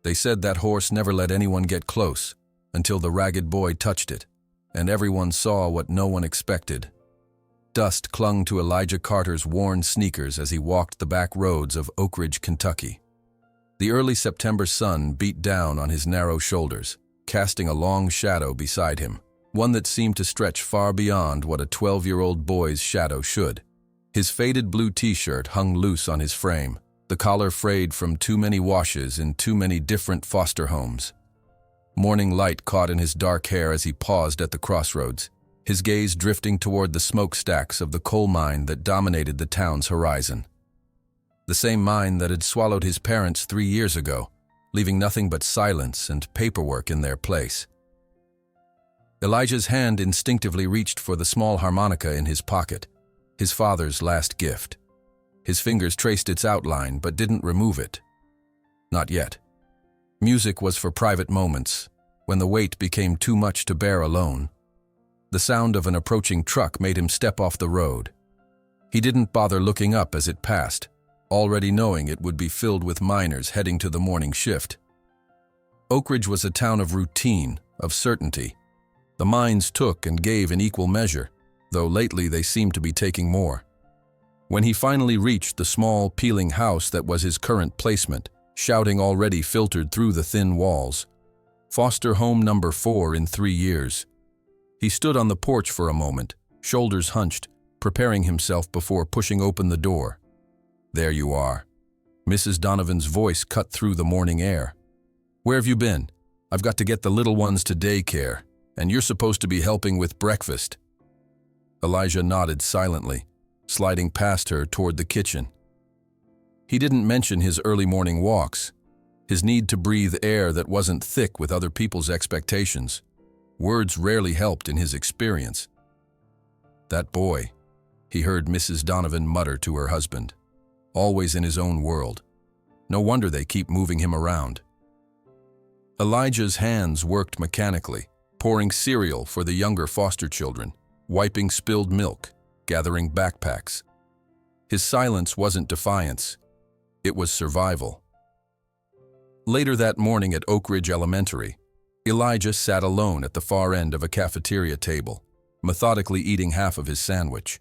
They said that horse never let anyone get close until the ragged boy touched it, and everyone saw what no one expected. Dust clung to Elijah Carter's worn sneakers as he walked the back roads of Oak Ridge, Kentucky. The early September sun beat down on his narrow shoulders, casting a long shadow beside him, one that seemed to stretch far beyond what a 12-year-old boy's shadow should. His faded blue t-shirt hung loose on his frame, the collar frayed from too many washes in too many different foster homes. Morning light caught in his dark hair as he paused at the crossroads, his gaze drifting toward the smokestacks of the coal mine that dominated the town's horizon. The same mine that had swallowed his parents 3 years ago, leaving nothing but silence and paperwork in their place. Elijah's hand instinctively reached for the small harmonica in his pocket, his father's last gift. His fingers traced its outline but didn't remove it. Not yet. Music was for private moments, when the weight became too much to bear alone. The sound of an approaching truck made him step off the road. He didn't bother looking up as it passed, already knowing it would be filled with miners heading to the morning shift. Oak Ridge was a town of routine, of certainty. The mines took and gave in equal measure, though lately they seemed to be taking more. When he finally reached the small, peeling house that was his current placement, shouting already filtered through the thin walls, "Foster home number 4 in 3 years." He stood on the porch for a moment, shoulders hunched, preparing himself before pushing open the door. "There you are." Mrs. Donovan's voice cut through the morning air. "Where have you been? I've got to get the little ones to daycare, and you're supposed to be helping with breakfast." Elijah nodded silently, sliding past her toward the kitchen. He didn't mention his early morning walks, his need to breathe air that wasn't thick with other people's expectations. Words rarely helped in his experience. "That boy," he heard Mrs. Donovan mutter to her husband, "always in his own world. No wonder they keep moving him around." Elijah's hands worked mechanically, pouring cereal for the younger foster children, wiping spilled milk, gathering backpacks. His silence wasn't defiance. It was survival. Later that morning at Oak Ridge Elementary, Elijah sat alone at the far end of a cafeteria table, methodically eating half of his sandwich.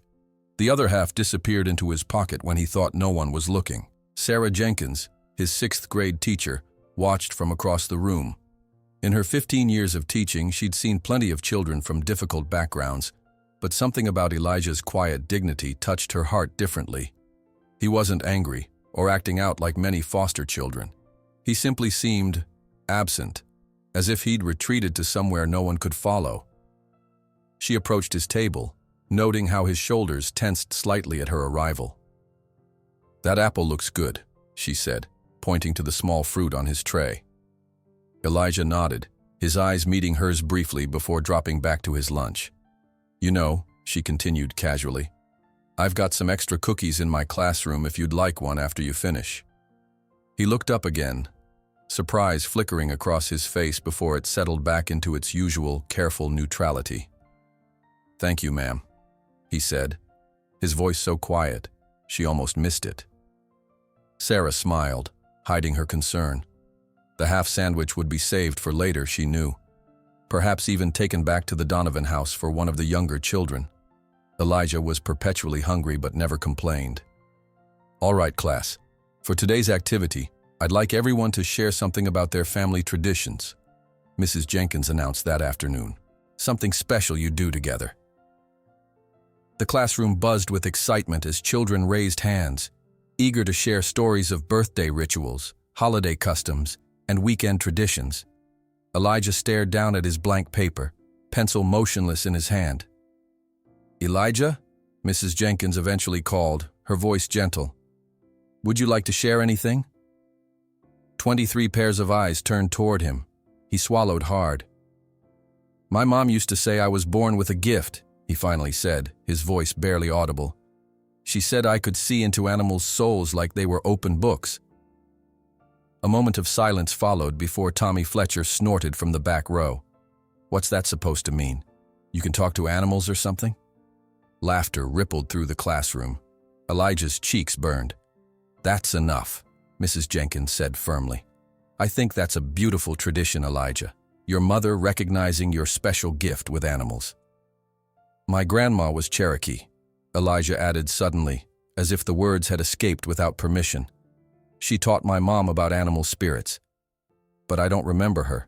The other half disappeared into his pocket when he thought no one was looking. Sarah Jenkins, his 6th grade teacher, watched from across the room. In her 15 years of teaching, she'd seen plenty of children from difficult backgrounds, but something about Elijah's quiet dignity touched her heart differently. He wasn't angry or acting out like many foster children. He simply seemed absent, as if he'd retreated to somewhere no one could follow. She approached his table, noting how his shoulders tensed slightly at her arrival. "That apple looks good," she said, pointing to the small fruit on his tray. Elijah nodded, his eyes meeting hers briefly before dropping back to his lunch. "You know," she continued casually, "I've got some extra cookies in my classroom if you'd like one after you finish." He looked up again, surprise flickering across his face before it settled back into its usual, careful neutrality. "Thank you, ma'am," he said, his voice so quiet, she almost missed it. Sarah smiled, hiding her concern. The half sandwich would be saved for later, she knew. Perhaps even taken back to the Donovan house for one of the younger children. Elijah was perpetually hungry but never complained. "All right, class. For today's activity, I'd like everyone to share something about their family traditions," Mrs. Jenkins announced that afternoon. "Something special you do together." The classroom buzzed with excitement as children raised hands, eager to share stories of birthday rituals, holiday customs, and weekend traditions. Elijah stared down at his blank paper, pencil motionless in his hand. "Elijah?" Mrs. Jenkins eventually called, her voice gentle. "Would you like to share anything?" 23 pairs of eyes turned toward him. He swallowed hard. "My mom used to say I was born with a gift," he finally said, his voice barely audible. "She said I could see into animals' souls like they were open books." A moment of silence followed before Tommy Fletcher snorted from the back row. "What's that supposed to mean? You can talk to animals or something?" Laughter rippled through the classroom. Elijah's cheeks burned. "That's enough," Mrs. Jenkins said firmly. I think that's a beautiful tradition, Elijah. Your mother recognizing your special gift with animals. My grandma was Cherokee, Elijah added suddenly, as if the words had escaped without permission. She taught my mom about animal spirits. But I don't remember her.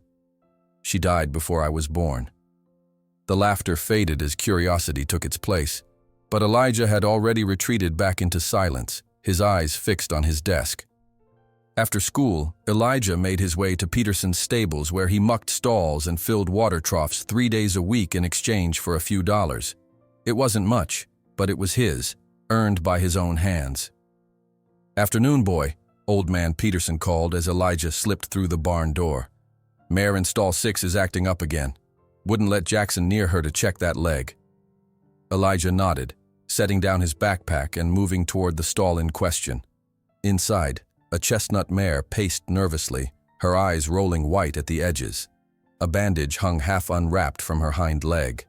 She died before I was born. The laughter faded as curiosity took its place, but Elijah had already retreated back into silence, his eyes fixed on his desk. After school, Elijah made his way to Peterson's stables where he mucked stalls and filled water troughs 3 days a week in exchange for a few dollars. It wasn't much, but it was his, earned by his own hands. "Afternoon, boy," Old Man Peterson called as Elijah slipped through the barn door. "Mare in stall 6 is acting up again. Wouldn't let Jackson near her to check that leg." Elijah nodded, setting down his backpack and moving toward the stall in question. Inside, a chestnut mare paced nervously, her eyes rolling white at the edges. A bandage hung half unwrapped from her hind leg.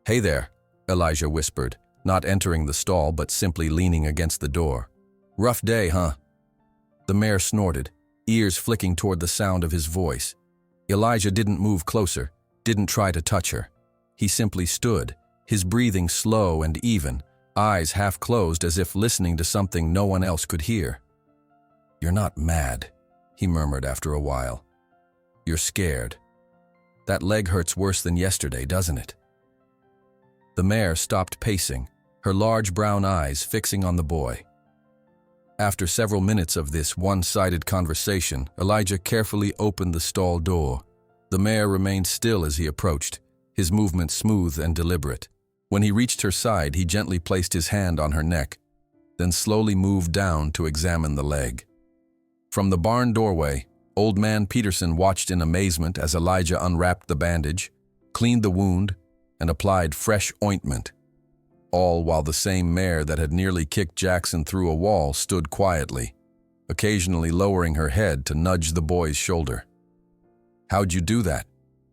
"Hey there," Elijah whispered, not entering the stall but simply leaning against the door. "Rough day, huh?" The mare snorted, ears flicking toward the sound of his voice. Elijah didn't move closer, didn't try to touch her. He simply stood, his breathing slow and even, eyes half closed as if listening to something no one else could hear. "You're not mad," he murmured after a while. "You're scared. That leg hurts worse than yesterday, doesn't it?" The mare stopped pacing, her large brown eyes fixing on the boy. After several minutes of this one-sided conversation, Elijah carefully opened the stall door. The mare remained still as he approached, his movement smooth and deliberate. When he reached her side, he gently placed his hand on her neck, then slowly moved down to examine the leg. From the barn doorway, Old Man Peterson watched in amazement as Elijah unwrapped the bandage, cleaned the wound, and applied fresh ointment. All while the same mare that had nearly kicked Jackson through a wall stood quietly, occasionally lowering her head to nudge the boy's shoulder. "How'd you do that?"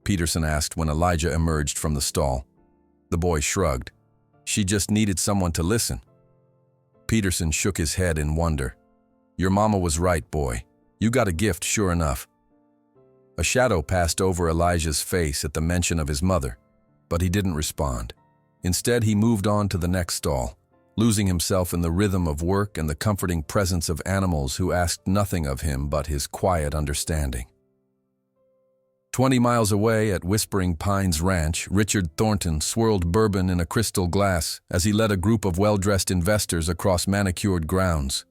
Peterson asked when Elijah emerged from the stall. The boy shrugged. "She just needed someone to listen." Peterson shook his head in wonder. "Your mama was right, boy. You got a gift, sure enough." A shadow passed over Elijah's face at the mention of his mother, but he didn't respond. Instead, he moved on to the next stall, losing himself in the rhythm of work and the comforting presence of animals who asked nothing of him but his quiet understanding. 20 miles away at Whispering Pines Ranch, Richard Thornton swirled bourbon in a crystal glass as he led a group of well-dressed investors across manicured grounds.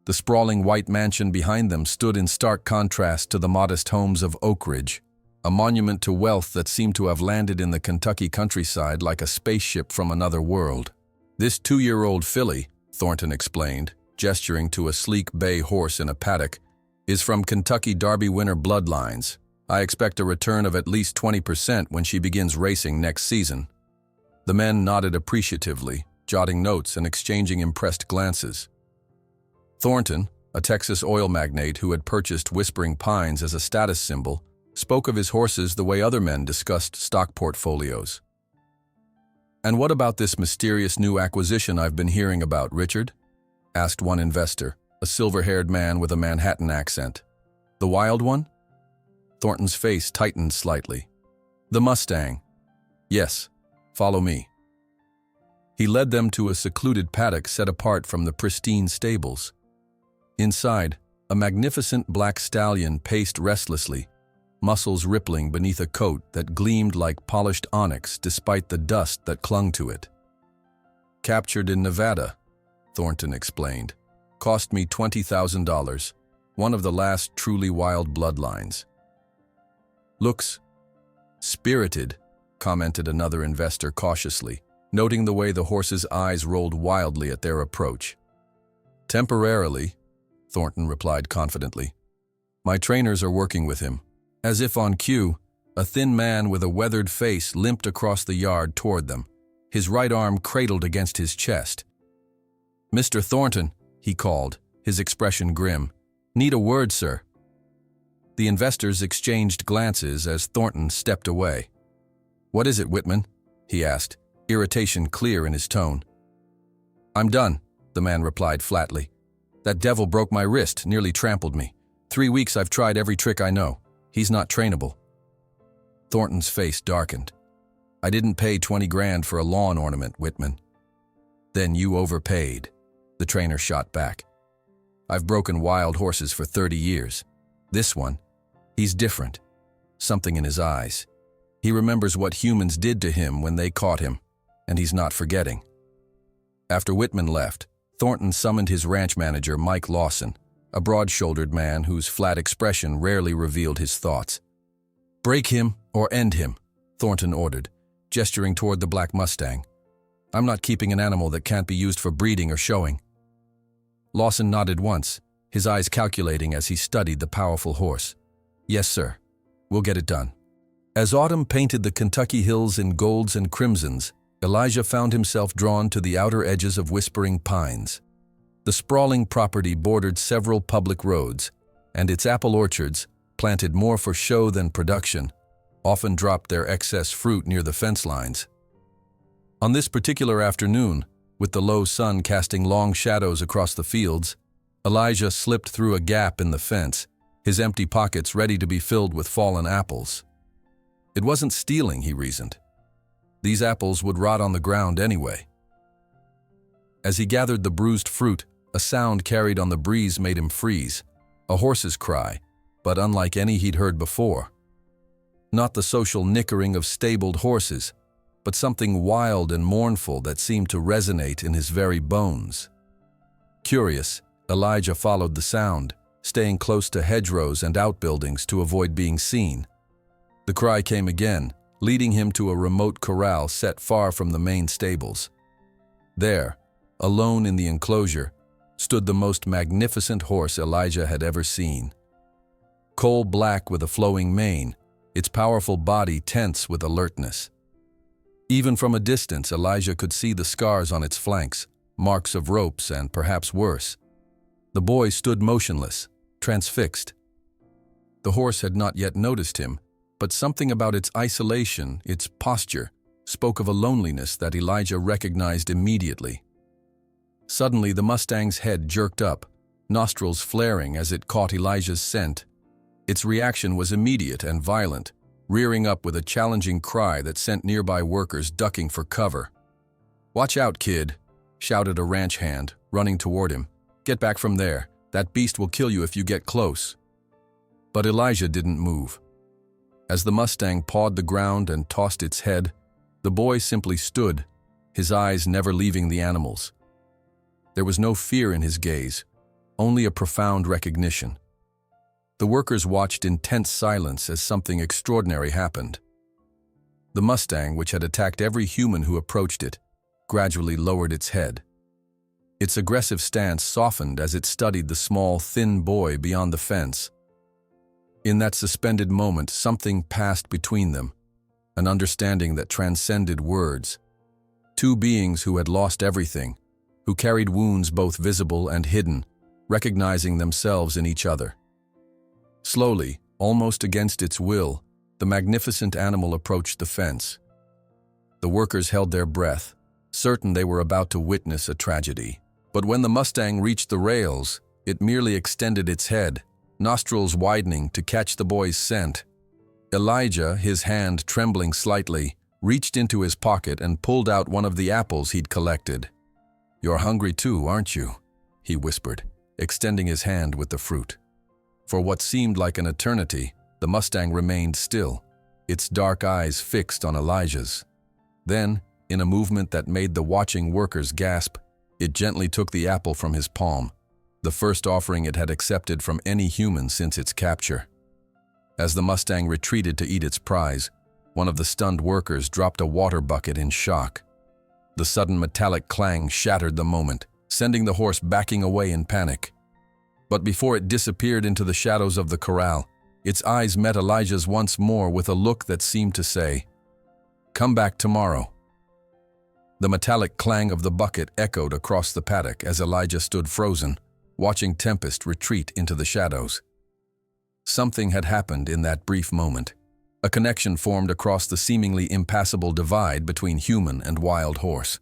The sprawling white mansion behind them stood in stark contrast to the modest homes of Oak Ridge, a monument to wealth that seemed to have landed in the Kentucky countryside like a spaceship from another world. "This 2-year-old filly," Thornton explained, gesturing to a sleek bay horse in a paddock, "is from Kentucky Derby winner bloodlines. I expect a return of at least 20% when she begins racing next season." The men nodded appreciatively, jotting notes and exchanging impressed glances. Thornton, a Texas oil magnate who had purchased Whispering Pines as a status symbol, spoke of his horses the way other men discussed stock portfolios. "And what about this mysterious new acquisition I've been hearing about, Richard?" asked one investor, a silver-haired man with a Manhattan accent. "The wild one?" Thornton's face tightened slightly. "The Mustang. Yes, follow me." He led them to a secluded paddock set apart from the pristine stables. Inside, a magnificent black stallion paced restlessly, muscles rippling beneath a coat that gleamed like polished onyx despite the dust that clung to it. "Captured in Nevada," Thornton explained. "Cost me $20,000, one of the last truly wild bloodlines." "Looks spirited," commented another investor cautiously, noting the way the horse's eyes rolled wildly at their approach. "Temporarily," Thornton replied confidently. "My trainers are working with him." As if on cue, a thin man with a weathered face limped across the yard toward them, his right arm cradled against his chest. "Mr. Thornton," he called, his expression grim. "Need a word, sir." The investors exchanged glances as Thornton stepped away. "What is it, Whitman?" he asked, irritation clear in his tone. "I'm done," the man replied flatly. "That devil broke my wrist, nearly trampled me. 3 weeks I've tried every trick I know. He's not trainable. Thornton's face darkened. I didn't pay 20 grand for a lawn ornament, Whitman. Then you overpaid, the trainer shot back. I've broken wild horses for 30 years. This one, he's different. Something in his eyes. He remembers what humans did to him when they caught him, and he's not forgetting. After Whitman left, Thornton summoned his ranch manager, Mike Lawson, a broad-shouldered man whose flat expression rarely revealed his thoughts. "Break him or end him," Thornton ordered, gesturing toward the black Mustang. "I'm not keeping an animal that can't be used for breeding or showing." Lawson nodded once, his eyes calculating as he studied the powerful horse. "Yes, sir. We'll get it done." As autumn painted the Kentucky hills in golds and crimsons, Elijah found himself drawn to the outer edges of Whispering Pines. The sprawling property bordered several public roads, and its apple orchards, planted more for show than production, often dropped their excess fruit near the fence lines. On this particular afternoon, with the low sun casting long shadows across the fields, Elijah slipped through a gap in the fence, his empty pockets ready to be filled with fallen apples. It wasn't stealing, he reasoned. These apples would rot on the ground anyway. As he gathered the bruised fruit, a sound carried on the breeze made him freeze, a horse's cry, but unlike any he'd heard before. Not the social nickering of stabled horses, but something wild and mournful that seemed to resonate in his very bones. Curious, Elijah followed the sound, staying close to hedgerows and outbuildings to avoid being seen. The cry came again, leading him to a remote corral set far from the main stables. There, alone in the enclosure, stood the most magnificent horse Elijah had ever seen. Coal-black with a flowing mane, its powerful body tense with alertness. Even from a distance, Elijah could see the scars on its flanks, marks of ropes and perhaps worse. The boy stood motionless, transfixed. The horse had not yet noticed him, but something about its isolation, its posture, spoke of a loneliness that Elijah recognized immediately. Suddenly, the Mustang's head jerked up, nostrils flaring as it caught Elijah's scent. Its reaction was immediate and violent, rearing up with a challenging cry that sent nearby workers ducking for cover. "Watch out, kid," shouted a ranch hand, running toward him. "Get back from there. That beast will kill you if you get close." But Elijah didn't move. As the Mustang pawed the ground and tossed its head, the boy simply stood, his eyes never leaving the animals. There was no fear in his gaze, only a profound recognition. The workers watched in tense silence as something extraordinary happened. The Mustang, which had attacked every human who approached it, gradually lowered its head. Its aggressive stance softened as it studied the small, thin boy beyond the fence. In that suspended moment, something passed between them, an understanding that transcended words. Two beings who had lost everything, who carried wounds both visible and hidden, recognizing themselves in each other. Slowly, almost against its will, the magnificent animal approached the fence. The workers held their breath, certain they were about to witness a tragedy. But when the Mustang reached the rails, it merely extended its head, nostrils widening to catch the boy's scent. Elijah, his hand trembling slightly, reached into his pocket and pulled out one of the apples he'd collected. "You're hungry too, aren't you?" he whispered, extending his hand with the fruit. For what seemed like an eternity, the Mustang remained still, its dark eyes fixed on Elijah's. Then, in a movement that made the watching workers gasp, it gently took the apple from his palm, the first offering it had accepted from any human since its capture. As the Mustang retreated to eat its prize, one of the stunned workers dropped a water bucket in shock. The sudden metallic clang shattered the moment, sending the horse backing away in panic. But before it disappeared into the shadows of the corral, its eyes met Elijah's once more with a look that seemed to say, "Come back tomorrow." The metallic clang of the bucket echoed across the paddock as Elijah stood frozen, watching Tempest retreat into the shadows. Something had happened in that brief moment. A connection formed across the seemingly impassable divide between human and wild horse.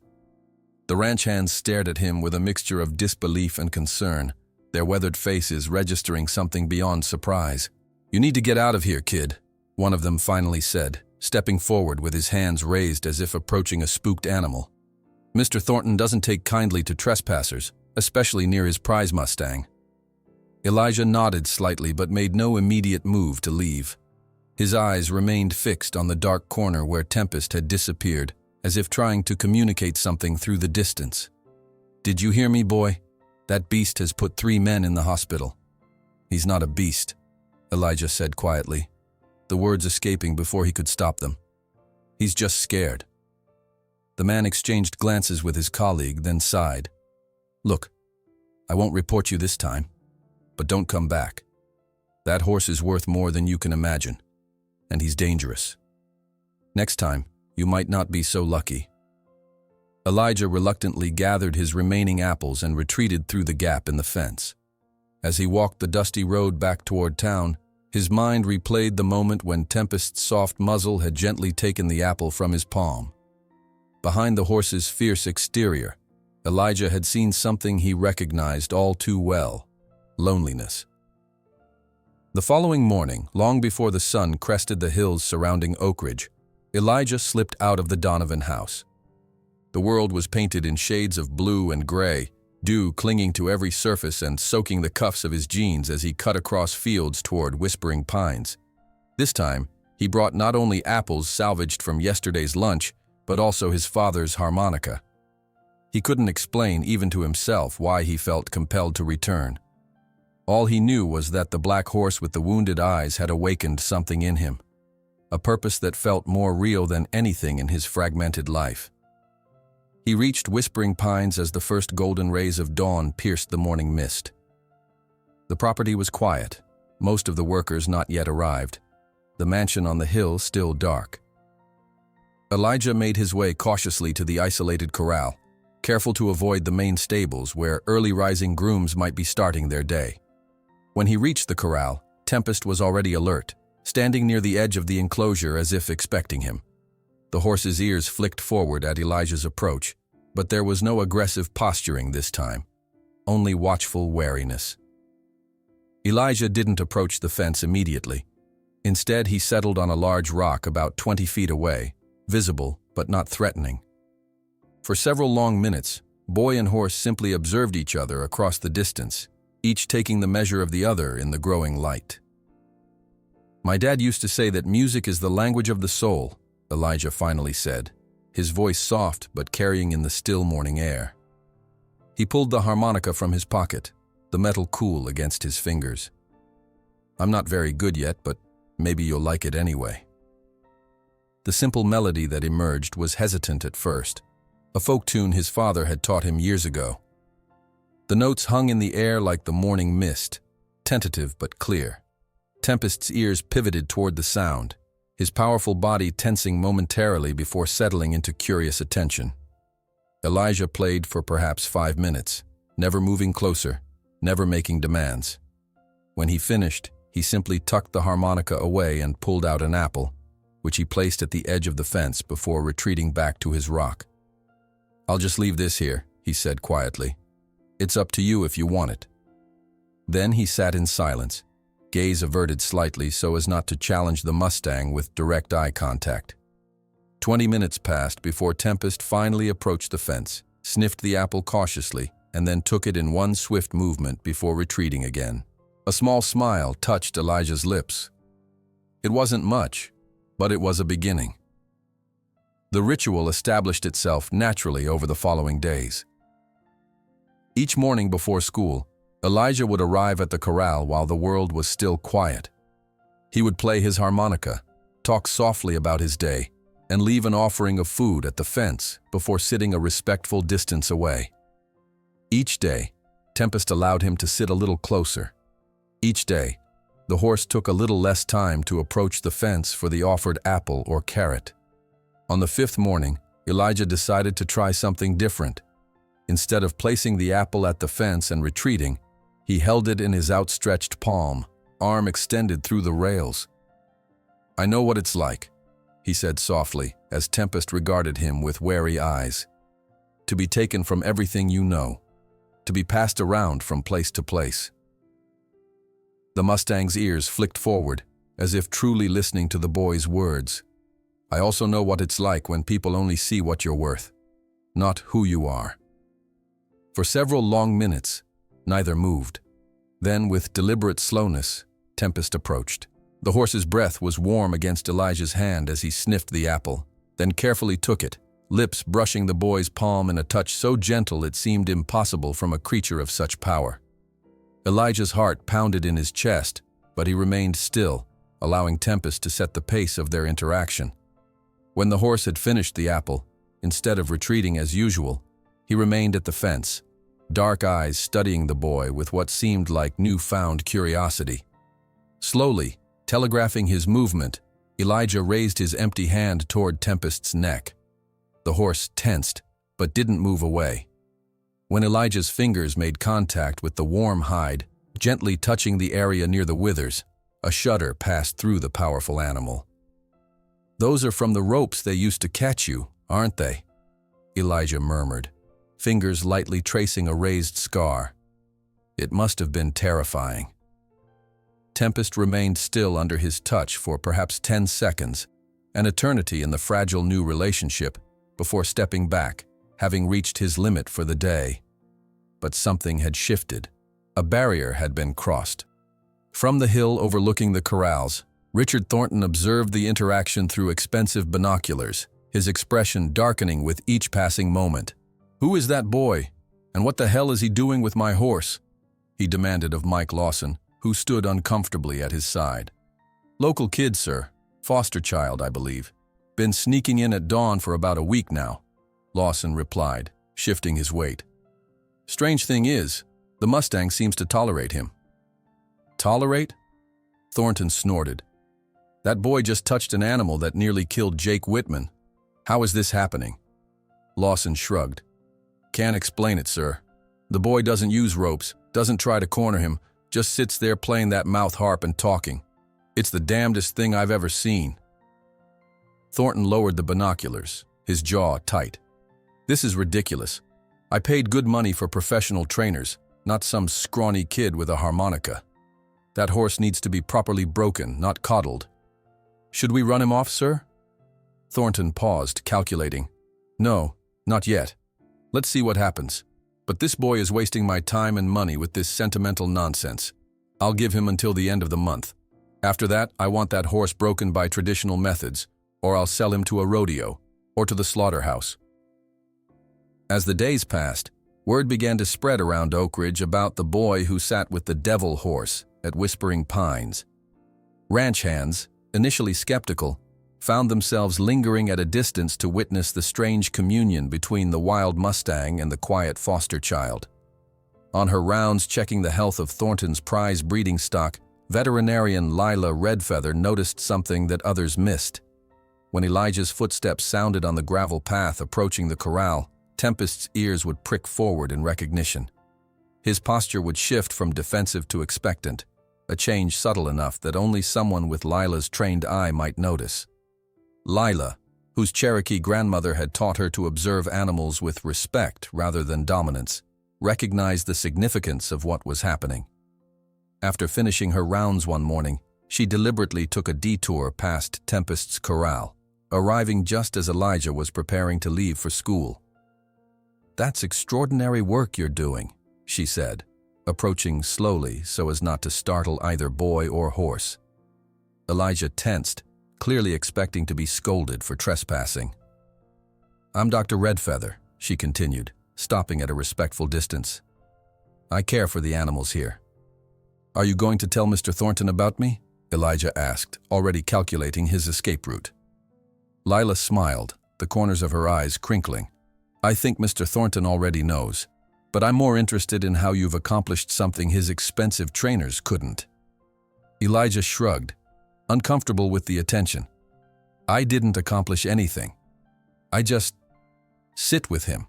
The ranch hands stared at him with a mixture of disbelief and concern, their weathered faces registering something beyond surprise. "You need to get out of here, kid," one of them finally said, stepping forward with his hands raised as if approaching a spooked animal. "Mr. Thornton doesn't take kindly to trespassers, especially near his prize Mustang." Elijah nodded slightly but made no immediate move to leave. His eyes remained fixed on the dark corner where Tempest had disappeared, as if trying to communicate something through the distance. "Did you hear me, boy? That beast has put 3 men in the hospital." "He's not a beast," Elijah said quietly, the words escaping before he could stop them. "He's just scared." The man exchanged glances with his colleague, then sighed. "Look, I won't report you this time, but don't come back. That horse is worth more than you can imagine, and he's dangerous. Next time, you might not be so lucky." Elijah reluctantly gathered his remaining apples and retreated through the gap in the fence. As he walked the dusty road back toward town, his mind replayed the moment when Tempest's soft muzzle had gently taken the apple from his palm. Behind the horse's fierce exterior, Elijah had seen something he recognized all too well: loneliness. The following morning, long before the sun crested the hills surrounding Oak Ridge, Elijah slipped out of the Donovan house. The world was painted in shades of blue and gray, dew clinging to every surface and soaking the cuffs of his jeans as he cut across fields toward Whispering Pines. This time, he brought not only apples salvaged from yesterday's lunch, but also his father's harmonica. He couldn't explain even to himself why he felt compelled to return. All he knew was that the black horse with the wounded eyes had awakened something in him, a purpose that felt more real than anything in his fragmented life. He reached Whispering Pines as the first golden rays of dawn pierced the morning mist. The property was quiet, most of the workers not yet arrived, the mansion on the hill still dark. Elijah made his way cautiously to the isolated corral, careful to avoid the main stables where early-rising grooms might be starting their day. When he reached the corral, Tempest was already alert, standing near the edge of the enclosure as if expecting him. The horse's ears flicked forward at Elijah's approach, but there was no aggressive posturing this time, only watchful wariness. Elijah didn't approach the fence immediately. Instead, he settled on a large rock about 20 feet away, visible but not threatening. For several long minutes, boy and horse simply observed each other across the distance, each taking the measure of the other in the growing light. "My dad used to say that music is the language of the soul," Elijah finally said, his voice soft but carrying in the still morning air. He pulled the harmonica from his pocket, the metal cool against his fingers. "I'm not very good yet, but maybe you'll like it anyway." The simple melody that emerged was hesitant at first, a folk tune his father had taught him years ago. The notes hung in the air like the morning mist, tentative but clear. Tempest's ears pivoted toward the sound, his powerful body tensing momentarily before settling into curious attention. Elijah played for perhaps 5 minutes, never moving closer, never making demands. When he finished, he simply tucked the harmonica away and pulled out an apple, which he placed at the edge of the fence before retreating back to his rock. "I'll just leave this here," he said quietly. "It's up to you if you want it." Then he sat in silence, gaze averted slightly so as not to challenge the Mustang with direct eye contact. 20 minutes passed before Tempest finally approached the fence, sniffed the apple cautiously, and then took it in one swift movement before retreating again. A small smile touched Elijah's lips. It wasn't much, but it was a beginning. The ritual established itself naturally over the following days. Each morning before school, Elijah would arrive at the corral while the world was still quiet. He would play his harmonica, talk softly about his day, and leave an offering of food at the fence before sitting a respectful distance away. Each day, Tempest allowed him to sit a little closer. Each day, the horse took a little less time to approach the fence for the offered apple or carrot. On the 5th morning, Elijah decided to try something different. Instead of placing the apple at the fence and retreating, he held it in his outstretched palm, arm extended through the rails. "I know what it's like," he said softly, as Tempest regarded him with wary eyes. "To be taken from everything you know. to be passed around from place to place. The Mustang's ears flicked forward, as if truly listening to the boy's words. I also know what it's like when people only see what you're worth, not who you are. For several long minutes, neither moved. Then, with deliberate slowness, Tempest approached. The horse's breath was warm against Elijah's hand as he sniffed the apple, then carefully took it, lips brushing the boy's palm in a touch so gentle it seemed impossible from a creature of such power. Elijah's heart pounded in his chest, but he remained still, allowing Tempest to set the pace of their interaction. When the horse had finished the apple, instead of retreating as usual, he remained at the fence, dark eyes studying the boy with what seemed like newfound curiosity. Slowly, telegraphing his movement, Elijah raised his empty hand toward Tempest's neck. The horse tensed, but didn't move away. When Elijah's fingers made contact with the warm hide, gently touching the area near the withers, a shudder passed through the powerful animal. "Those are from the ropes they used to catch you, aren't they?" Elijah murmured, fingers lightly tracing a raised scar. It must have been terrifying. Tempest remained still under his touch for perhaps 10 seconds, an eternity in the fragile new relationship, before stepping back, having reached his limit for the day. But something had shifted. A barrier had been crossed. From the hill overlooking the corrals, Richard Thornton observed the interaction through expensive binoculars, his expression darkening with each passing moment. "Who is that boy? And what the hell is he doing with my horse?" he demanded of Mike Lawson, who stood uncomfortably at his side. "Local kid, sir. Foster child, I believe. Been sneaking in at dawn for about a week now," Lawson replied, shifting his weight. "Strange thing is, the Mustang seems to tolerate him." "Tolerate?" Thornton snorted. "That boy just touched an animal that nearly killed Jake Whitman. How is this happening?" Lawson shrugged. "Can't explain it, sir. The boy doesn't use ropes, doesn't try to corner him, just sits there playing that mouth harp and talking. It's the damnedest thing I've ever seen." Thornton lowered the binoculars, his jaw tight. "This is ridiculous. I paid good money for professional trainers, not some scrawny kid with a harmonica. That horse needs to be properly broken, not coddled." "Should we run him off, sir?" Thornton paused, calculating. "No, not yet. Let's see what happens. But this boy is wasting my time and money with this sentimental nonsense. I'll give him until the end of the month. After that, I want that horse broken by traditional methods, or I'll sell him to a rodeo, or to the slaughterhouse." As the days passed, word began to spread around Oak Ridge about the boy who sat with the devil horse at Whispering Pines. Ranch hands, initially skeptical, found themselves lingering at a distance to witness the strange communion between the wild Mustang and the quiet foster child. On her rounds checking the health of Thornton's prize breeding stock, veterinarian Lila Redfeather noticed something that others missed. When Elijah's footsteps sounded on the gravel path approaching the corral, Tempest's ears would prick forward in recognition. His posture would shift from defensive to expectant, a change subtle enough that only someone with Lila's trained eye might notice. Lila, whose Cherokee grandmother had taught her to observe animals with respect rather than dominance, recognized the significance of what was happening. After finishing her rounds one morning, she deliberately took a detour past Tempest's corral, arriving just as Elijah was preparing to leave for school. "That's extraordinary work you're doing," she said, approaching slowly so as not to startle either boy or horse. Elijah tensed, clearly expecting to be scolded for trespassing. "I'm Dr. Redfeather," she continued, stopping at a respectful distance. "I care for the animals here." "Are you going to tell Mr. Thornton about me?" Elijah asked, already calculating his escape route. Lila smiled, the corners of her eyes crinkling. "I think Mr. Thornton already knows, but I'm more interested in how you've accomplished something his expensive trainers couldn't." Elijah shrugged, uncomfortable with the attention. "I didn't accomplish anything. I just sit with him.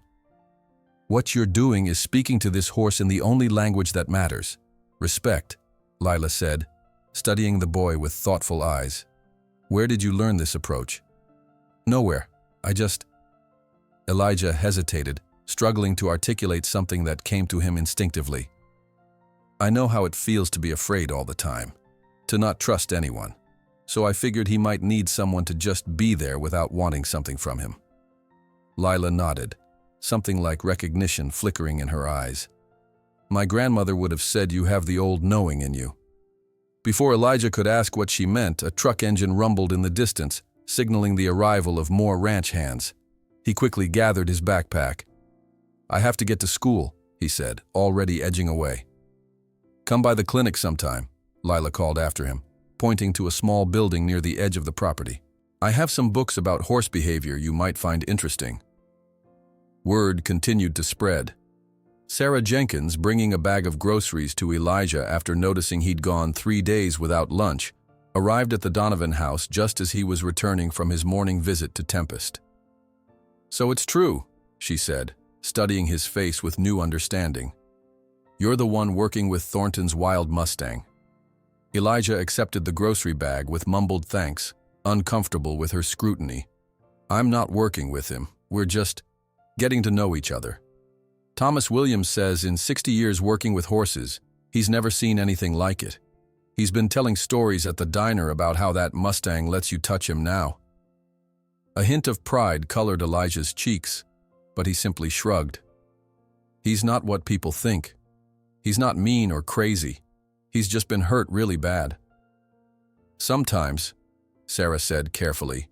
What you're doing is speaking to this horse in the only language that matters, respect," Lila said, studying the boy with thoughtful eyes. "Where did you learn this approach?" "Nowhere. I just—" Elijah hesitated, struggling to articulate something that came to him instinctively. "I know how it feels to be afraid all the time, to not trust anyone, so I figured he might need someone to just be there without wanting something from him." Lila nodded, something like recognition flickering in her eyes. "My grandmother would have said you have the old knowing in you." Before Elijah could ask what she meant, a truck engine rumbled in the distance, signaling the arrival of more ranch hands. He quickly gathered his backpack. "I have to get to school," he said, already edging away. "Come by the clinic sometime," Lila called after him, pointing to a small building near the edge of the property. "I have some books about horse behavior you might find interesting." Word continued to spread. Sarah Jenkins, bringing a bag of groceries to Elijah after noticing he'd gone 3 days without lunch, arrived at the Donovan house just as he was returning from his morning visit to Tempest. "So it's true," she said, studying his face with new understanding. "You're the one working with Thornton's wild Mustang." Elijah accepted the grocery bag with mumbled thanks, uncomfortable with her scrutiny. "I'm not working with him. We're just getting to know each other. Thomas Williams says in 60 years working with horses, he's never seen anything like it. He's been telling stories at the diner about how that Mustang lets you touch him now." A hint of pride colored Elijah's cheeks, but he simply shrugged. "He's not what people think. He's not mean or crazy. He's just been hurt really bad." "Sometimes," Sarah said carefully,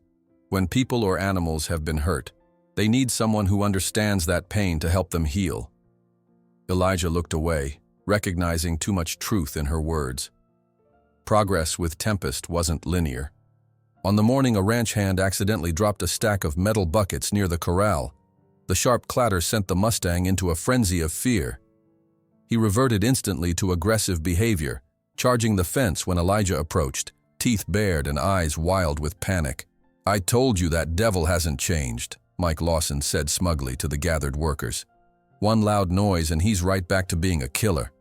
"when people or animals have been hurt, they need someone who understands that pain to help them heal." Elijah looked away, recognizing too much truth in her words. Progress with Tempest wasn't linear. On the morning a ranch hand accidentally dropped a stack of metal buckets near the corral, the sharp clatter sent the Mustang into a frenzy of fear. He reverted instantly to aggressive behavior, charging the fence when Elijah approached, teeth bared and eyes wild with panic. "I told you that devil hasn't changed," Mike Lawson said smugly to the gathered workers. "One loud noise and he's right back to being a killer."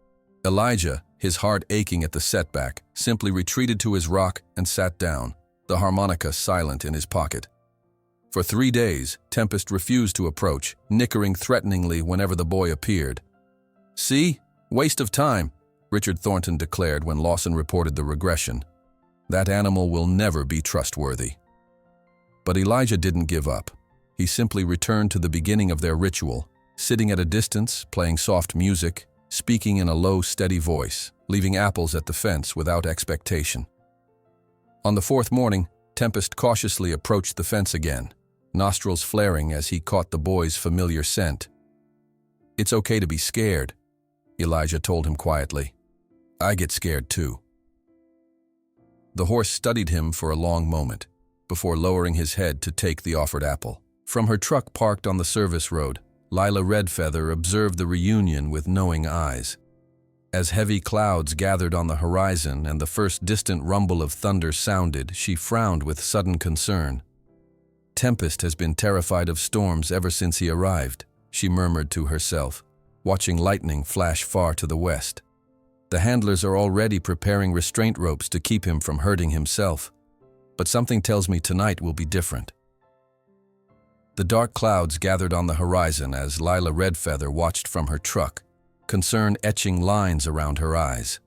Elijah, his heart aching at the setback, simply retreated to his rock and sat down, the harmonica silent in his pocket. For 3 days, Tempest refused to approach, nickering threateningly whenever the boy appeared. "See? Waste of time," Richard Thornton declared when Lawson reported the regression. "That animal will never be trustworthy." But Elijah didn't give up. He simply returned to the beginning of their ritual, sitting at a distance, playing soft music, speaking in a low, steady voice, leaving apples at the fence without expectation. On the 4th morning, Tempest cautiously approached the fence again, nostrils flaring as he caught the boy's familiar scent. "It's okay to be scared," Elijah told him quietly. "I get scared too." The horse studied him for a long moment, before lowering his head to take the offered apple. From her truck parked on the service road, Lila Redfeather observed the reunion with knowing eyes. As heavy clouds gathered on the horizon and the first distant rumble of thunder sounded, she frowned with sudden concern. "Tempest has been terrified of storms ever since he arrived," she murmured to herself, watching lightning flash far to the west. "The handlers are already preparing restraint ropes to keep him from hurting himself, but something tells me tonight will be different." The dark clouds gathered on the horizon as Lila Redfeather watched from her truck, concern etching lines around her eyes.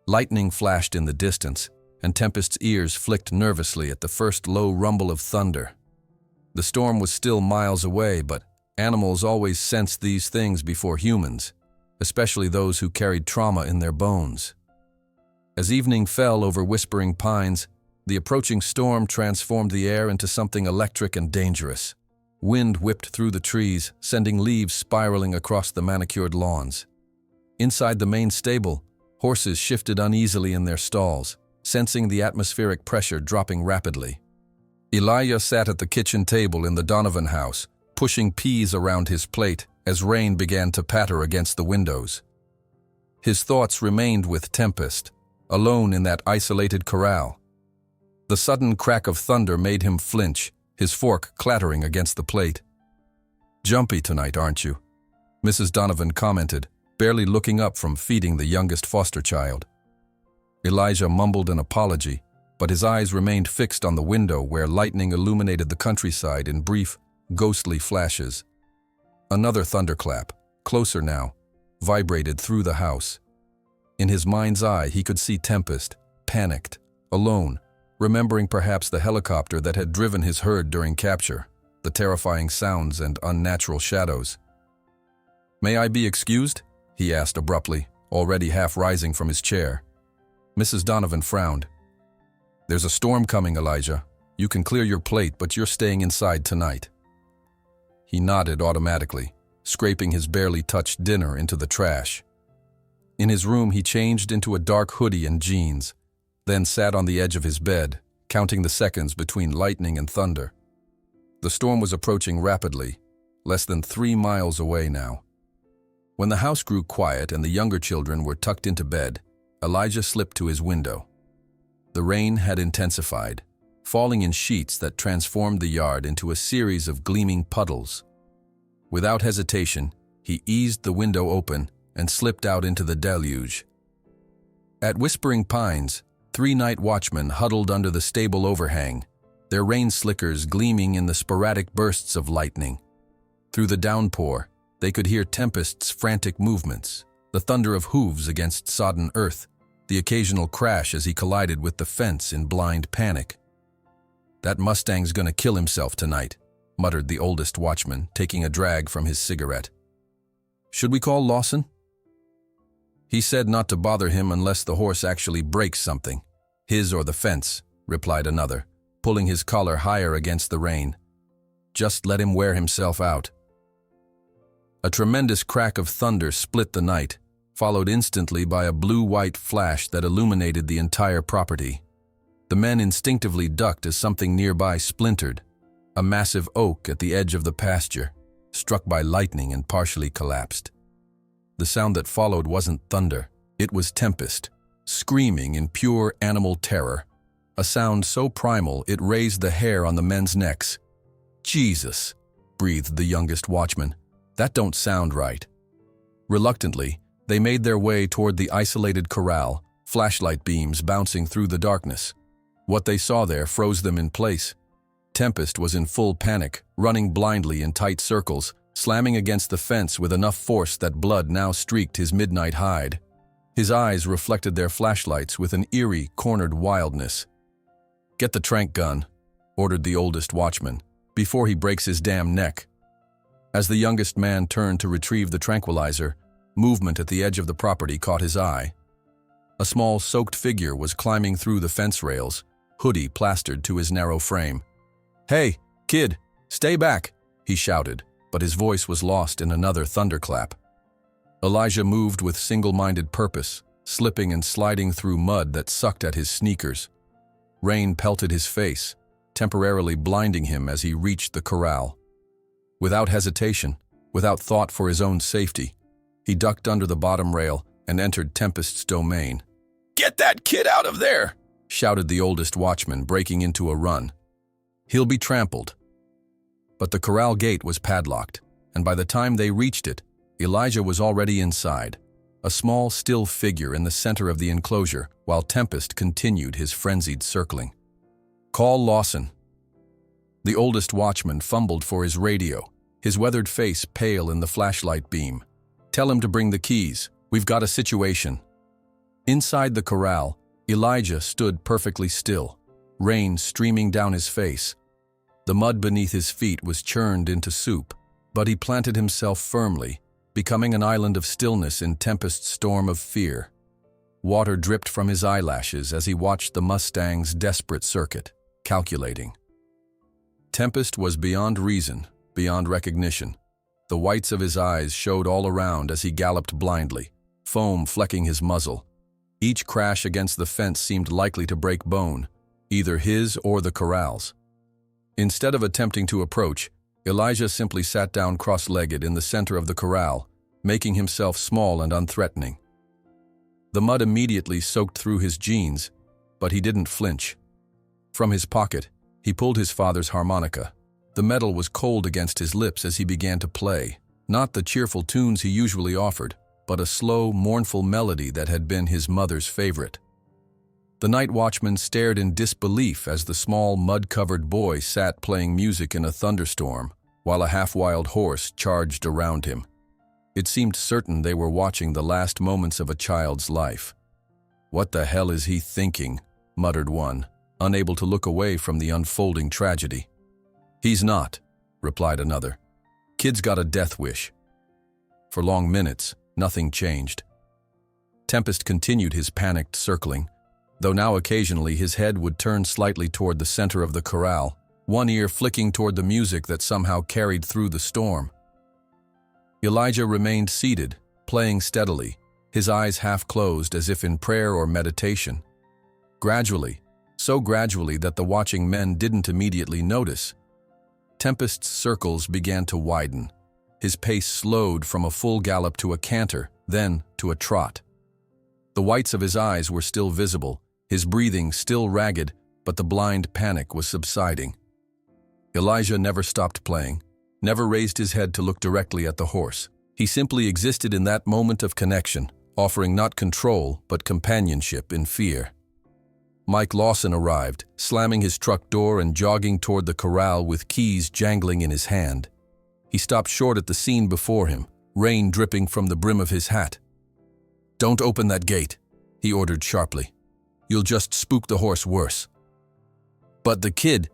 Lightning flashed in the distance, and Tempest's ears flicked nervously at the first low rumble of thunder. The storm was still miles away, but animals always sensed these things before humans, especially those who carried trauma in their bones. As evening fell over whispering pines, the approaching storm transformed the air into something electric and dangerous. Wind whipped through the trees, sending leaves spiraling across the manicured lawns. Inside the main stable, horses shifted uneasily in their stalls, sensing the atmospheric pressure dropping rapidly. Elijah sat at the kitchen table in the Donovan house, pushing peas around his plate as rain began to patter against the windows. His thoughts remained with Tempest, alone in that isolated corral. The sudden crack of thunder made him flinch, his fork clattering against the plate. "Jumpy tonight, aren't you?" Mrs. Donovan commented, barely looking up from feeding the youngest foster child. Elijah mumbled an apology, but his eyes remained fixed on the window where lightning illuminated the countryside in brief, ghostly flashes. Another thunderclap, closer now, vibrated through the house. In his mind's eye, he could see Tempest, panicked, alone, remembering perhaps the helicopter that had driven his herd during capture, the terrifying sounds and unnatural shadows. "May I be excused?" he asked abruptly, already half rising from his chair. Mrs. Donovan frowned. "There's a storm coming, Elijah. You can clear your plate, but you're staying inside tonight." He nodded automatically, scraping his barely touched dinner into the trash. In his room, he changed into a dark hoodie and jeans, then sat on the edge of his bed, counting the seconds between lightning and thunder. The storm was approaching rapidly, less than 3 miles away now. When the house grew quiet and the younger children were tucked into bed, Elijah slipped to his window. The rain had intensified, falling in sheets that transformed the yard into a series of gleaming puddles. Without hesitation, he eased the window open and slipped out into the deluge. At Whispering Pines, 3 night watchmen huddled under the stable overhang, their rain slickers gleaming in the sporadic bursts of lightning. Through the downpour, they could hear Tempest's frantic movements, the thunder of hooves against sodden earth, the occasional crash as he collided with the fence in blind panic. "That Mustang's gonna kill himself tonight," muttered the oldest watchman, taking a drag from his cigarette. "Should we call Lawson?" "He said not to bother him unless the horse actually breaks something, his or the fence," replied another, pulling his collar higher against the rain. "Just let him wear himself out." A tremendous crack of thunder split the night, followed instantly by a blue-white flash that illuminated the entire property. The men instinctively ducked as something nearby splintered, a massive oak at the edge of the pasture, struck by lightning and partially collapsed. The sound that followed wasn't thunder, it was Tempest, screaming in pure animal terror, a sound so primal it raised the hair on the men's necks. "Jesus," breathed the youngest watchman, "that don't sound right." Reluctantly, they made their way toward the isolated corral, flashlight beams bouncing through the darkness. What they saw there froze them in place. Tempest was in full panic, running blindly in tight circles, slamming against the fence with enough force that blood now streaked his midnight hide. His eyes reflected their flashlights with an eerie, cornered wildness. "Get the tranq gun," ordered the oldest watchman, "before he breaks his damn neck." As the youngest man turned to retrieve the tranquilizer, movement at the edge of the property caught his eye. A small, soaked figure was climbing through the fence rails, hoodie plastered to his narrow frame. "Hey, kid, stay back," he shouted, but his voice was lost in another thunderclap. Elijah moved with single-minded purpose, slipping and sliding through mud that sucked at his sneakers. Rain pelted his face, temporarily blinding him as he reached the corral. Without hesitation, without thought for his own safety, he ducked under the bottom rail and entered Tempest's domain. "Get that kid out of there!" shouted the oldest watchman, breaking into a run. "He'll be trampled." But the corral gate was padlocked, and by the time they reached it, Elijah was already inside, a small, still figure in the center of the enclosure, while Tempest continued his frenzied circling. "Call Lawson." The oldest watchman fumbled for his radio, his weathered face pale in the flashlight beam. "Tell him to bring the keys. We've got a situation." Inside the corral, Elijah stood perfectly still, rain streaming down his face. The mud beneath his feet was churned into soup, but he planted himself firmly, becoming an island of stillness in Tempest's storm of fear. Water dripped from his eyelashes as he watched the Mustang's desperate circuit, calculating. Tempest was beyond reason, beyond recognition. The whites of his eyes showed all around as he galloped blindly, foam flecking his muzzle. Each crash against the fence seemed likely to break bone, either his or the corral's. Instead of attempting to approach, Elijah simply sat down cross-legged in the center of the corral, making himself small and unthreatening. The mud immediately soaked through his jeans, but he didn't flinch. From his pocket, he pulled his father's harmonica. The metal was cold against his lips as he began to play, not the cheerful tunes he usually offered, but a slow, mournful melody that had been his mother's favorite. The night watchman stared in disbelief as the small, mud-covered boy sat playing music in a thunderstorm, while a half-wild horse charged around him. It seemed certain they were watching the last moments of a child's life. "What the hell is he thinking?" muttered one, unable to look away from the unfolding tragedy. "He's not," replied another. "Kid's got a death wish." For long minutes, nothing changed. Tempest continued his panicked circling, though now occasionally his head would turn slightly toward the center of the corral, one ear flicking toward the music that somehow carried through the storm. Elijah remained seated, playing steadily, his eyes half closed as if in prayer or meditation. Gradually, so gradually that the watching men didn't immediately notice, Tempest's circles began to widen. His pace slowed from a full gallop to a canter, then to a trot. The whites of his eyes were still visible, his breathing still ragged, but the blind panic was subsiding. Elijah never stopped playing, never raised his head to look directly at the horse. He simply existed in that moment of connection, offering not control, but companionship in fear. Mike Lawson arrived, slamming his truck door and jogging toward the corral with keys jangling in his hand. He stopped short at the scene before him, rain dripping from the brim of his hat. "Don't open that gate," he ordered sharply. "You'll just spook the horse worse." "But the kid,"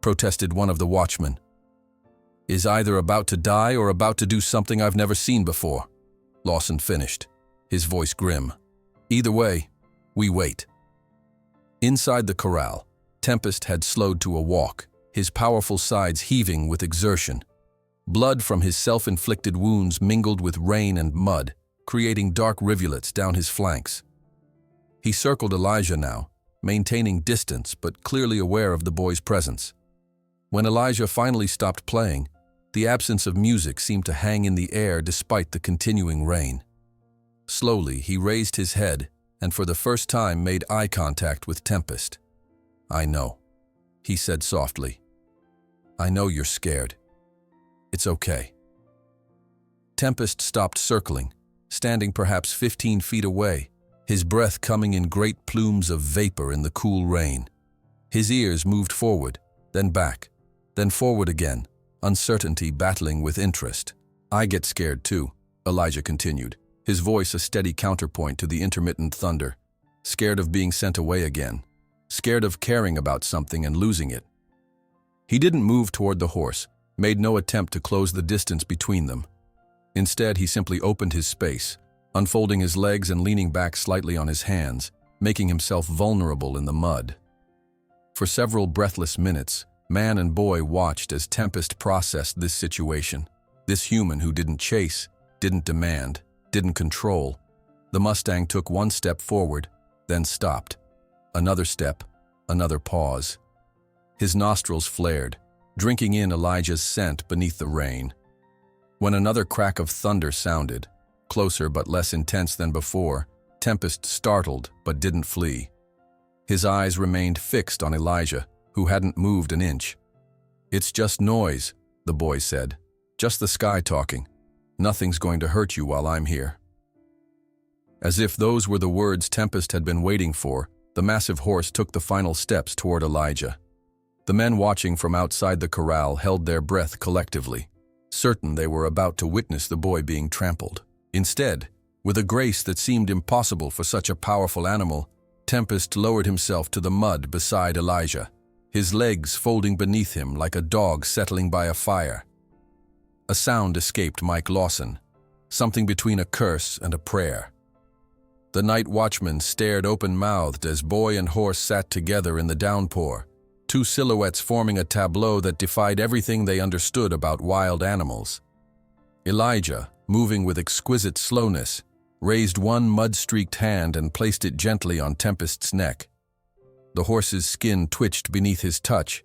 protested one of the watchmen, "is either about to die or about to do something I've never seen before," Lawson finished, his voice grim. "Either way, we wait." Inside the corral, Tempest had slowed to a walk, his powerful sides heaving with exertion. Blood from his self-inflicted wounds mingled with rain and mud, creating dark rivulets down his flanks. He circled Elijah now, maintaining distance but clearly aware of the boy's presence. When Elijah finally stopped playing, the absence of music seemed to hang in the air despite the continuing rain. Slowly, he raised his head and for the first time made eye contact with Tempest. "I know," he said softly. "I know you're scared. It's okay." Tempest stopped circling, standing perhaps 15 feet away, his breath coming in great plumes of vapor in the cool rain. His ears moved forward, then back, then forward again, uncertainty battling with interest. "I get scared too," Elijah continued, his voice a steady counterpoint to the intermittent thunder. "Scared of being sent away again. Scared of caring about something and losing it." He didn't move toward the horse, made no attempt to close the distance between them. Instead, he simply opened his space, unfolding his legs and leaning back slightly on his hands, making himself vulnerable in the mud. For several breathless minutes, man and boy watched as Tempest processed this situation. This human who didn't chase, didn't demand, didn't control. The Mustang took one step forward, then stopped. Another step, another pause. His nostrils flared, drinking in Elijah's scent beneath the rain. When another crack of thunder sounded, closer but less intense than before, Tempest startled but didn't flee. His eyes remained fixed on Elijah, who hadn't moved an inch. "It's just noise," the boy said. "Just the sky talking. Nothing's going to hurt you while I'm here." As if those were the words Tempest had been waiting for, the massive horse took the final steps toward Elijah. The men watching from outside the corral held their breath collectively, certain they were about to witness the boy being trampled. Instead, with a grace that seemed impossible for such a powerful animal, Tempest lowered himself to the mud beside Elijah, his legs folding beneath him like a dog settling by a fire. A sound escaped Mike Lawson, something between a curse and a prayer. The night watchman stared open-mouthed as boy and horse sat together in the downpour, two silhouettes forming a tableau that defied everything they understood about wild animals. Elijah, moving with exquisite slowness, raised one mud-streaked hand and placed it gently on Tempest's neck. The horse's skin twitched beneath his touch,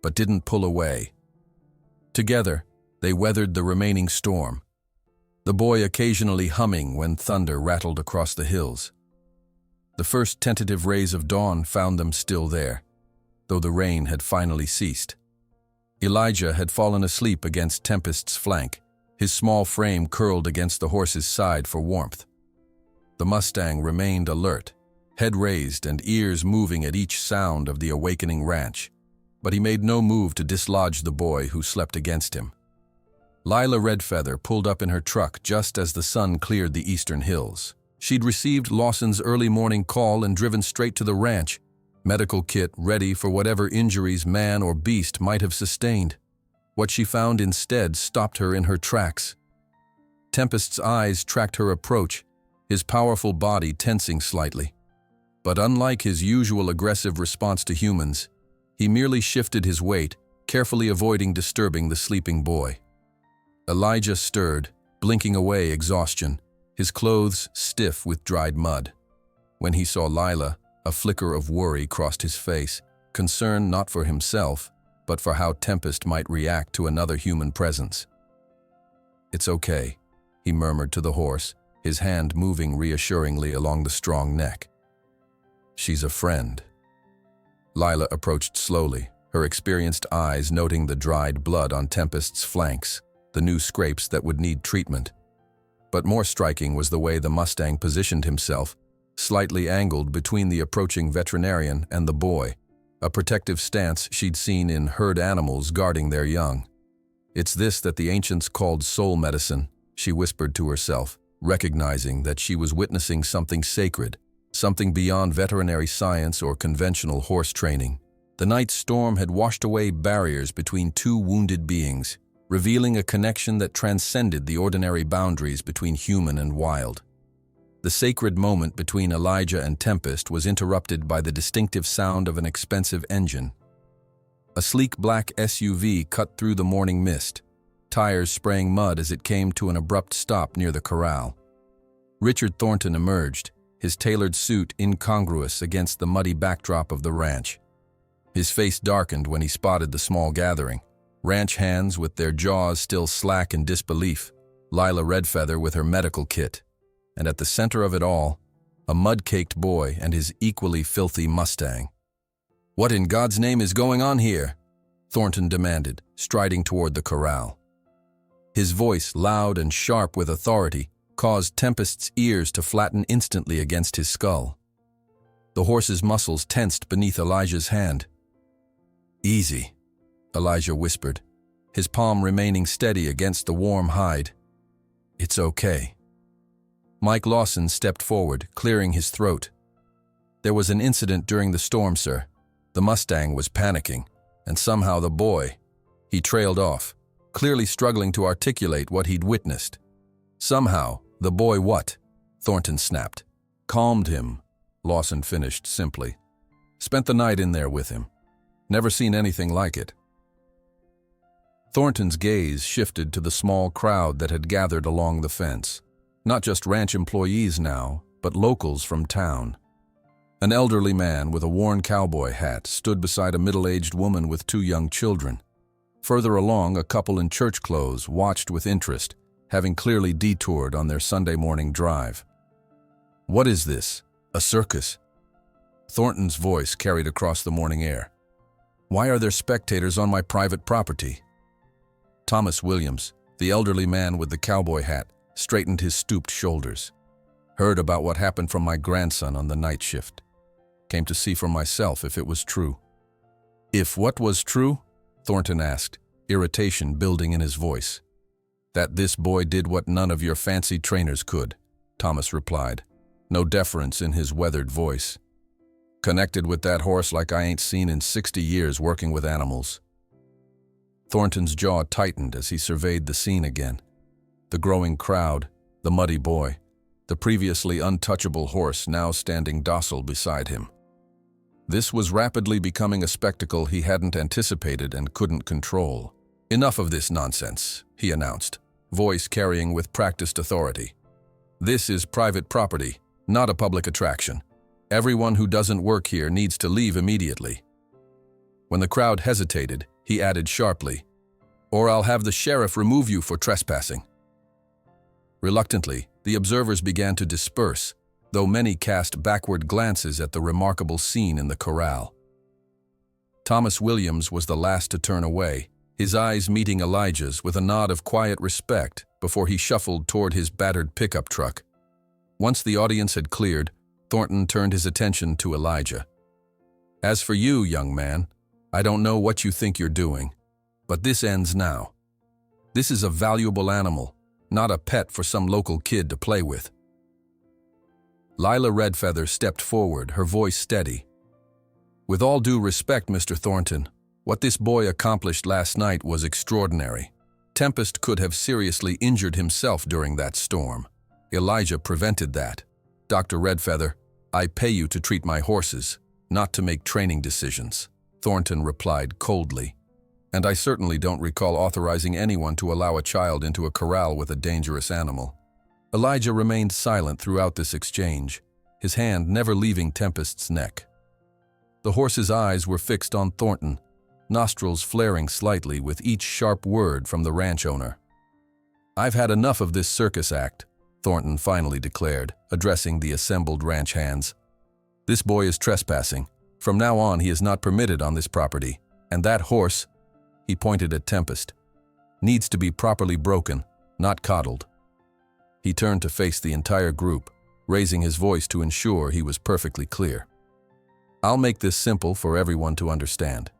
but didn't pull away. Together, they weathered the remaining storm, the boy occasionally humming when thunder rattled across the hills. The first tentative rays of dawn found them still there, though the rain had finally ceased. Elijah had fallen asleep against Tempest's flank, his small frame curled against the horse's side for warmth. The Mustang remained alert, head raised and ears moving at each sound of the awakening ranch, but he made no move to dislodge the boy who slept against him. Lila Redfeather pulled up in her truck just as the sun cleared the eastern hills. She'd received Lawson's early morning call and driven straight to the ranch, medical kit ready for whatever injuries man or beast might have sustained. What she found instead stopped her in her tracks. Tempest's eyes tracked her approach, his powerful body tensing slightly. But unlike his usual aggressive response to humans, he merely shifted his weight, carefully avoiding disturbing the sleeping boy. Elijah stirred, blinking away exhaustion, his clothes stiff with dried mud. When he saw Lila, a flicker of worry crossed his face, concern not for himself, but for how Tempest might react to another human presence. "It's okay," he murmured to the horse, his hand moving reassuringly along the strong neck. "She's a friend." Lila approached slowly, her experienced eyes noting the dried blood on Tempest's flanks, the new scrapes that would need treatment. But more striking was the way the Mustang positioned himself, slightly angled between the approaching veterinarian and the boy, a protective stance she'd seen in herd animals guarding their young. "It's this that the ancients called soul medicine," she whispered to herself, recognizing that she was witnessing something sacred, something beyond veterinary science or conventional horse training. The night's storm had washed away barriers between two wounded beings, revealing a connection that transcended the ordinary boundaries between human and wild. The sacred moment between Elijah and Tempest was interrupted by the distinctive sound of an expensive engine. A sleek black SUV cut through the morning mist, tires spraying mud as it came to an abrupt stop near the corral. Richard Thornton emerged, his tailored suit incongruous against the muddy backdrop of the ranch. His face darkened when he spotted the small gathering, ranch hands with their jaws still slack in disbelief, Lila Redfeather with her medical kit, and at the center of it all, a mud-caked boy and his equally filthy Mustang. "What in God's name is going on here?" Thornton demanded, striding toward the corral. His voice, loud and sharp with authority, caused Tempest's ears to flatten instantly against his skull. The horse's muscles tensed beneath Elijah's hand. "Easy," Elijah whispered, his palm remaining steady against the warm hide. "It's okay." Mike Lawson stepped forward, clearing his throat. "There was an incident during the storm, sir. The Mustang was panicking, and somehow the boy..." He trailed off, clearly struggling to articulate what he'd witnessed. "Somehow, the boy what?" Thornton snapped. "Calmed him," Lawson finished simply. "Spent the night in there with him. Never seen anything like it." Thornton's gaze shifted to the small crowd that had gathered along the fence. Not just ranch employees now, but locals from town. An elderly man with a worn cowboy hat stood beside a middle-aged woman with two young children. Further along, a couple in church clothes watched with interest, having clearly detoured on their Sunday morning drive. "What is this? A circus?" Thornton's voice carried across the morning air. "Why are there spectators on my private property?" Thomas Williams, the elderly man with the cowboy hat, straightened his stooped shoulders. "Heard about what happened from my grandson on the night shift. Came to see for myself if it was true." "If what was true?" Thornton asked, irritation building in his voice. "That this boy did what none of your fancy trainers could," Thomas replied, no deference in his weathered voice. "Connected with that horse like I ain't seen in 60 years working with animals." Thornton's jaw tightened as he surveyed the scene again. The growing crowd, the muddy boy, the previously untouchable horse now standing docile beside him. This was rapidly becoming a spectacle he hadn't anticipated and couldn't control. "Enough of this nonsense," he announced, voice carrying with practiced authority. "This is private property, not a public attraction. Everyone who doesn't work here needs to leave immediately." When the crowd hesitated, he added sharply, "Or I'll have the sheriff remove you for trespassing." Reluctantly, the observers began to disperse, though many cast backward glances at the remarkable scene in the corral. Thomas Williams was the last to turn away, his eyes meeting Elijah's with a nod of quiet respect before he shuffled toward his battered pickup truck. Once the audience had cleared, Thornton turned his attention to Elijah. "As for you, young man, I don't know what you think you're doing, but this ends now. This is a valuable animal, not a pet for some local kid to play with. Lila Redfeather stepped forward, her voice steady. With all due respect, Mr. Thornton, what this boy accomplished last night was extraordinary. Tempest could have seriously injured himself during that storm. Elijah prevented that. Dr. Redfeather, I pay you to treat my horses, not to make training decisions, Thornton replied coldly. And I certainly don't recall authorizing anyone to allow a child into a corral with a dangerous animal. Elijah remained silent throughout this exchange, his hand never leaving Tempest's neck. The horse's eyes were fixed on Thornton, nostrils flaring slightly with each sharp word from the ranch owner. I've had enough of this circus act, Thornton finally declared, addressing the assembled ranch hands. This boy is trespassing. From now on, he is not permitted on this property, and that horse, he pointed at Tempest, needs to be properly broken, not coddled. He turned to face the entire group, raising his voice to ensure he was perfectly clear. I'll make this simple for everyone to understand.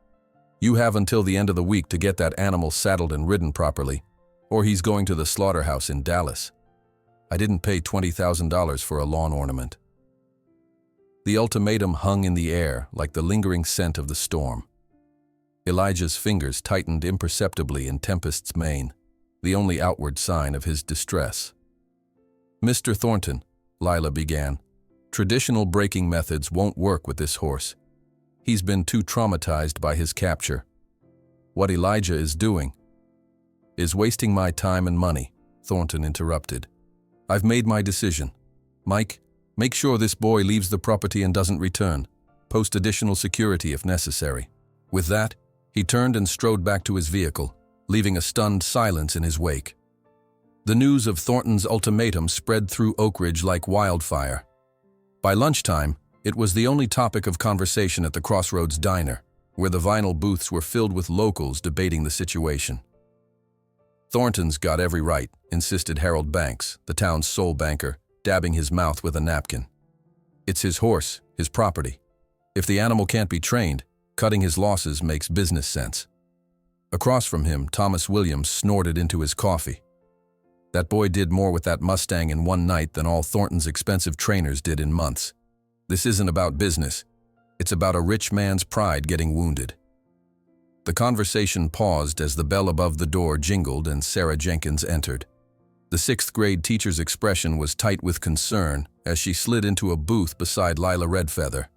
You have until the end of the week to get that animal saddled and ridden properly, or he's going to the slaughterhouse in Dallas. I didn't pay $20,000 for a lawn ornament. The ultimatum hung in the air like the lingering scent of the storm. Elijah's fingers tightened imperceptibly in Tempest's mane, the only outward sign of his distress. Mr. Thornton, Lila began, traditional breaking methods won't work with this horse. He's been too traumatized by his capture. What Elijah is doing is wasting my time and money, Thornton interrupted. I've made my decision. Mike, make sure this boy leaves the property and doesn't return. Post additional security if necessary. With that, he turned and strode back to his vehicle, leaving a stunned silence in his wake. The news of Thornton's ultimatum spread through Oak Ridge like wildfire. By lunchtime, it was the only topic of conversation at the Crossroads Diner, where the vinyl booths were filled with locals debating the situation. Thornton's got every right, insisted Harold Banks, the town's sole banker, dabbing his mouth with a napkin. It's his horse, his property. If the animal can't be trained, cutting his losses makes business sense. Across from him, Thomas Williams snorted into his coffee. That boy did more with that Mustang in one night than all Thornton's expensive trainers did in months. This isn't about business. It's about a rich man's pride getting wounded. The conversation paused as the bell above the door jingled and Sarah Jenkins entered. The sixth-grade teacher's expression was tight with concern as she slid into a booth beside Lila Redfeather.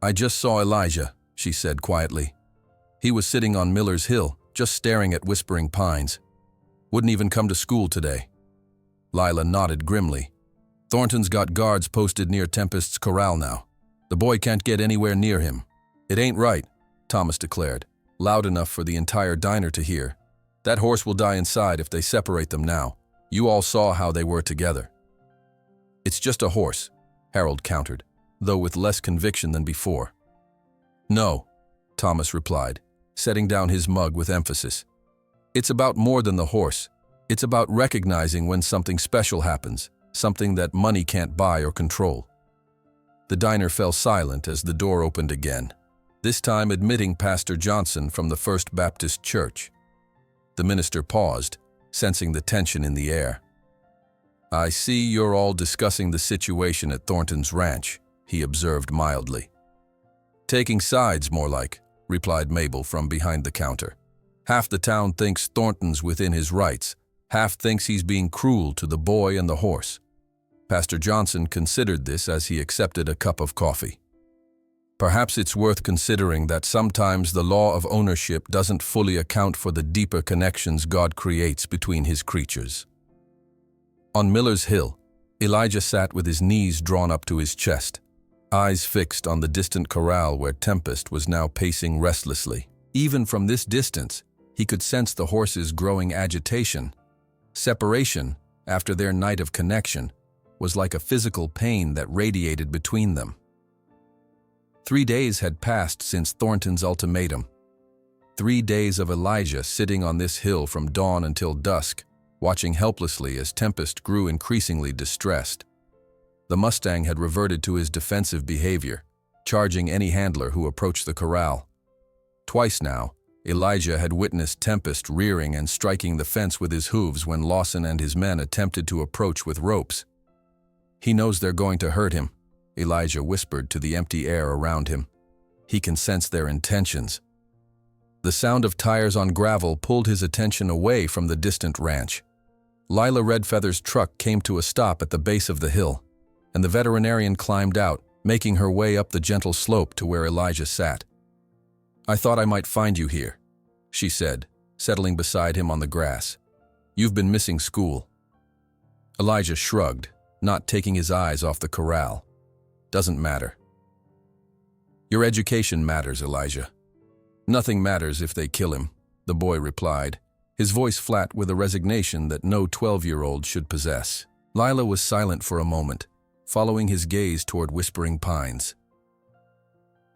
I just saw Elijah, she said quietly. He was sitting on Miller's Hill, just staring at Whispering Pines. Wouldn't even come to school today. Lila nodded grimly. Thornton's got guards posted near Tempest's corral now. The boy can't get anywhere near him. It ain't right, Thomas declared, loud enough for the entire diner to hear. That horse will die inside if they separate them now. You all saw how they were together. It's just a horse, Harold countered, though with less conviction than before. No, Thomas replied, setting down his mug with emphasis. It's about more than the horse. It's about recognizing when something special happens, something that money can't buy or control. The diner fell silent as the door opened again, this time admitting Pastor Johnson from the First Baptist Church. The minister paused, sensing the tension in the air. I see you're all discussing the situation at Thornton's ranch, he observed mildly. Taking sides, more like, replied Mabel from behind the counter. Half the town thinks Thornton's within his rights, half thinks he's being cruel to the boy and the horse. Pastor Johnson considered this as he accepted a cup of coffee. Perhaps it's worth considering that sometimes the law of ownership doesn't fully account for the deeper connections God creates between his creatures. On Miller's Hill, Elijah sat with his knees drawn up to his chest, eyes fixed on the distant corral where Tempest was now pacing restlessly. Even from this distance, he could sense the horse's growing agitation. Separation, after their night of connection, was like a physical pain that radiated between them. 3 days had passed since Thornton's ultimatum. 3 days of Elijah sitting on this hill from dawn until dusk, watching helplessly as Tempest grew increasingly distressed. The Mustang had reverted to his defensive behavior, charging any handler who approached the corral. Twice now, Elijah had witnessed Tempest rearing and striking the fence with his hooves when Lawson and his men attempted to approach with ropes. "He knows they're going to hurt him," Elijah whispered to the empty air around him. "He can sense their intentions." The sound of tires on gravel pulled his attention away from the distant ranch. Lila Redfeather's truck came to a stop at the base of the hill, and the veterinarian climbed out, making her way up the gentle slope to where Elijah sat. "I thought I might find you here," she said, settling beside him on the grass. "You've been missing school." Elijah shrugged, not taking his eyes off the corral. "Doesn't matter." "Your education matters, Elijah." "Nothing matters if they kill him," the boy replied, his voice flat with a resignation that no 12-year-old should possess. Lila was silent for a moment, following his gaze toward Whispering Pines.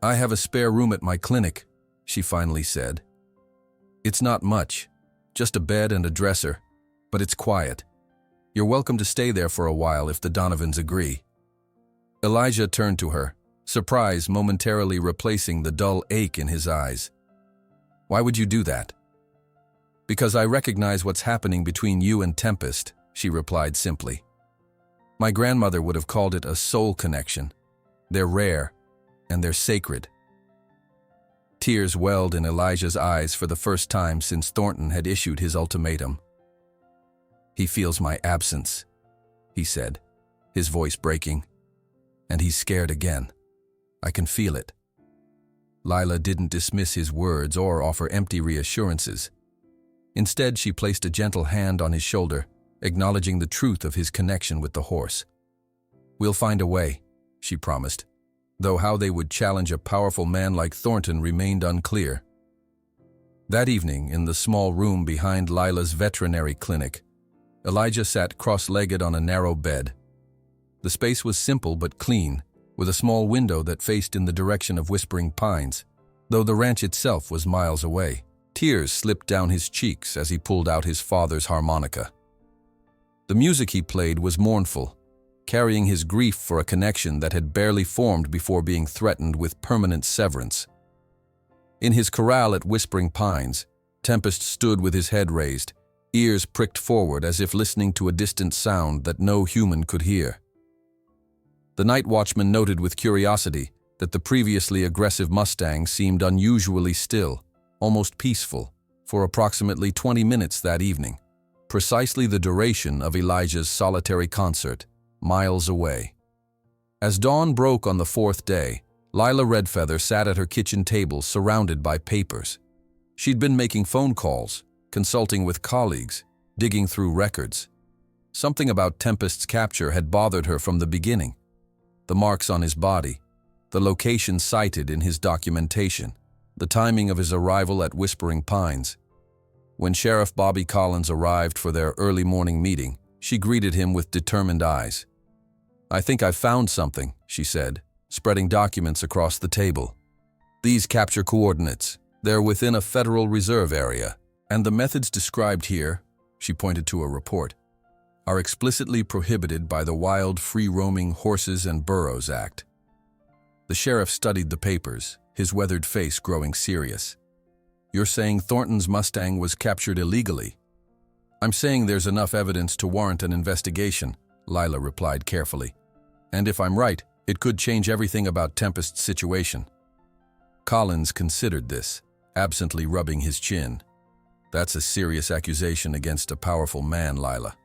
"I have a spare room at my clinic," she finally said. "It's not much, just a bed and a dresser, but it's quiet. You're welcome to stay there for a while if the Donovans agree." Elijah turned to her, surprise momentarily replacing the dull ache in his eyes. "Why would you do that?" "Because I recognize what's happening between you and Tempest," she replied simply. "My grandmother would have called it a soul connection. They're rare, and they're sacred." Tears welled in Elijah's eyes for the first time since Thornton had issued his ultimatum. "He feels my absence," he said, his voice breaking. "And he's scared again. I can feel it." Lila didn't dismiss his words or offer empty reassurances. Instead, she placed a gentle hand on his shoulder, acknowledging the truth of his connection with the horse. "We'll find a way," she promised, though how they would challenge a powerful man like Thornton remained unclear. That evening, in the small room behind Lila's veterinary clinic, Elijah sat cross-legged on a narrow bed. The space was simple but clean, with a small window that faced in the direction of Whispering Pines, though the ranch itself was miles away. Tears slipped down his cheeks as he pulled out his father's harmonica. The music he played was mournful, carrying his grief for a connection that had barely formed before being threatened with permanent severance. In his corral at Whispering Pines, Tempest stood with his head raised, ears pricked forward as if listening to a distant sound that no human could hear. The night watchman noted with curiosity that the previously aggressive Mustang seemed unusually still, almost peaceful, for approximately 20 minutes that evening, precisely the duration of Elijah's solitary concert, miles away. As dawn broke on the fourth day, Lila Redfeather sat at her kitchen table surrounded by papers. She'd been making phone calls, consulting with colleagues, digging through records. Something about Tempest's capture had bothered her from the beginning. The marks on his body, the location cited in his documentation, the timing of his arrival at Whispering Pines. When Sheriff Bobby Collins arrived for their early morning meeting, she greeted him with determined eyes. "I think I've found something," she said, spreading documents across the table. "These capture coordinates. They're within a Federal Reserve area, and the methods described here," she pointed to a report, "are explicitly prohibited by the Wild Free-Roaming Horses and Burros Act." The sheriff studied the papers, his weathered face growing serious. "You're saying Thornton's Mustang was captured illegally?" "I'm saying there's enough evidence to warrant an investigation," Lila replied carefully. "And if I'm right, it could change everything about Tempest's situation." Collins considered this, absently rubbing his chin. "That's a serious accusation against a powerful man, Lila."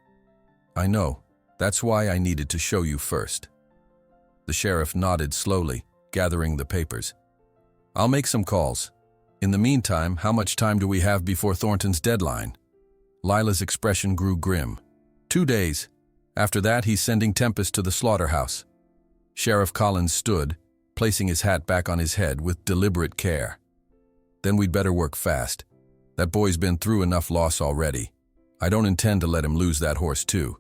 "I know. That's why I needed to show you first." The sheriff nodded slowly, gathering the papers. "I'll make some calls. In the meantime, how much time do we have before Thornton's deadline?" Lila's expression grew grim. 2 days. After that, he's sending Tempest to the slaughterhouse." Sheriff Collins stood, placing his hat back on his head with deliberate care. "Then we'd better work fast. That boy's been through enough loss already. I don't intend to let him lose that horse too.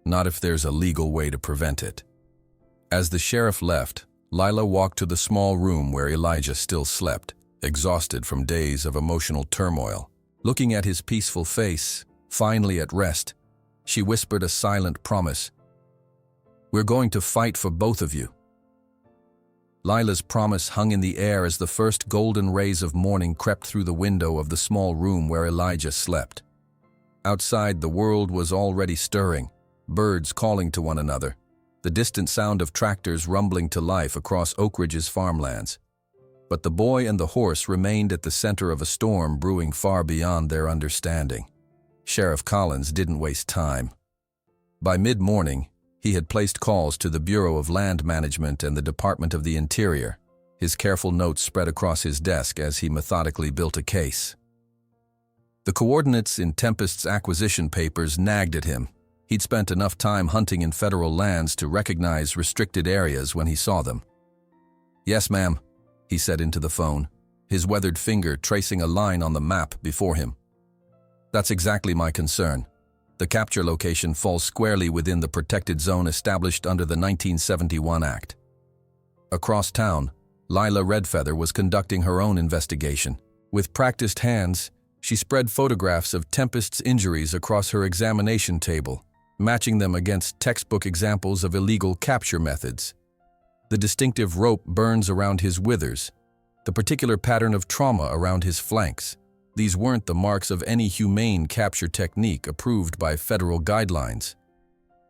Not if there's a legal way to prevent it." As the sheriff left, Lila walked to the small room where Elijah still slept, exhausted from days of emotional turmoil. Looking at his peaceful face, finally at rest, she whispered a silent promise. "We're going to fight for both of you." Lila's promise hung in the air as the first golden rays of morning crept through the window of the small room where Elijah slept. Outside, the world was already stirring, birds calling to one another, the distant sound of tractors rumbling to life across Oak Ridge's farmlands. But the boy and the horse remained at the center of a storm brewing far beyond their understanding. Sheriff Collins didn't waste time. By mid-morning, he had placed calls to the Bureau of Land Management and the Department of the Interior, his careful notes spread across his desk as he methodically built a case. The coordinates in Tempest's acquisition papers nagged at him. He'd spent enough time hunting in federal lands to recognize restricted areas when he saw them. "Yes, ma'am," he said into the phone, his weathered finger tracing a line on the map before him. "That's exactly my concern. The capture location falls squarely within the protected zone established under the 1971 Act." Across town, Lila Redfeather was conducting her own investigation. With practiced hands, she spread photographs of Tempest's injuries across her examination table, matching them against textbook examples of illegal capture methods. The distinctive rope burns around his withers, the particular pattern of trauma around his flanks. These weren't the marks of any humane capture technique approved by federal guidelines.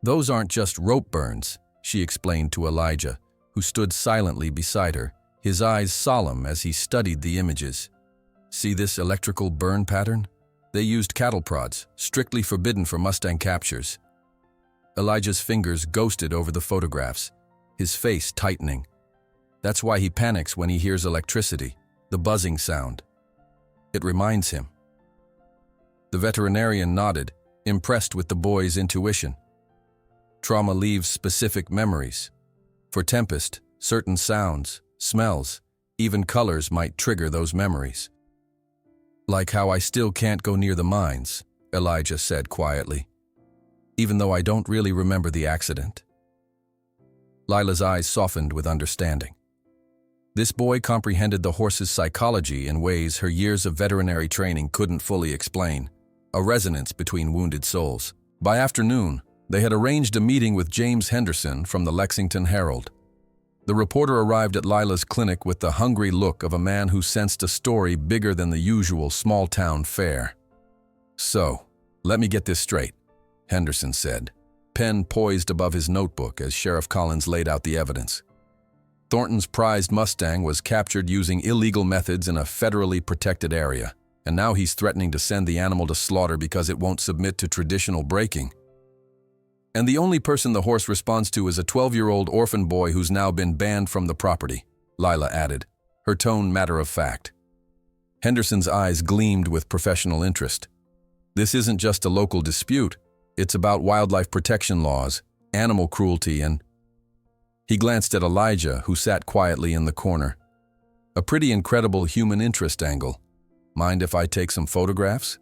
"Those aren't just rope burns," she explained to Elijah, who stood silently beside her, his eyes solemn as he studied the images. "See this electrical burn pattern? They used cattle prods, strictly forbidden for Mustang captures." Elijah's fingers ghosted over the photographs, his face tightening. "That's why he panics when he hears electricity, the buzzing sound. It reminds him." The veterinarian nodded, impressed with the boy's intuition. Trauma leaves specific memories. For Tempest, certain sounds, smells, even colors might trigger those memories. "Like how I still can't go near the mines," Elijah said quietly, "even though I don't really remember the accident." Lila's eyes softened with understanding. This boy comprehended the horse's psychology in ways her years of veterinary training couldn't fully explain, a resonance between wounded souls. By afternoon, they had arranged a meeting with James Henderson from the Lexington Herald. The reporter arrived at Lila's clinic with the hungry look of a man who sensed a story bigger than the usual small-town fare. "So, let me get this straight," Henderson said, pen poised above his notebook as Sheriff Collins laid out the evidence. "Thornton's prized Mustang was captured using illegal methods in a federally protected area, and now he's threatening to send the animal to slaughter because it won't submit to traditional breaking. And the only person the horse responds to is a 12-year-old orphan boy who's now been banned from the property," Lila added, her tone matter-of-fact. Henderson's eyes gleamed with professional interest. "This isn't just a local dispute. It's about wildlife protection laws, animal cruelty, and—" He glanced at Elijah, who sat quietly in the corner. "A pretty incredible human interest angle. Mind if I take some photographs?"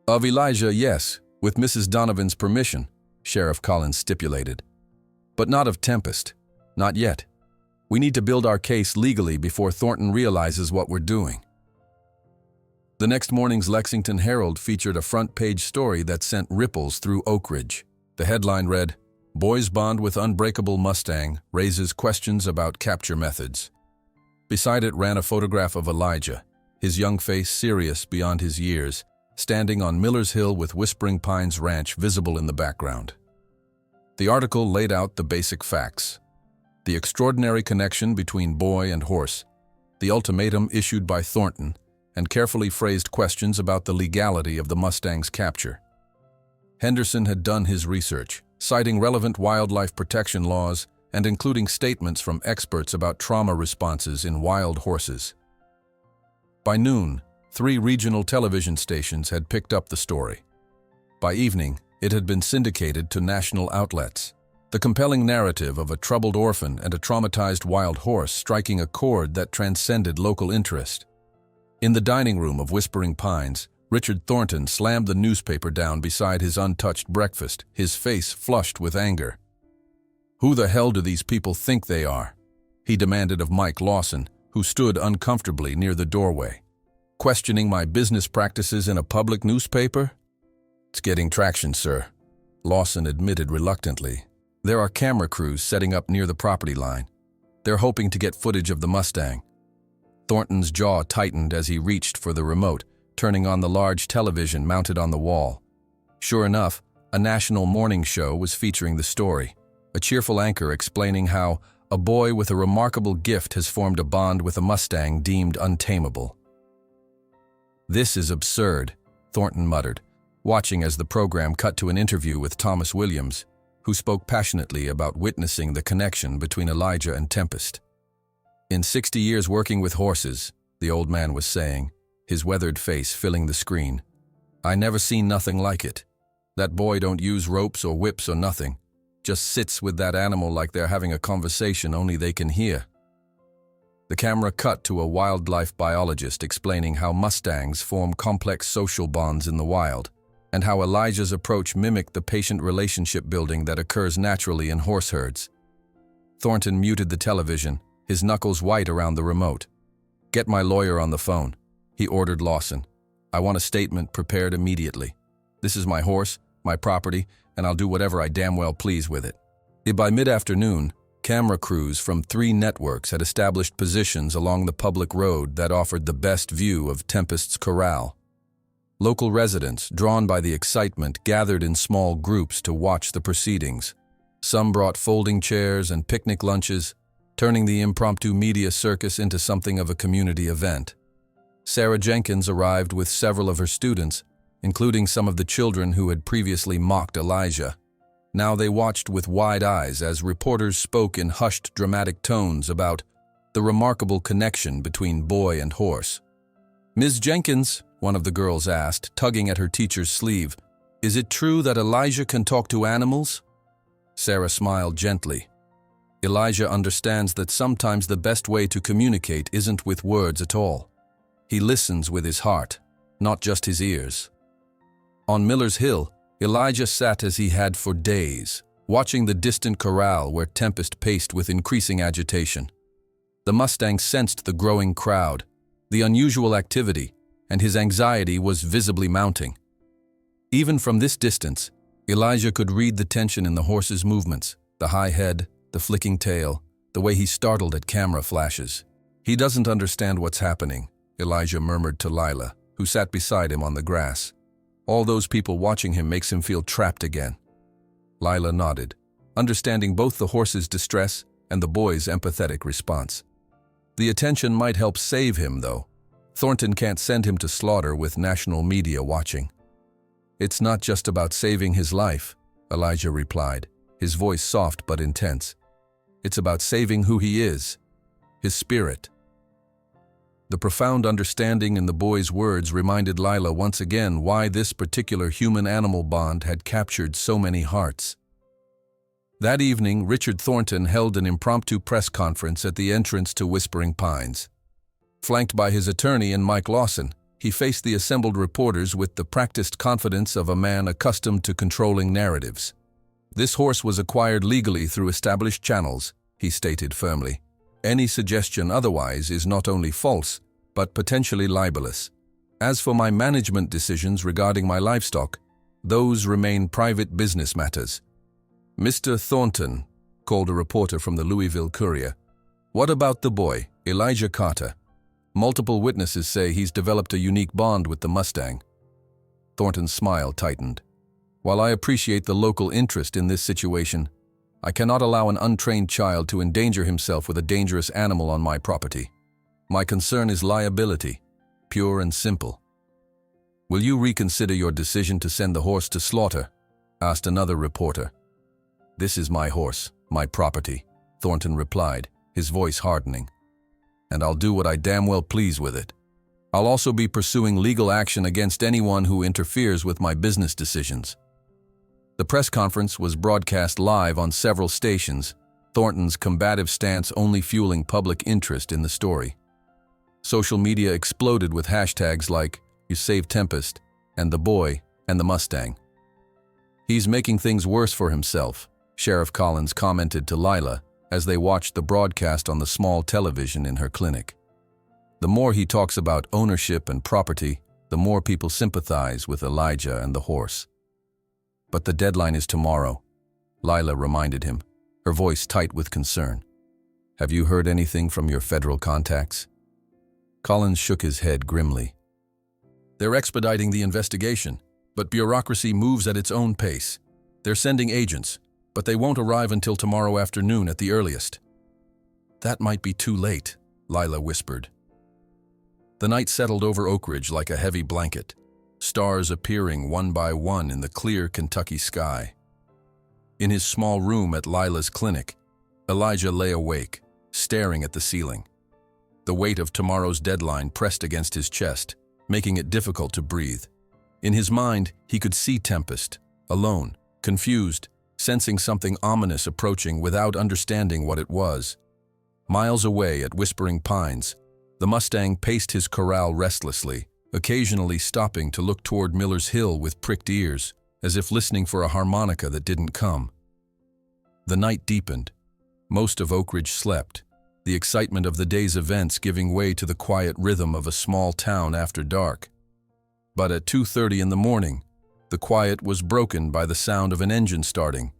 "Of Elijah, yes, with Mrs. Donovan's permission," Sheriff Collins stipulated. "But not of Tempest. Not yet. We need to build our case legally before Thornton realizes what we're doing." The next morning's Lexington Herald featured a front-page story that sent ripples through Oak Ridge. The headline read, "Boys bond with unbreakable Mustang, raises questions about capture methods." Beside it ran a photograph of Elijah, his young face serious beyond his years, standing on Miller's Hill with Whispering Pines Ranch visible in the background. The article laid out the basic facts: the extraordinary connection between boy and horse, the ultimatum issued by Thornton, and carefully phrased questions about the legality of the Mustang's capture. Henderson had done his research, citing relevant wildlife protection laws and including statements from experts about trauma responses in wild horses. By noon, 3 regional television stations had picked up the story. By evening, it had been syndicated to national outlets. The compelling narrative of a troubled orphan and a traumatized wild horse striking a chord that transcended local interest. In the dining room of Whispering Pines, Richard Thornton slammed the newspaper down beside his untouched breakfast, his face flushed with anger. "Who the hell do these people think they are?" he demanded of Mike Lawson, who stood uncomfortably near the doorway. "Questioning my business practices in a public newspaper?" "It's getting traction, sir," Lawson admitted reluctantly. "There are camera crews setting up near the property line. They're hoping to get footage of the Mustang. Thornton's jaw tightened as he reached for the remote, turning on the large television mounted on the wall. Sure enough, a national morning show was featuring the story, a cheerful anchor explaining how a boy with a remarkable gift has formed a bond with a Mustang deemed untamable. "This is absurd," Thornton muttered, watching as the program cut to an interview with Thomas Williams, who spoke passionately about witnessing the connection between Elijah and Tempest. "In 60 years working with horses," the old man was saying, his weathered face filling the screen, "I never seen nothing like it. That boy don't use ropes or whips or nothing. Just sits with that animal like they're having a conversation only they can hear." The camera cut to a wildlife biologist explaining how Mustangs form complex social bonds in the wild, and how Elijah's approach mimicked the patient relationship building that occurs naturally in horse herds. Thornton muted the television, his knuckles white around the remote. "Get my lawyer on the phone," he ordered Lawson. "I want a statement prepared immediately. This is my horse, my property, and I'll do whatever I damn well please with it." By mid-afternoon, camera crews from 3 networks had established positions along the public road that offered the best view of Tempest's corral. Local residents, drawn by the excitement, gathered in small groups to watch the proceedings. Some brought folding chairs and picnic lunches, turning the impromptu media circus into something of a community event. Sarah Jenkins arrived with several of her students, including some of the children who had previously mocked Elijah. Now they watched with wide eyes as reporters spoke in hushed, dramatic tones about the remarkable connection between boy and horse. "Ms. Jenkins," one of the girls asked, tugging at her teacher's sleeve, "is it true that Elijah can talk to animals?" Sarah smiled gently. "Elijah understands that sometimes the best way to communicate isn't with words at all. He listens with his heart, not just his ears." On Miller's Hill, Elijah sat as he had for days, watching the distant corral where Tempest paced with increasing agitation. The Mustang sensed the growing crowd, the unusual activity, and his anxiety was visibly mounting. Even from this distance, Elijah could read the tension in the horse's movements, the high head, the flicking tail, the way he startled at camera flashes. "He doesn't understand what's happening," Elijah murmured to Lila, who sat beside him on the grass. "All those people watching him makes him feel trapped again." Lila nodded, understanding both the horse's distress and the boy's empathetic response. "The attention might help save him, though. Thornton can't send him to slaughter with national media watching." "It's not just about saving his life," Elijah replied, his voice soft but intense. "It's about saving who he is, his spirit." The profound understanding in the boy's words reminded Lila once again why this particular human-animal bond had captured so many hearts. That evening, Richard Thornton held an impromptu press conference at the entrance to Whispering Pines. Flanked by his attorney and Mike Lawson, he faced the assembled reporters with the practiced confidence of a man accustomed to controlling narratives. "This horse was acquired legally through established channels," he stated firmly. "Any suggestion otherwise is not only false, but potentially libelous. As for my management decisions regarding my livestock, those remain private business matters." "Mr. Thornton," called a reporter from the Louisville Courier, "what about the boy, Elijah Carter? Multiple witnesses say he's developed a unique bond with the Mustang." Thornton's smile tightened. "While I appreciate the local interest in this situation, I cannot allow an untrained child to endanger himself with a dangerous animal on my property. My concern is liability, pure and simple." "Will you reconsider your decision to send the horse to slaughter?" asked another reporter. "This is my horse, my property," Thornton replied, his voice hardening. "And I'll do what I damn well please with it. I'll also be pursuing legal action against anyone who interferes with my business decisions." The press conference was broadcast live on several stations, Thornton's combative stance only fueling public interest in the story. Social media exploded with hashtags like "You Save Tempest" and "The Boy" and "The Mustang." "He's making things worse for himself," Sheriff Collins commented to Lila as they watched the broadcast on the small television in her clinic. "The more he talks about ownership and property, the more people sympathize with Elijah and the horse." "But the deadline is tomorrow," Lila reminded him, her voice tight with concern. Have you heard anything from your federal contacts? Collins shook his head grimly. They're expediting the investigation, but bureaucracy moves at its own pace. They're sending agents, but they won't arrive until tomorrow afternoon at the earliest. That might be too late, Lila whispered. The night settled over Oak Ridge like a heavy blanket, stars appearing one by one in the clear Kentucky sky. In his small room at Lila's clinic, Elijah lay awake, staring at the ceiling. The weight of tomorrow's deadline pressed against his chest, making it difficult to breathe. In his mind, he could see Tempest, alone, confused, sensing something ominous approaching without understanding what it was. Miles away at Whispering Pines, the Mustang paced his corral restlessly, occasionally stopping to look toward Miller's Hill with pricked ears, as if listening for a harmonica that didn't come. The night deepened. Most of Oak Ridge slept, the excitement of the day's events giving way to the quiet rhythm of a small town after dark. But at 2:30 in the morning, the quiet was broken by the sound of an engine starting,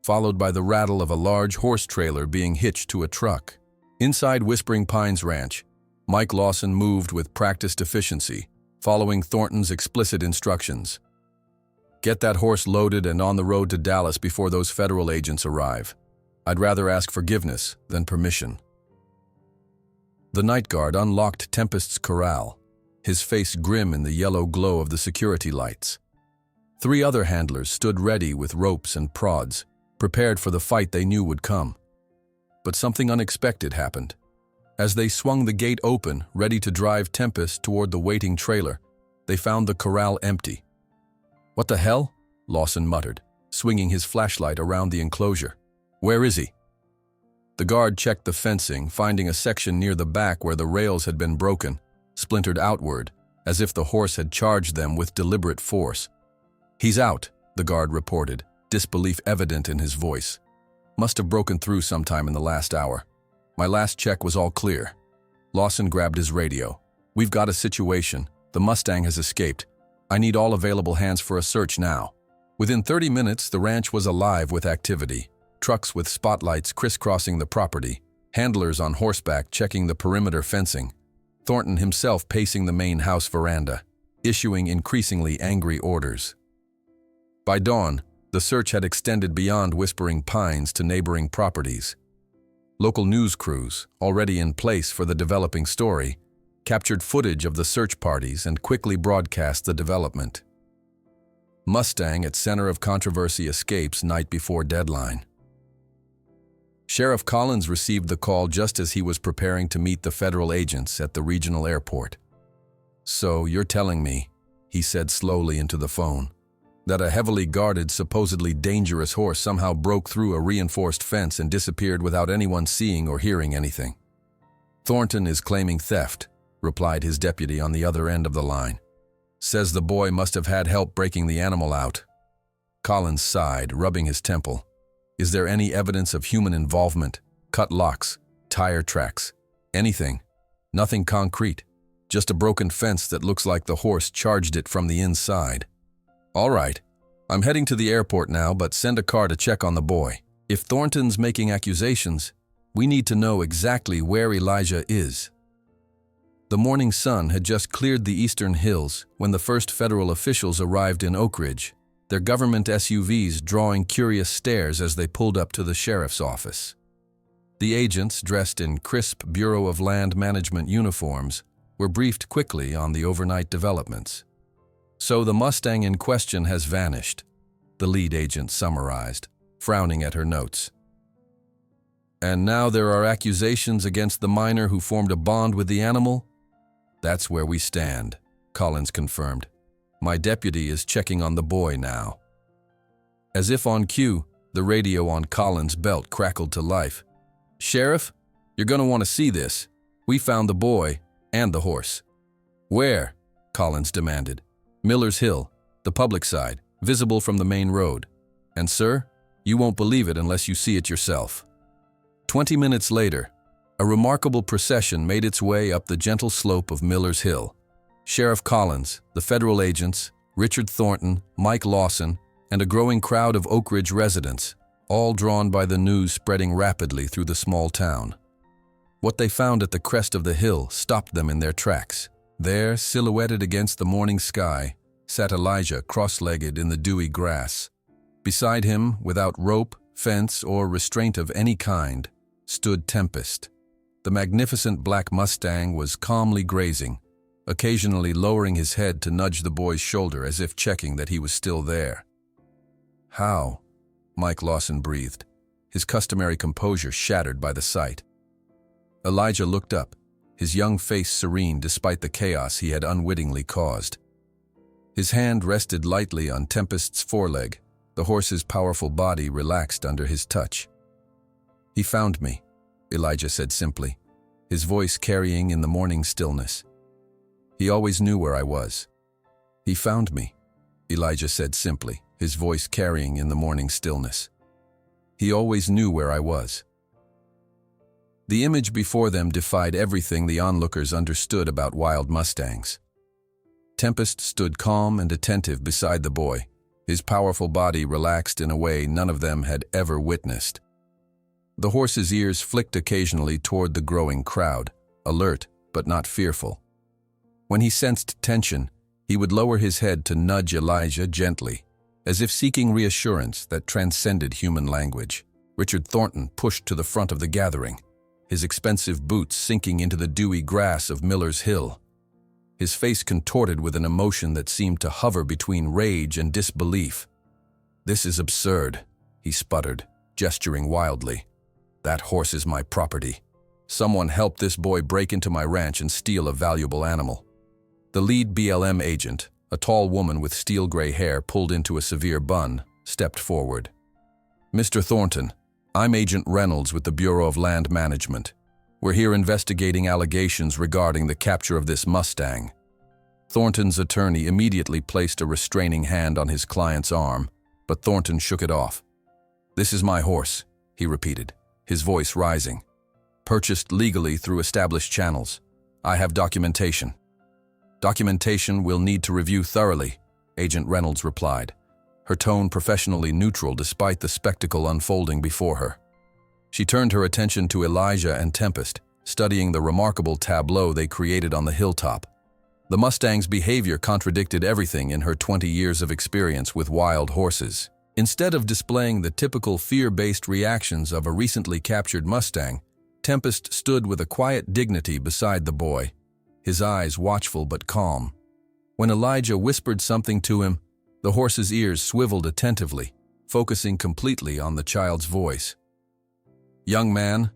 followed by the rattle of a large horse trailer being hitched to a truck. Inside Whispering Pines Ranch, Mike Lawson moved with practiced efficiency, following Thornton's explicit instructions. Get that horse loaded and on the road to Dallas before those federal agents arrive. I'd rather ask forgiveness than permission. The night guard unlocked Tempest's corral, his face grim in the yellow glow of the security lights. 3 other handlers stood ready with ropes and prods, prepared for the fight they knew would come. But something unexpected happened. As they swung the gate open, ready to drive Tempest toward the waiting trailer, they found the corral empty. "What the hell?" Lawson muttered, swinging his flashlight around the enclosure. "Where is he?" The guard checked the fencing, finding a section near the back where the rails had been broken, splintered outward, as if the horse had charged them with deliberate force. "He's out," the guard reported, disbelief evident in his voice. "Must have broken through sometime in the last hour. My last check was all clear." Lawson grabbed his radio. "We've got a situation. The Mustang has escaped. I need all available hands for a search now." Within 30 minutes, the ranch was alive with activity. Trucks with spotlights crisscrossing the property, handlers on horseback checking the perimeter fencing, Thornton himself pacing the main house veranda, issuing increasingly angry orders. By dawn, the search had extended beyond Whispering Pines to neighboring properties. Local news crews, already in place for the developing story, captured footage of the search parties and quickly broadcast the development. Mustang at center of controversy escapes night before deadline. Sheriff Collins received the call just as he was preparing to meet the federal agents at the regional airport. "So you're telling me," he said slowly into the phone, "that a heavily guarded, supposedly dangerous horse somehow broke through a reinforced fence and disappeared without anyone seeing or hearing anything?" "Thornton is claiming theft," replied his deputy on the other end of the line. "Says the boy must have had help breaking the animal out." Collins sighed, rubbing his temple. "Is there any evidence of human involvement? Cut locks, tire tracks, anything? Nothing concrete, just a broken fence that looks like the horse charged it from the inside." "All right, I'm heading to the airport now, but send a car to check on the boy. If Thornton's making accusations, we need to know exactly where Elijah is." The morning sun had just cleared the eastern hills when the first federal officials arrived in Oak Ridge, their government SUVs drawing curious stares as they pulled up to the sheriff's office. The agents, dressed in crisp Bureau of Land Management uniforms, were briefed quickly on the overnight developments. "So the Mustang in question has vanished," the lead agent summarized, frowning at her notes. "And now there are accusations against the miner who formed a bond with the animal?" "That's where we stand," Collins confirmed. "My deputy is checking on the boy now." As if on cue, the radio on Collins' belt crackled to life. "Sheriff, you're going to want to see this. We found the boy and the horse." "Where?" Collins demanded. "Miller's Hill, the public side, visible from the main road. And sir, you won't believe it unless you see it yourself." 20 minutes later, a remarkable procession made its way up the gentle slope of Miller's Hill. Sheriff Collins, the federal agents, Richard Thornton, Mike Lawson, and a growing crowd of Oak Ridge residents, all drawn by the news spreading rapidly through the small town. What they found at the crest of the hill stopped them in their tracks. There, silhouetted against the morning sky, sat Elijah cross-legged in the dewy grass. Beside him, without rope, fence, or restraint of any kind, stood Tempest. The magnificent black Mustang was calmly grazing, occasionally lowering his head to nudge the boy's shoulder as if checking that he was still there. "How?" Mike Lawson breathed, his customary composure shattered by the sight. Elijah looked up, his young face serene despite the chaos he had unwittingly caused. His hand rested lightly on Tempest's foreleg, the horse's powerful body relaxed under his touch. "He found me," Elijah said simply, his voice carrying in the morning stillness. "He always knew where I was." "He found me," Elijah said simply, his voice carrying in the morning stillness. "He always knew where I was." The image before them defied everything the onlookers understood about wild Mustangs. Tempest stood calm and attentive beside the boy, his powerful body relaxed in a way none of them had ever witnessed. The horse's ears flicked occasionally toward the growing crowd, alert but not fearful. When he sensed tension, he would lower his head to nudge Elijah gently, as if seeking reassurance that transcended human language. Richard Thornton pushed to the front of the gathering, his expensive boots sinking into the dewy grass of Miller's Hill. His face contorted with an emotion that seemed to hover between rage and disbelief. "This is absurd," he sputtered, gesturing wildly. "That horse is my property. Someone help this boy break into my ranch and steal a valuable animal." The lead BLM agent, a tall woman with steel-gray hair pulled into a severe bun, stepped forward. "Mr. Thornton, I'm Agent Reynolds with the Bureau of Land Management. We're here investigating allegations regarding the capture of this Mustang." Thornton's attorney immediately placed a restraining hand on his client's arm, but Thornton shook it off. "This is my horse," he repeated, his voice rising. "Purchased legally through established channels. I have documentation." "Documentation we'll need to review thoroughly," Agent Reynolds replied, her tone professionally neutral despite the spectacle unfolding before her. She turned her attention to Elijah and Tempest, studying the remarkable tableau they created on the hilltop. The Mustang's behavior contradicted everything in her 20 years of experience with wild horses. Instead of displaying the typical fear-based reactions of a recently captured Mustang, Tempest stood with a quiet dignity beside the boy, his eyes watchful but calm. When Elijah whispered something to him, the horse's ears swiveled attentively, focusing completely on the child's voice. "Young man,"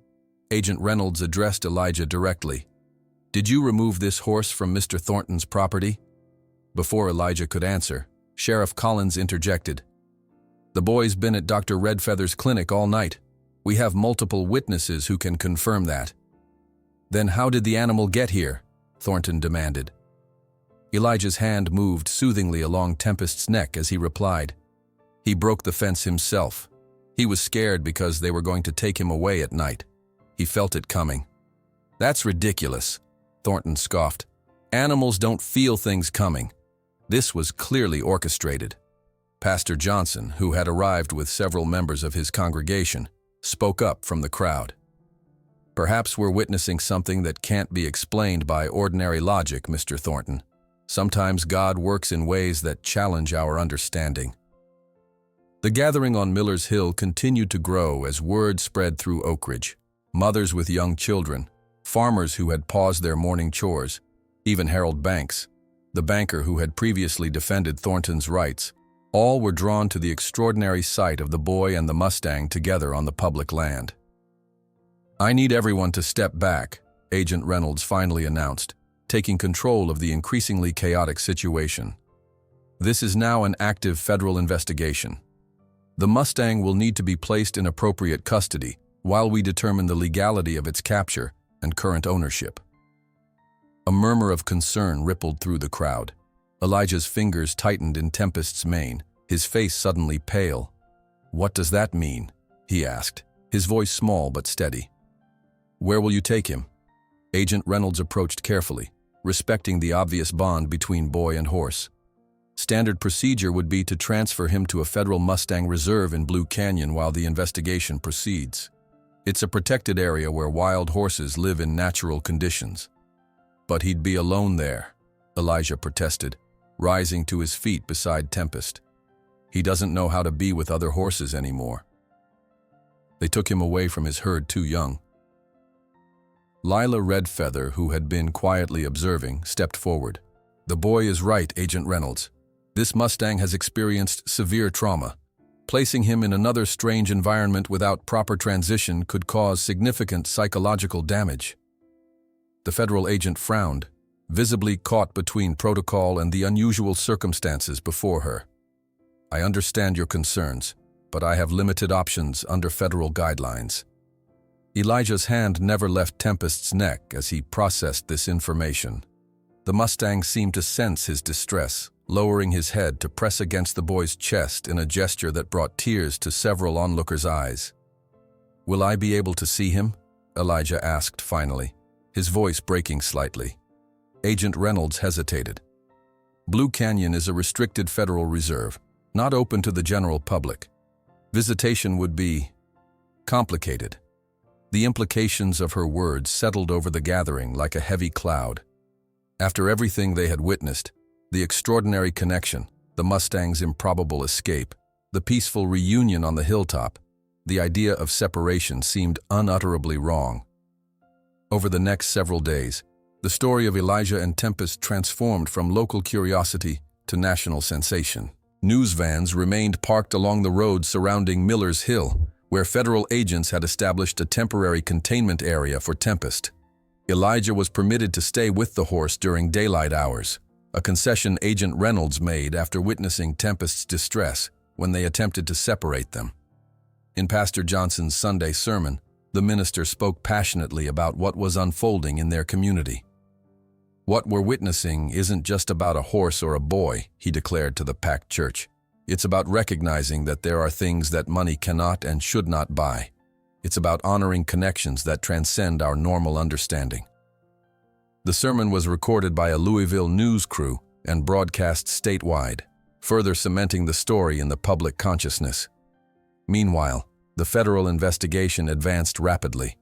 Agent Reynolds addressed Elijah directly, "did you remove this horse from Mr. Thornton's property?" Before Elijah could answer, Sheriff Collins interjected. "The boy's been at Dr. Redfeather's clinic all night. We have multiple witnesses who can confirm that." "Then how did the animal get here?" Thornton demanded. Elijah's hand moved soothingly along Tempest's neck as he replied. "He broke the fence himself. He was scared because they were going to take him away at night. He felt it coming." "That's ridiculous," Thornton scoffed. "Animals don't feel things coming. This was clearly orchestrated." Pastor Johnson, who had arrived with several members of his congregation, spoke up from the crowd. "Perhaps we're witnessing something that can't be explained by ordinary logic, Mr. Thornton. Sometimes God works in ways that challenge our understanding." The gathering on Miller's Hill continued to grow as word spread through Oak Ridge. Mothers with young children, farmers who had paused their morning chores, even Harold Banks, the banker who had previously defended Thornton's rights, all were drawn to the extraordinary sight of the boy and the Mustang together on the public land. "I need everyone to step back," Agent Reynolds finally announced, taking control of the increasingly chaotic situation. "This is now an active federal investigation. The Mustang will need to be placed in appropriate custody while we determine the legality of its capture and current ownership." A murmur of concern rippled through the crowd. Elijah's fingers tightened in Tempest's mane, his face suddenly pale. "What does that mean?" he asked, his voice small but steady. "Where will you take him?" Agent Reynolds approached carefully, respecting the obvious bond between boy and horse. "Standard procedure would be to transfer him to a federal Mustang reserve in Blue Canyon while the investigation proceeds." It's a protected area where wild horses live in natural conditions. But he'd be alone there, Elijah protested, rising to his feet beside Tempest. He doesn't know how to be with other horses anymore. They took him away from his herd too young. Lila Redfeather, who had been quietly observing, stepped forward. "The boy is right, Agent Reynolds. This Mustang has experienced severe trauma. Placing him in another strange environment without proper transition could cause significant psychological damage." The federal agent frowned, visibly caught between protocol and the unusual circumstances before her. "I understand your concerns, but I have limited options under federal guidelines." Elijah's hand never left Tempest's neck as he processed this information. The Mustang seemed to sense his distress, lowering his head to press against the boy's chest in a gesture that brought tears to several onlookers' eyes. "Will I be able to see him?" Elijah asked finally, his voice breaking slightly. Agent Reynolds hesitated. "Blue Canyon is a restricted federal reserve, not open to the general public. Visitation would be complicated." The implications of her words settled over the gathering like a heavy cloud. After everything they had witnessed, the extraordinary connection, the Mustang's improbable escape, the peaceful reunion on the hilltop, the idea of separation seemed unutterably wrong. Over the next several days, the story of Elijah and Tempest transformed from local curiosity to national sensation. News vans remained parked along the road surrounding Miller's Hill, where federal agents had established a temporary containment area for Tempest. Elijah was permitted to stay with the horse during daylight hours, a concession Agent Reynolds made after witnessing Tempest's distress when they attempted to separate them. In Pastor Johnson's Sunday sermon, the minister spoke passionately about what was unfolding in their community. "What we're witnessing isn't just about a horse or a boy," he declared to the packed church. "It's about recognizing that there are things that money cannot and should not buy. It's about honoring connections that transcend our normal understanding." The sermon was recorded by a Louisville news crew and broadcast statewide, further cementing the story in the public consciousness. Meanwhile, the federal investigation advanced rapidly.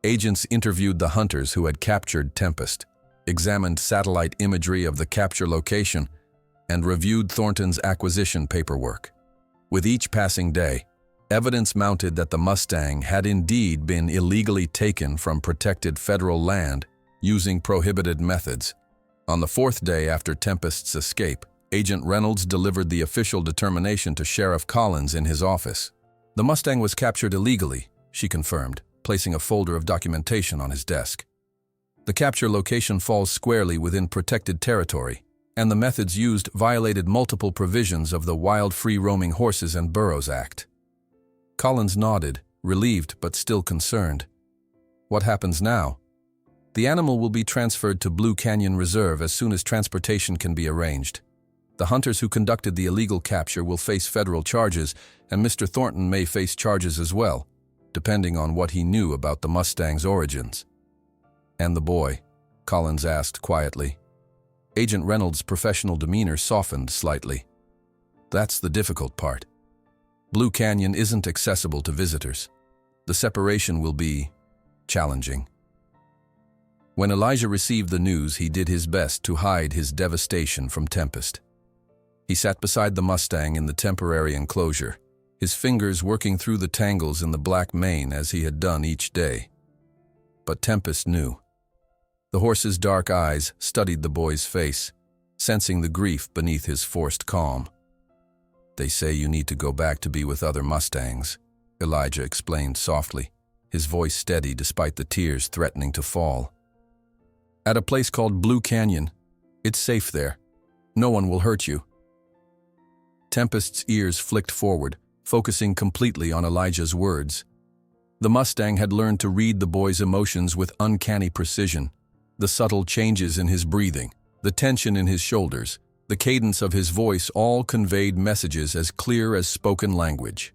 Agents interviewed the hunters who had captured Tempest, examined satellite imagery of the capture location, and reviewed Thornton's acquisition paperwork. With each passing day, evidence mounted that the Mustang had indeed been illegally taken from protected federal land using prohibited methods. On the fourth day after Tempest's escape, Agent Reynolds delivered the official determination to Sheriff Collins in his office. "The Mustang was captured illegally," she confirmed, placing a folder of documentation on his desk. "The capture location falls squarely within protected territory, and the methods used violated multiple provisions of the Wild Free-Roaming Horses and Burros Act." Collins nodded, relieved but still concerned. "What happens now?" "The animal will be transferred to Blue Canyon Reserve as soon as transportation can be arranged. The hunters who conducted the illegal capture will face federal charges, and Mr. Thornton may face charges as well, depending on what he knew about the Mustang's origins." "And the boy?" Collins asked quietly. Agent Reynolds' professional demeanor softened slightly. "That's the difficult part. Blue Canyon isn't accessible to visitors. The separation will be challenging." When Elijah received the news, he did his best to hide his devastation from Tempest. He sat beside the Mustang in the temporary enclosure, his fingers working through the tangles in the black mane as he had done each day. But Tempest knew. The horse's dark eyes studied the boy's face, sensing the grief beneath his forced calm. "They say you need to go back to be with other Mustangs," Elijah explained softly, his voice steady despite the tears threatening to fall. "At a place called Blue Canyon. It's safe there. No one will hurt you." Tempest's ears flicked forward, focusing completely on Elijah's words. The Mustang had learned to read the boy's emotions with uncanny precision. The subtle changes in his breathing, the tension in his shoulders, the cadence of his voice all conveyed messages as clear as spoken language.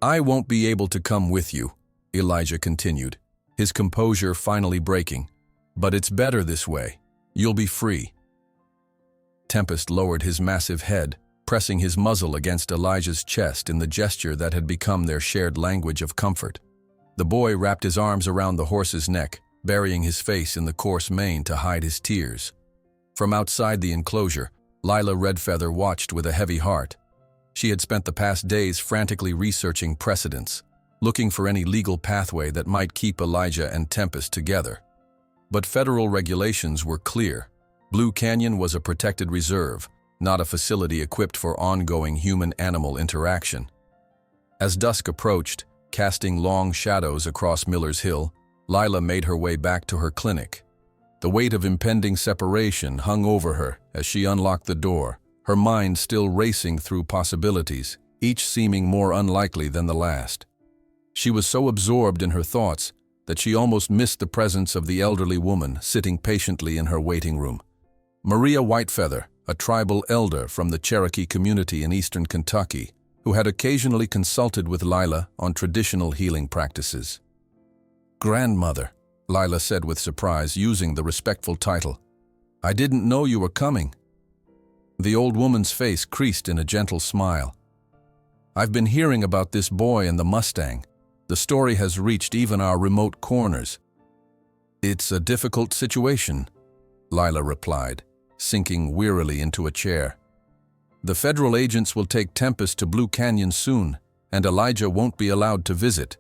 "I won't be able to come with you," Elijah continued, his composure finally breaking. "But it's better this way. You'll be free." Tempest lowered his massive head, pressing his muzzle against Elijah's chest in the gesture that had become their shared language of comfort. The boy wrapped his arms around the horse's neck, burying his face in the coarse mane to hide his tears. From outside the enclosure, Lila Redfeather watched with a heavy heart. She had spent the past days frantically researching precedents, looking for any legal pathway that might keep Elijah and Tempest together. But federal regulations were clear. Blue Canyon was a protected reserve, not a facility equipped for ongoing human-animal interaction. As dusk approached, casting long shadows across Miller's Hill, Lila made her way back to her clinic. The weight of impending separation hung over her as she unlocked the door, her mind still racing through possibilities, each seeming more unlikely than the last. She was so absorbed in her thoughts that she almost missed the presence of the elderly woman sitting patiently in her waiting room. Maria Whitefeather, a tribal elder from the Cherokee community in eastern Kentucky, who had occasionally consulted with Lila on traditional healing practices. "Grandmother," Lila said with surprise, using the respectful title. "I didn't know you were coming." The old woman's face creased in a gentle smile. "I've been hearing about this boy and the Mustang. The story has reached even our remote corners." "It's a difficult situation," Lila replied, sinking wearily into a chair. "The federal agents will take Tempest to Blue Canyon soon, and Elijah won't be allowed to visit.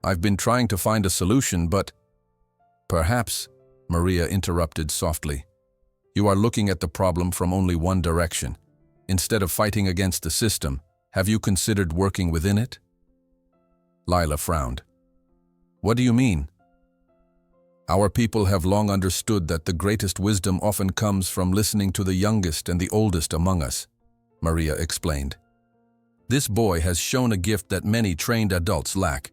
I've been trying to find a solution, but—" "Perhaps," Maria interrupted softly, "you are looking at the problem from only one direction. Instead of fighting against the system, have you considered working within it?" Lila frowned. "What do you mean?" "Our people have long understood that the greatest wisdom often comes from listening to the youngest and the oldest among us," Maria explained. "This boy has shown a gift that many trained adults lack.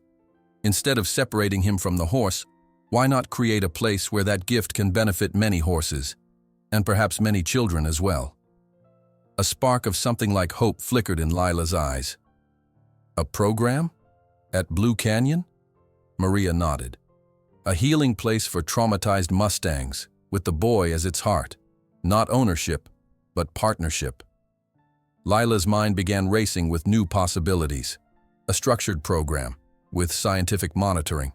Instead of separating him from the horse, why not create a place where that gift can benefit many horses, and perhaps many children as well?" A spark of something like hope flickered in Lila's eyes. "A program? At Blue Canyon?" Maria nodded. "A healing place for traumatized Mustangs, with the boy as its heart. Not ownership, but partnership." Lila's mind began racing with new possibilities. A structured program, with scientific monitoring,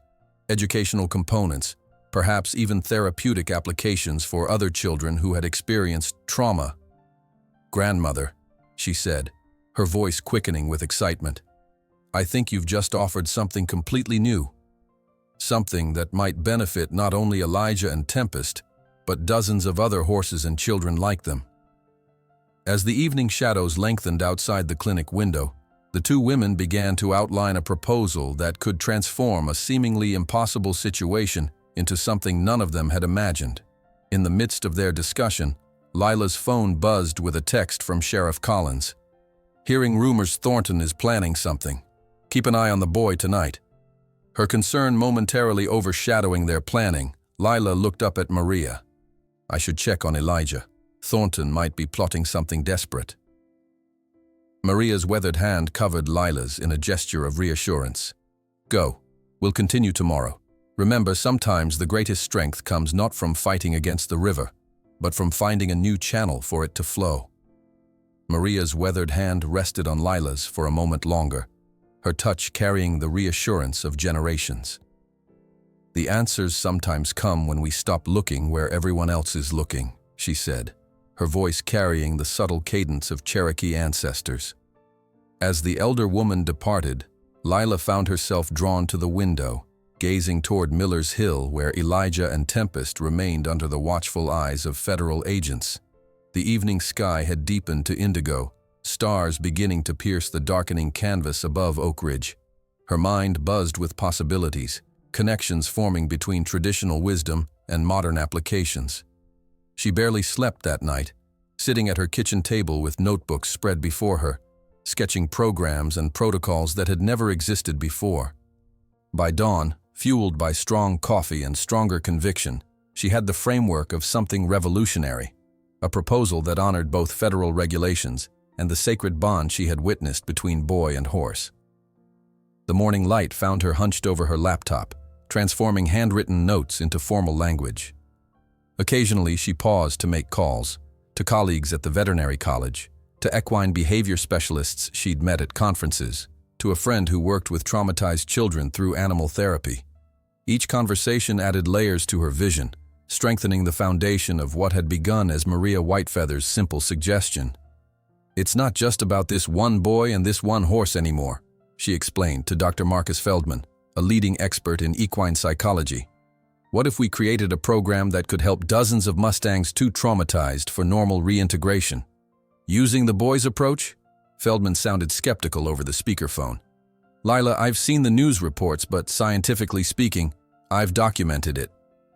educational components, perhaps even therapeutic applications for other children who had experienced trauma. "Grandmother," she said, her voice quickening with excitement, "I think you've just offered something completely new. Something that might benefit not only Elijah and Tempest, but dozens of other horses and children like them." As the evening shadows lengthened outside the clinic window, the two women began to outline a proposal that could transform a seemingly impossible situation into something none of them had imagined. In the midst of their discussion, Lila's phone buzzed with a text from Sheriff Collins. "Hearing rumors Thornton is planning something. Keep an eye on the boy tonight." Her concern momentarily overshadowing their planning, Lila looked up at Maria. "I should check on Elijah. Thornton might be plotting something desperate." Maria's weathered hand covered Lila's in a gesture of reassurance. "Go. We'll continue tomorrow. Remember, sometimes the greatest strength comes not from fighting against the river, but from finding a new channel for it to flow." Maria's weathered hand rested on Lila's for a moment longer, her touch carrying the reassurance of generations. "The answers sometimes come when we stop looking where everyone else is looking," she said, her voice carrying the subtle cadence of Cherokee ancestors. As the elder woman departed, Lila found herself drawn to the window, gazing toward Miller's Hill where Elijah and Tempest remained under the watchful eyes of federal agents. The evening sky had deepened to indigo, stars beginning to pierce the darkening canvas above Oak Ridge. Her mind buzzed with possibilities, connections forming between traditional wisdom and modern applications. She barely slept that night, sitting at her kitchen table with notebooks spread before her, sketching programs and protocols that had never existed before. By dawn, fueled by strong coffee and stronger conviction, she had the framework of something revolutionary, a proposal that honored both federal regulations and the sacred bond she had witnessed between boy and horse. The morning light found her hunched over her laptop, transforming handwritten notes into formal language. Occasionally, she paused to make calls, to colleagues at the veterinary college, to equine behavior specialists she'd met at conferences, to a friend who worked with traumatized children through animal therapy. Each conversation added layers to her vision, strengthening the foundation of what had begun as Maria Whitefeather's simple suggestion. "It's not just about this one boy and this one horse anymore," she explained to Dr. Marcus Feldman, a leading expert in equine psychology. "What if we created a program that could help dozens of Mustangs too traumatized for normal reintegration?" "Using the boys' approach?" Feldman sounded skeptical over the speakerphone. "Lila, I've seen the news reports, but scientifically speaking, I've documented it,"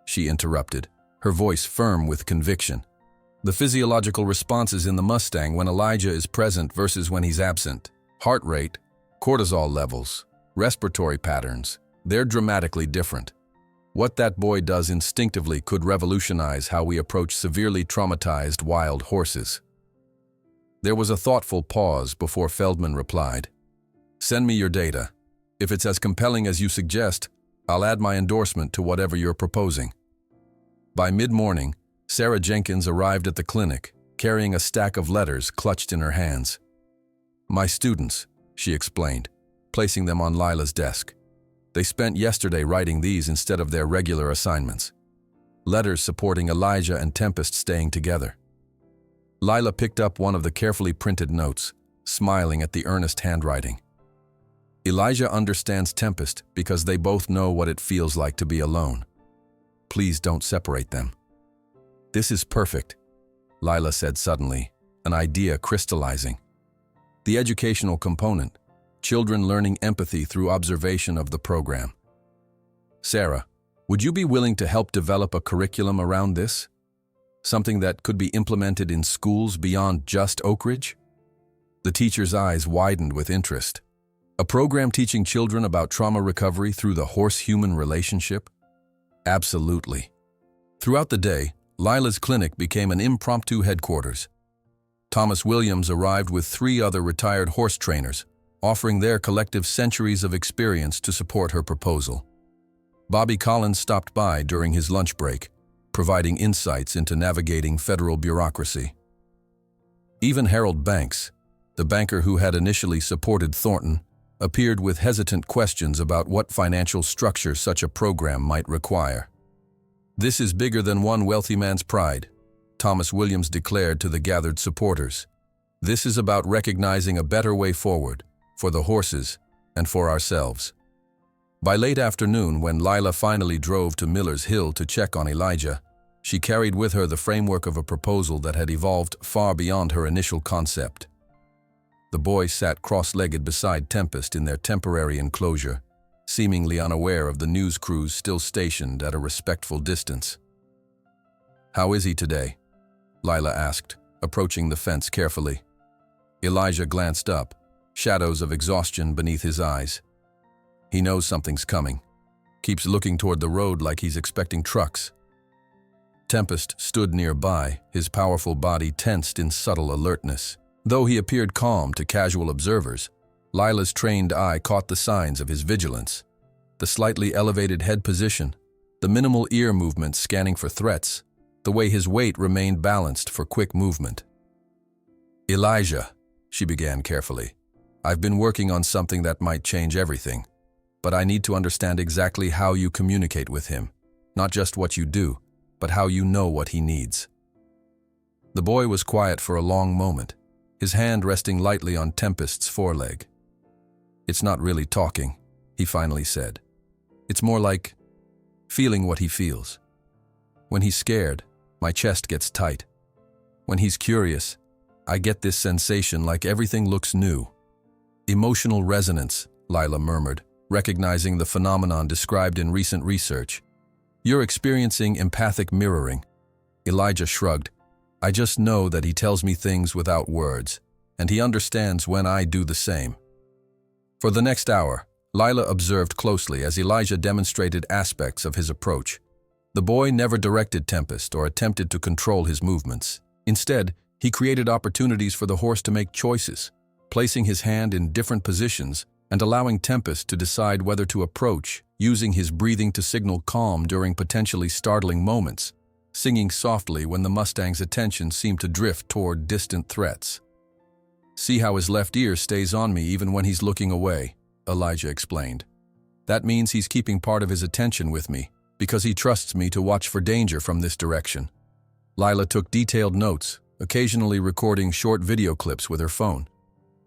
she interrupted, her voice firm with conviction. "The physiological responses in the Mustang when Elijah is present versus when he's absent, heart rate, cortisol levels, respiratory patterns, they're dramatically different. What that boy does instinctively could revolutionize how we approach severely traumatized wild horses." There was a thoughtful pause before Feldman replied, "Send me your data. If it's as compelling as you suggest, I'll add my endorsement to whatever you're proposing." By mid-morning, Sarah Jenkins arrived at the clinic, carrying a stack of letters clutched in her hands. "My students," she explained, placing them on Lila's desk. "They spent yesterday writing these instead of their regular assignments. Letters supporting Elijah and Tempest staying together." Lila picked up one of the carefully printed notes, smiling at the earnest handwriting. "Elijah understands Tempest because they both know what it feels like to be alone. Please don't separate them." "This is perfect," Lila said suddenly, an idea crystallizing. "The educational component, children learning empathy through observation of the program. Sarah, would you be willing to help develop a curriculum around this? Something that could be implemented in schools beyond just Oak Ridge?" The teacher's eyes widened with interest. "A program teaching children about trauma recovery through the horse-human relationship?" "Absolutely." Throughout the day, Lila's clinic became an impromptu headquarters. Thomas Williams arrived with 3 other retired horse trainers, offering their collective centuries of experience to support her proposal. Bobby Collins stopped by during his lunch break, providing insights into navigating federal bureaucracy. Even Harold Banks, the banker who had initially supported Thornton, appeared with hesitant questions about what financial structure such a program might require. "This is bigger than one wealthy man's pride," Thomas Williams declared to the gathered supporters. "This is about recognizing a better way forward, for the horses and for ourselves." By late afternoon, when Lila finally drove to Miller's Hill to check on Elijah, she carried with her the framework of a proposal that had evolved far beyond her initial concept. The boy sat cross-legged beside Tempest in their temporary enclosure, seemingly unaware of the news crews still stationed at a respectful distance. "How is he today?" Lila asked, approaching the fence carefully. Elijah glanced up, shadows of exhaustion beneath his eyes. "He knows something's coming. Keeps looking toward the road like he's expecting trucks." Tempest stood nearby, his powerful body tensed in subtle alertness. Though he appeared calm to casual observers, Lila's trained eye caught the signs of his vigilance. The slightly elevated head position, the minimal ear movement scanning for threats, the way his weight remained balanced for quick movement. "Elijah," she began carefully, "I've been working on something that might change everything, but I need to understand exactly how you communicate with him, not just what you do, but how you know what he needs." The boy was quiet for a long moment, his hand resting lightly on Tempest's foreleg. "It's not really talking," he finally said. "It's more like feeling what he feels. When he's scared, my chest gets tight. When he's curious, I get this sensation like everything looks new." "Emotional resonance," Lila murmured, recognizing the phenomenon described in recent research. "You're experiencing empathic mirroring." Elijah shrugged. "I just know that he tells me things without words, and he understands when I do the same." For the next hour, Lila observed closely as Elijah demonstrated aspects of his approach. The boy never directed Tempest or attempted to control his movements. Instead, he created opportunities for the horse to make choices, placing his hand in different positions and allowing Tempest to decide whether to approach, using his breathing to signal calm during potentially startling moments, singing softly when the Mustang's attention seemed to drift toward distant threats. See how his left ear stays on me even when he's looking away, Elijah explained. That means he's keeping part of his attention with me, because he trusts me to watch for danger from this direction. Lila took detailed notes, occasionally recording short video clips with her phone.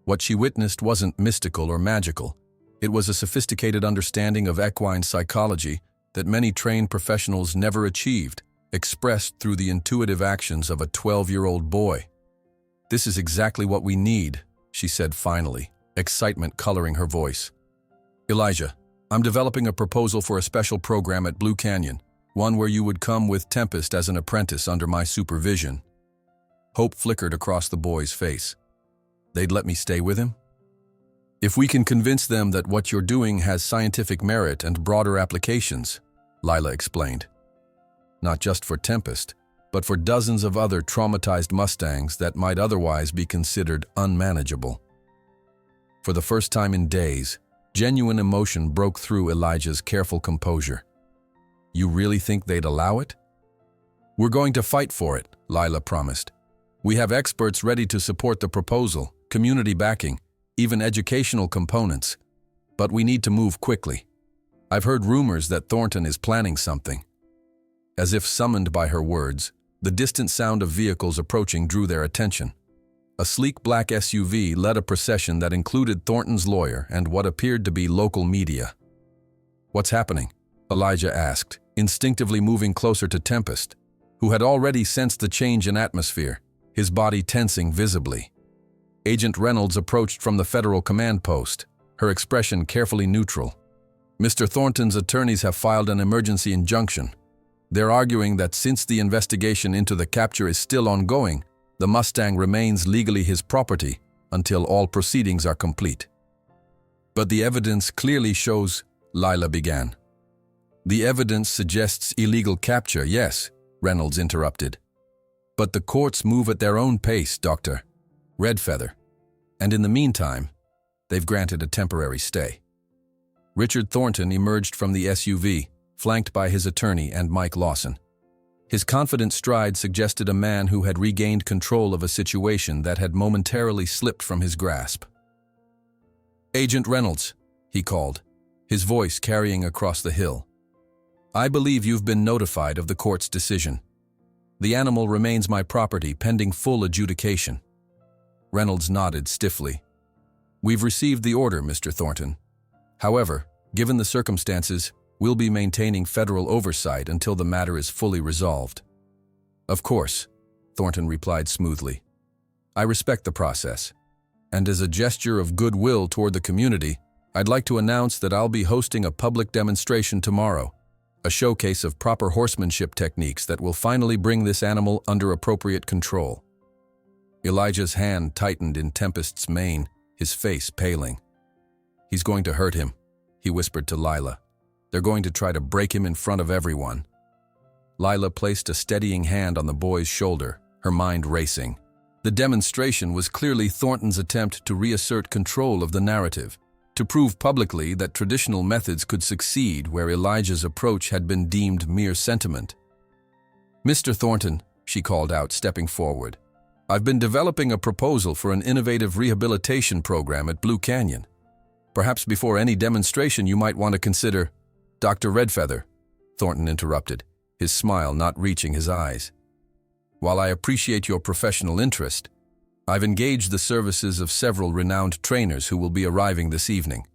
What she witnessed wasn't mystical or magical. It was a sophisticated understanding of equine psychology that many trained professionals never achieved, expressed through the intuitive actions of a 12-year-old boy. "This is exactly what we need," she said finally, excitement coloring her voice. "Elijah, I'm developing a proposal for a special program at Blue Canyon, one where you would come with Tempest as an apprentice under my supervision." Hope flickered across the boy's face. "They'd let me stay with him?" "If we can convince them that what you're doing has scientific merit and broader applications," Lila explained. "Not just for Tempest, but for dozens of other traumatized Mustangs that might otherwise be considered unmanageable." For the first time in days, genuine emotion broke through Elijah's careful composure. "You really think they'd allow it?" "We're going to fight for it," Lila promised. "We have experts ready to support the proposal, community backing, even educational components. But we need to move quickly. I've heard rumors that Thornton is planning something." As if summoned by her words, the distant sound of vehicles approaching drew their attention. A sleek black SUV led a procession that included Thornton's lawyer and what appeared to be local media. "What's happening?" Elijah asked, instinctively moving closer to Tempest, who had already sensed the change in atmosphere, his body tensing visibly. Agent Reynolds approached from the federal command post, her expression carefully neutral. "Mr. Thornton's attorneys have filed an emergency injunction. They're arguing that since the investigation into the capture is still ongoing, the Mustang remains legally his property until all proceedings are complete." "But the evidence clearly shows," Lila began. "The evidence suggests illegal capture, yes," Reynolds interrupted. "But the courts move at their own pace, Dr. Redfeather. And in the meantime, they've granted a temporary stay." Richard Thornton emerged from the SUV, flanked by his attorney and Mike Lawson. His confident stride suggested a man who had regained control of a situation that had momentarily slipped from his grasp. "Agent Reynolds," he called, his voice carrying across the hill. "I believe you've been notified of the court's decision. The animal remains my property pending full adjudication." Reynolds nodded stiffly. "We've received the order, Mr. Thornton. However, given the circumstances, we'll be maintaining federal oversight until the matter is fully resolved." "Of course," Thornton replied smoothly. "I respect the process. And as a gesture of goodwill toward the community, I'd like to announce that I'll be hosting a public demonstration tomorrow, a showcase of proper horsemanship techniques that will finally bring this animal under appropriate control." Elijah's hand tightened in Tempest's mane, his face paling. "He's going to hurt him," he whispered to Lila. "They're going to try to break him in front of everyone." Lila placed a steadying hand on the boy's shoulder, her mind racing. The demonstration was clearly Thornton's attempt to reassert control of the narrative, to prove publicly that traditional methods could succeed where Elijah's approach had been deemed mere sentiment. "Mr. Thornton," she called out, stepping forward, "I've been developing a proposal for an innovative rehabilitation program at Blue Canyon. Perhaps before any demonstration you might want to consider—" "Dr. Redfeather," Thornton interrupted, his smile not reaching his eyes. "While I appreciate your professional interest, I've engaged the services of several renowned trainers who will be arriving this evening.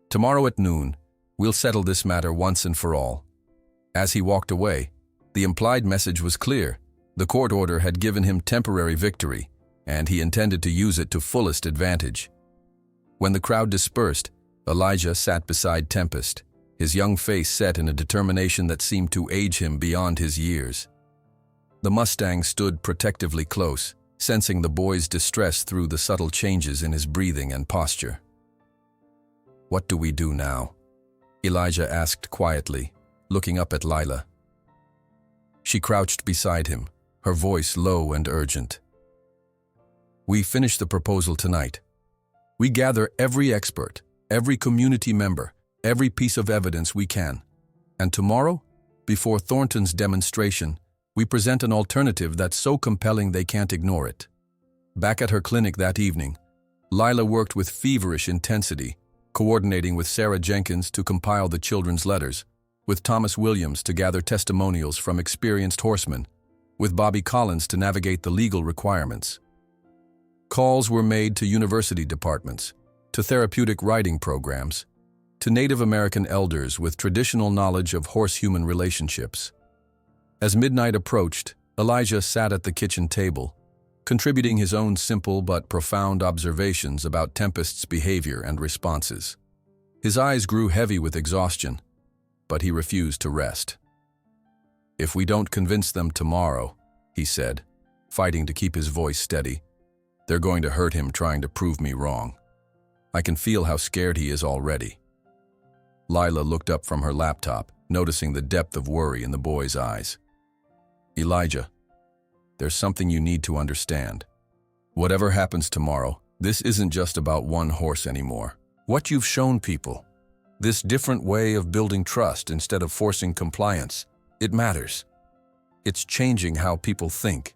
Tomorrow at noon, we'll settle this matter once and for all." As he walked away, the implied message was clear. The court order had given him temporary victory, and he intended to use it to fullest advantage. When the crowd dispersed, Elijah sat beside Tempest, his young face set in a determination that seemed to age him beyond his years. The Mustang stood protectively close, sensing the boy's distress through the subtle changes in his breathing and posture. "What do we do now?" Elijah asked quietly, looking up at Lila. She crouched beside him, her voice low and urgent. "We finish the proposal tonight. We gather every expert, every community member, every piece of evidence we can. And tomorrow, before Thornton's demonstration, we present an alternative that's so compelling they can't ignore it." Back at her clinic that evening, Lila worked with feverish intensity, coordinating with Sarah Jenkins to compile the children's letters, with Thomas Williams to gather testimonials from experienced horsemen, with Bobby Collins to navigate the legal requirements. Calls were made to university departments, to therapeutic riding programs, to Native American elders with traditional knowledge of horse-human relationships. As midnight approached, Elijah sat at the kitchen table, contributing his own simple but profound observations about Tempest's behavior and responses. His eyes grew heavy with exhaustion, but he refused to rest. "If we don't convince them tomorrow," he said, fighting to keep his voice steady, "they're going to hurt him trying to prove me wrong. I can feel how scared he is already." Lila looked up from her laptop, noticing the depth of worry in the boy's eyes. "Elijah, there's something you need to understand. Whatever happens tomorrow, this isn't just about one horse anymore. What you've shown people, this different way of building trust instead of forcing compliance, it matters. It's changing how people think."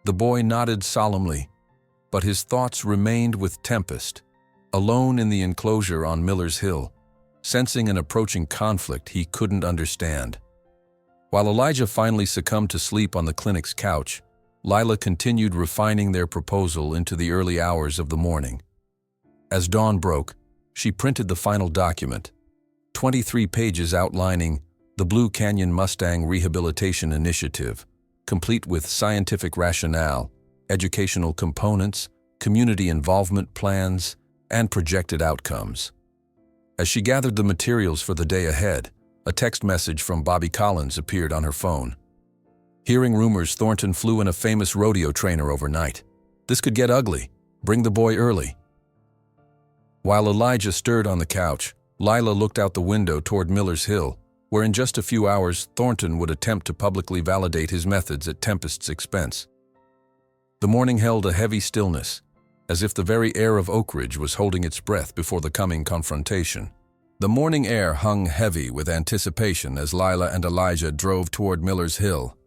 The boy nodded solemnly, but his thoughts remained with Tempest, alone in the enclosure on Miller's Hill, sensing an approaching conflict he couldn't understand. While Elijah finally succumbed to sleep on the clinic's couch, Lila continued refining their proposal into the early hours of the morning. As dawn broke, she printed the final document, 23 pages outlining the Blue Canyon Mustang Rehabilitation Initiative, complete with scientific rationale, educational components, community involvement plans, and projected outcomes. As she gathered the materials for the day ahead, a text message from Bobby Collins appeared on her phone. "Hearing rumors Thornton flew in a famous rodeo trainer overnight. This could get ugly. Bring the boy early." While Elijah stirred on the couch, Lila looked out the window toward Miller's Hill, where in just a few hours Thornton would attempt to publicly validate his methods at Tempest's expense. The morning held a heavy stillness, as if the very air of Oak Ridge was holding its breath before the coming confrontation. The morning air hung heavy with anticipation as Lila and Elijah drove toward Miller's Hill.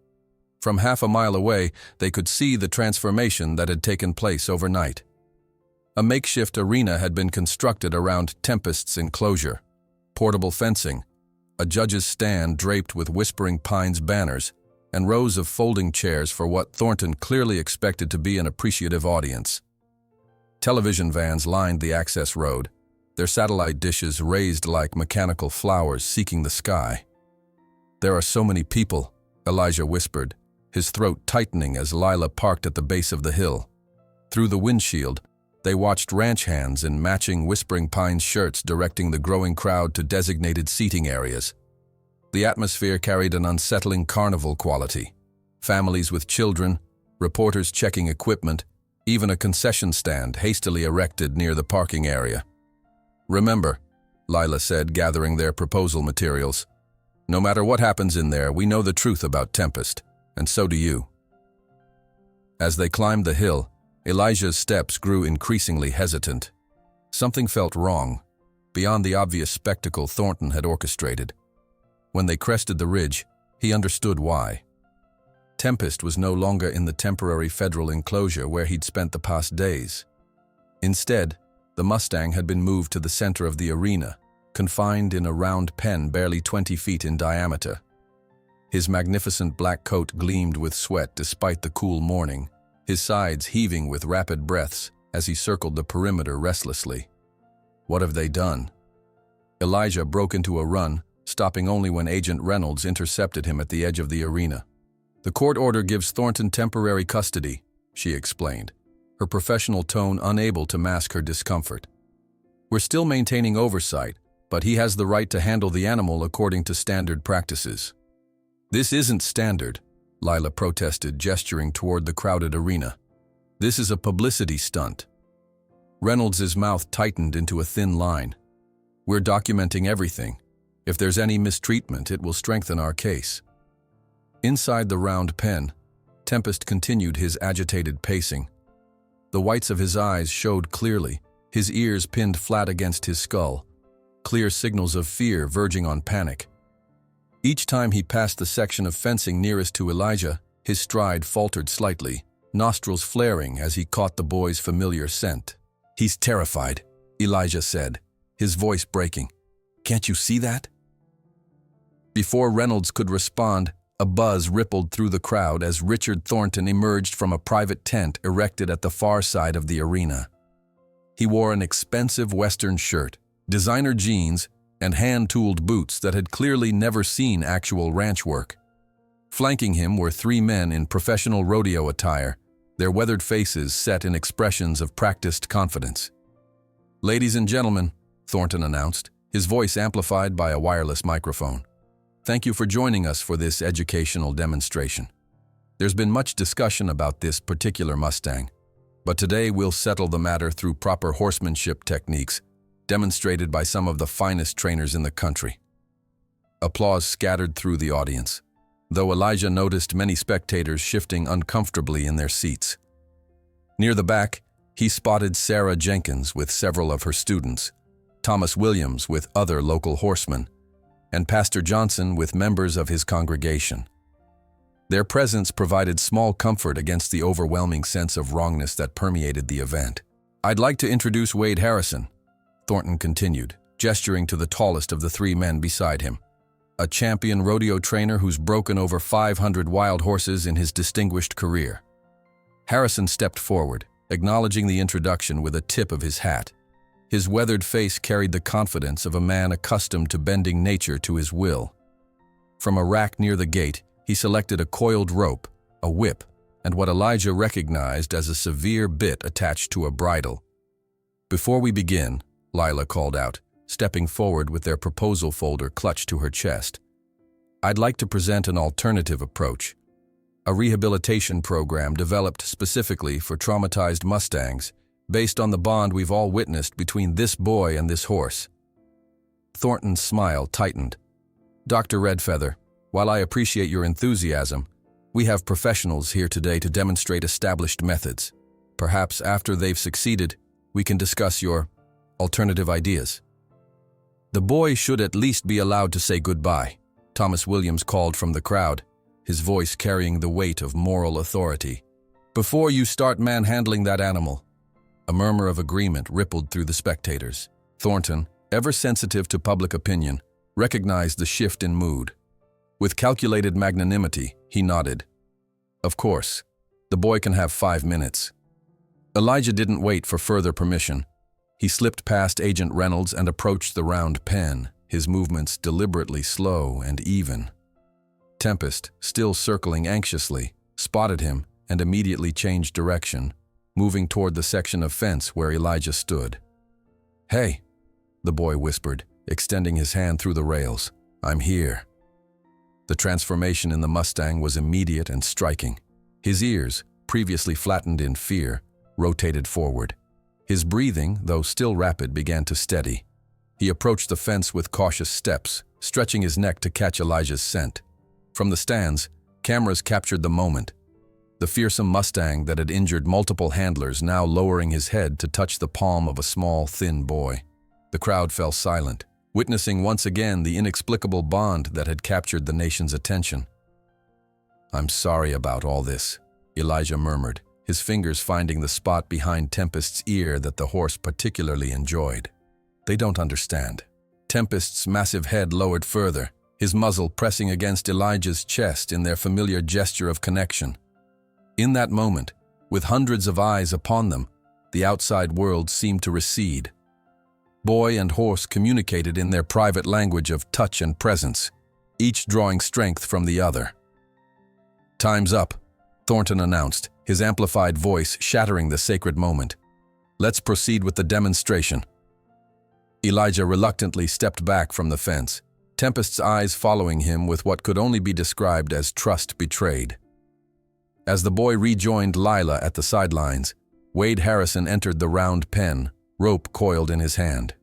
From half a mile away, they could see the transformation that had taken place overnight. A makeshift arena had been constructed around Tempest's enclosure. Portable fencing, a judge's stand draped with Whispering Pines banners, and rows of folding chairs for what Thornton clearly expected to be an appreciative audience. Television vans lined the access road, their satellite dishes raised like mechanical flowers seeking the sky. "There are so many people," Elijah whispered, his throat tightening as Lila parked at the base of the hill. Through the windshield, they watched ranch hands in matching Whispering Pines shirts directing the growing crowd to designated seating areas. The atmosphere carried an unsettling carnival quality. Families with children, reporters checking equipment, even a concession stand hastily erected near the parking area. "Remember," Lila said, gathering their proposal materials, "no matter what happens in there, we know the truth about Tempest, and so do you." As they climbed the hill, Elijah's steps grew increasingly hesitant. Something felt wrong, beyond the obvious spectacle Thornton had orchestrated. When they crested the ridge, he understood why. Tempest was no longer in the temporary federal enclosure where he'd spent the past days. Instead, the Mustang had been moved to the center of the arena, confined in a round pen barely 20 feet in diameter. His magnificent black coat gleamed with sweat despite the cool morning, his sides heaving with rapid breaths as he circled the perimeter restlessly. "What have they done?" Elijah broke into a run, stopping only when Agent Reynolds intercepted him at the edge of the arena. "The court order gives Thornton temporary custody," she explained, her professional tone unable to mask her discomfort. "We're still maintaining oversight, but he has the right to handle the animal according to standard practices." "This isn't standard," Lila protested, gesturing toward the crowded arena. "This is a publicity stunt." Reynolds' mouth tightened into a thin line. "We're documenting everything. If there's any mistreatment, it will strengthen our case." Inside the round pen, Tempest continued his agitated pacing. The whites of his eyes showed clearly, his ears pinned flat against his skull, clear signals of fear verging on panic. Each time he passed the section of fencing nearest to Elijah, his stride faltered slightly, nostrils flaring as he caught the boy's familiar scent. "He's terrified," Elijah said, his voice breaking. "Can't you see that?" Before Reynolds could respond, a buzz rippled through the crowd as Richard Thornton emerged from a private tent erected at the far side of the arena. He wore an expensive Western shirt, designer jeans, and hand-tooled boots that had clearly never seen actual ranch work. Flanking him were three men in professional rodeo attire, their weathered faces set in expressions of practiced confidence. "Ladies and gentlemen," Thornton announced, his voice amplified by a wireless microphone. "Thank you for joining us for this educational demonstration. There's been much discussion about this particular Mustang, but today we'll settle the matter through proper horsemanship techniques demonstrated by some of the finest trainers in the country." Applause scattered through the audience, though Elijah noticed many spectators shifting uncomfortably in their seats. Near the back, he spotted Sarah Jenkins with several of her students, Thomas Williams with other local horsemen, and Pastor Johnson with members of his congregation. Their presence provided small comfort against the overwhelming sense of wrongness that permeated the event. "I'd like to introduce Wade Harrison," Thornton continued, gesturing to the tallest of the three men beside him, "a champion rodeo trainer who's broken over 500 wild horses in his distinguished career." Harrison stepped forward, acknowledging the introduction with a tip of his hat. His weathered face carried the confidence of a man accustomed to bending nature to his will. From a rack near the gate, he selected a coiled rope, a whip, and what Elijah recognized as a severe bit attached to a bridle. "Before we begin," Lila called out, stepping forward with their proposal folder clutched to her chest, "I'd like to present an alternative approach, a rehabilitation program developed specifically for traumatized Mustangs, based on the bond we've all witnessed between this boy and this horse." Thornton's smile tightened. "Dr. Redfeather, while I appreciate your enthusiasm, we have professionals here today to demonstrate established methods. Perhaps after they've succeeded, we can discuss your alternative ideas." "The boy should at least be allowed to say goodbye," Thomas Williams called from the crowd, his voice carrying the weight of moral authority. "Before you start manhandling that animal." A murmur of agreement rippled through the spectators. Thornton, ever sensitive to public opinion, recognized the shift in mood. With calculated magnanimity, he nodded. "Of course, the boy can have 5 minutes." Elijah didn't wait for further permission. He slipped past Agent Reynolds and approached the round pen, his movements deliberately slow and even. Tempest, still circling anxiously, spotted him and immediately changed direction, moving toward the section of fence where Elijah stood. "Hey," the boy whispered, extending his hand through the rails. "I'm here." The transformation in the Mustang was immediate and striking. His ears, previously flattened in fear, rotated forward. His breathing, though still rapid, began to steady. He approached the fence with cautious steps, stretching his neck to catch Elijah's scent. From the stands, cameras captured the moment. The fearsome Mustang that had injured multiple handlers now lowering his head to touch the palm of a small, thin boy. The crowd fell silent, witnessing once again the inexplicable bond that had captured the nation's attention. "I'm sorry about all this," Elijah murmured, his fingers finding the spot behind Tempest's ear that the horse particularly enjoyed. "They don't understand." Tempest's massive head lowered further, his muzzle pressing against Elijah's chest in their familiar gesture of connection. In that moment, with hundreds of eyes upon them, the outside world seemed to recede. Boy and horse communicated in their private language of touch and presence, each drawing strength from the other. "Time's up," Thornton announced, his amplified voice shattering the sacred moment. "Let's proceed with the demonstration." Elijah reluctantly stepped back from the fence, Tempest's eyes following him with what could only be described as trust betrayed. As the boy rejoined Lila at the sidelines, Wade Harrison entered the round pen, rope coiled in his hand.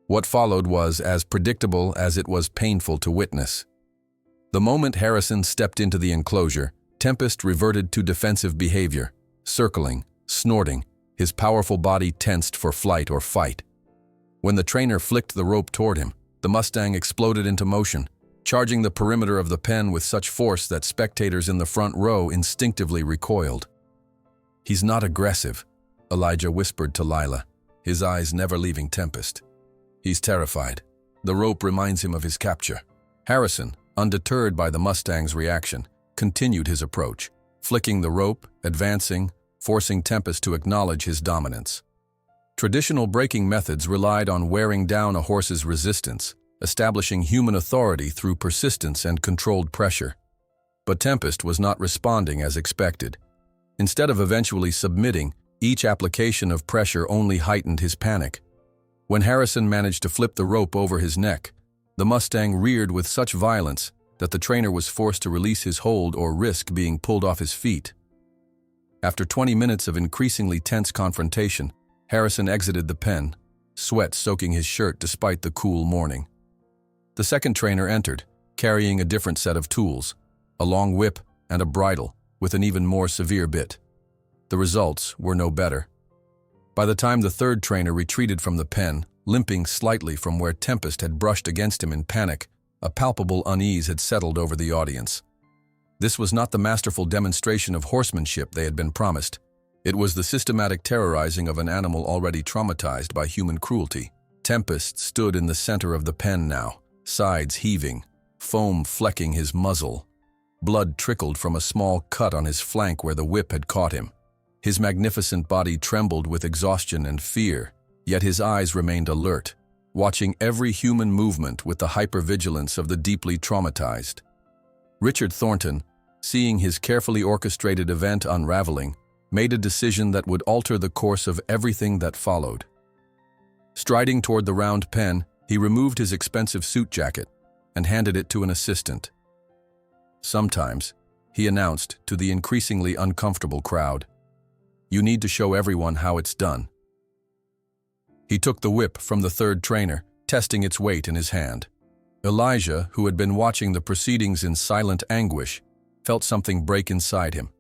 What followed was as predictable as it was painful to witness. The moment Harrison stepped into the enclosure, Tempest reverted to defensive behavior, circling, snorting, his powerful body tensed for flight or fight. When the trainer flicked the rope toward him, the Mustang exploded into motion, charging the perimeter of the pen with such force that spectators in the front row instinctively recoiled. "He's not aggressive," Elijah whispered to Lila, his eyes never leaving Tempest. "He's terrified. The rope reminds him of his capture." Harrison, undeterred by the Mustang's reaction, continued his approach, flicking the rope, advancing, forcing Tempest to acknowledge his dominance. Traditional breaking methods relied on wearing down a horse's resistance, establishing human authority through persistence and controlled pressure. But Tempest was not responding as expected. Instead of eventually submitting, each application of pressure only heightened his panic. When Harrison managed to flip the rope over his neck, the Mustang reared with such violence that the trainer was forced to release his hold or risk being pulled off his feet. After 20 minutes of increasingly tense confrontation, Harrison exited the pen, sweat soaking his shirt despite the cool morning. The second trainer entered, carrying a different set of tools, a long whip and a bridle with an even more severe bit. The results were no better. By the time the third trainer retreated from the pen, limping slightly from where Tempest had brushed against him in panic, a palpable unease had settled over the audience. This was not the masterful demonstration of horsemanship they had been promised. It was the systematic terrorizing of an animal already traumatized by human cruelty. Tempest stood in the center of the pen now, sides heaving, foam flecking his muzzle. Blood trickled from a small cut on his flank where the whip had caught him. His magnificent body trembled with exhaustion and fear, yet his eyes remained alert, watching every human movement with the hypervigilance of the deeply traumatized. Richard Thornton, seeing his carefully orchestrated event unraveling, made a decision that would alter the course of everything that followed. Striding toward the round pen, he removed his expensive suit jacket and handed it to an assistant. "Sometimes," he announced to the increasingly uncomfortable crowd, "you need to show everyone how it's done." He took the whip from the third trainer, testing its weight in his hand. Elijah, who had been watching the proceedings in silent anguish, felt something break inside him,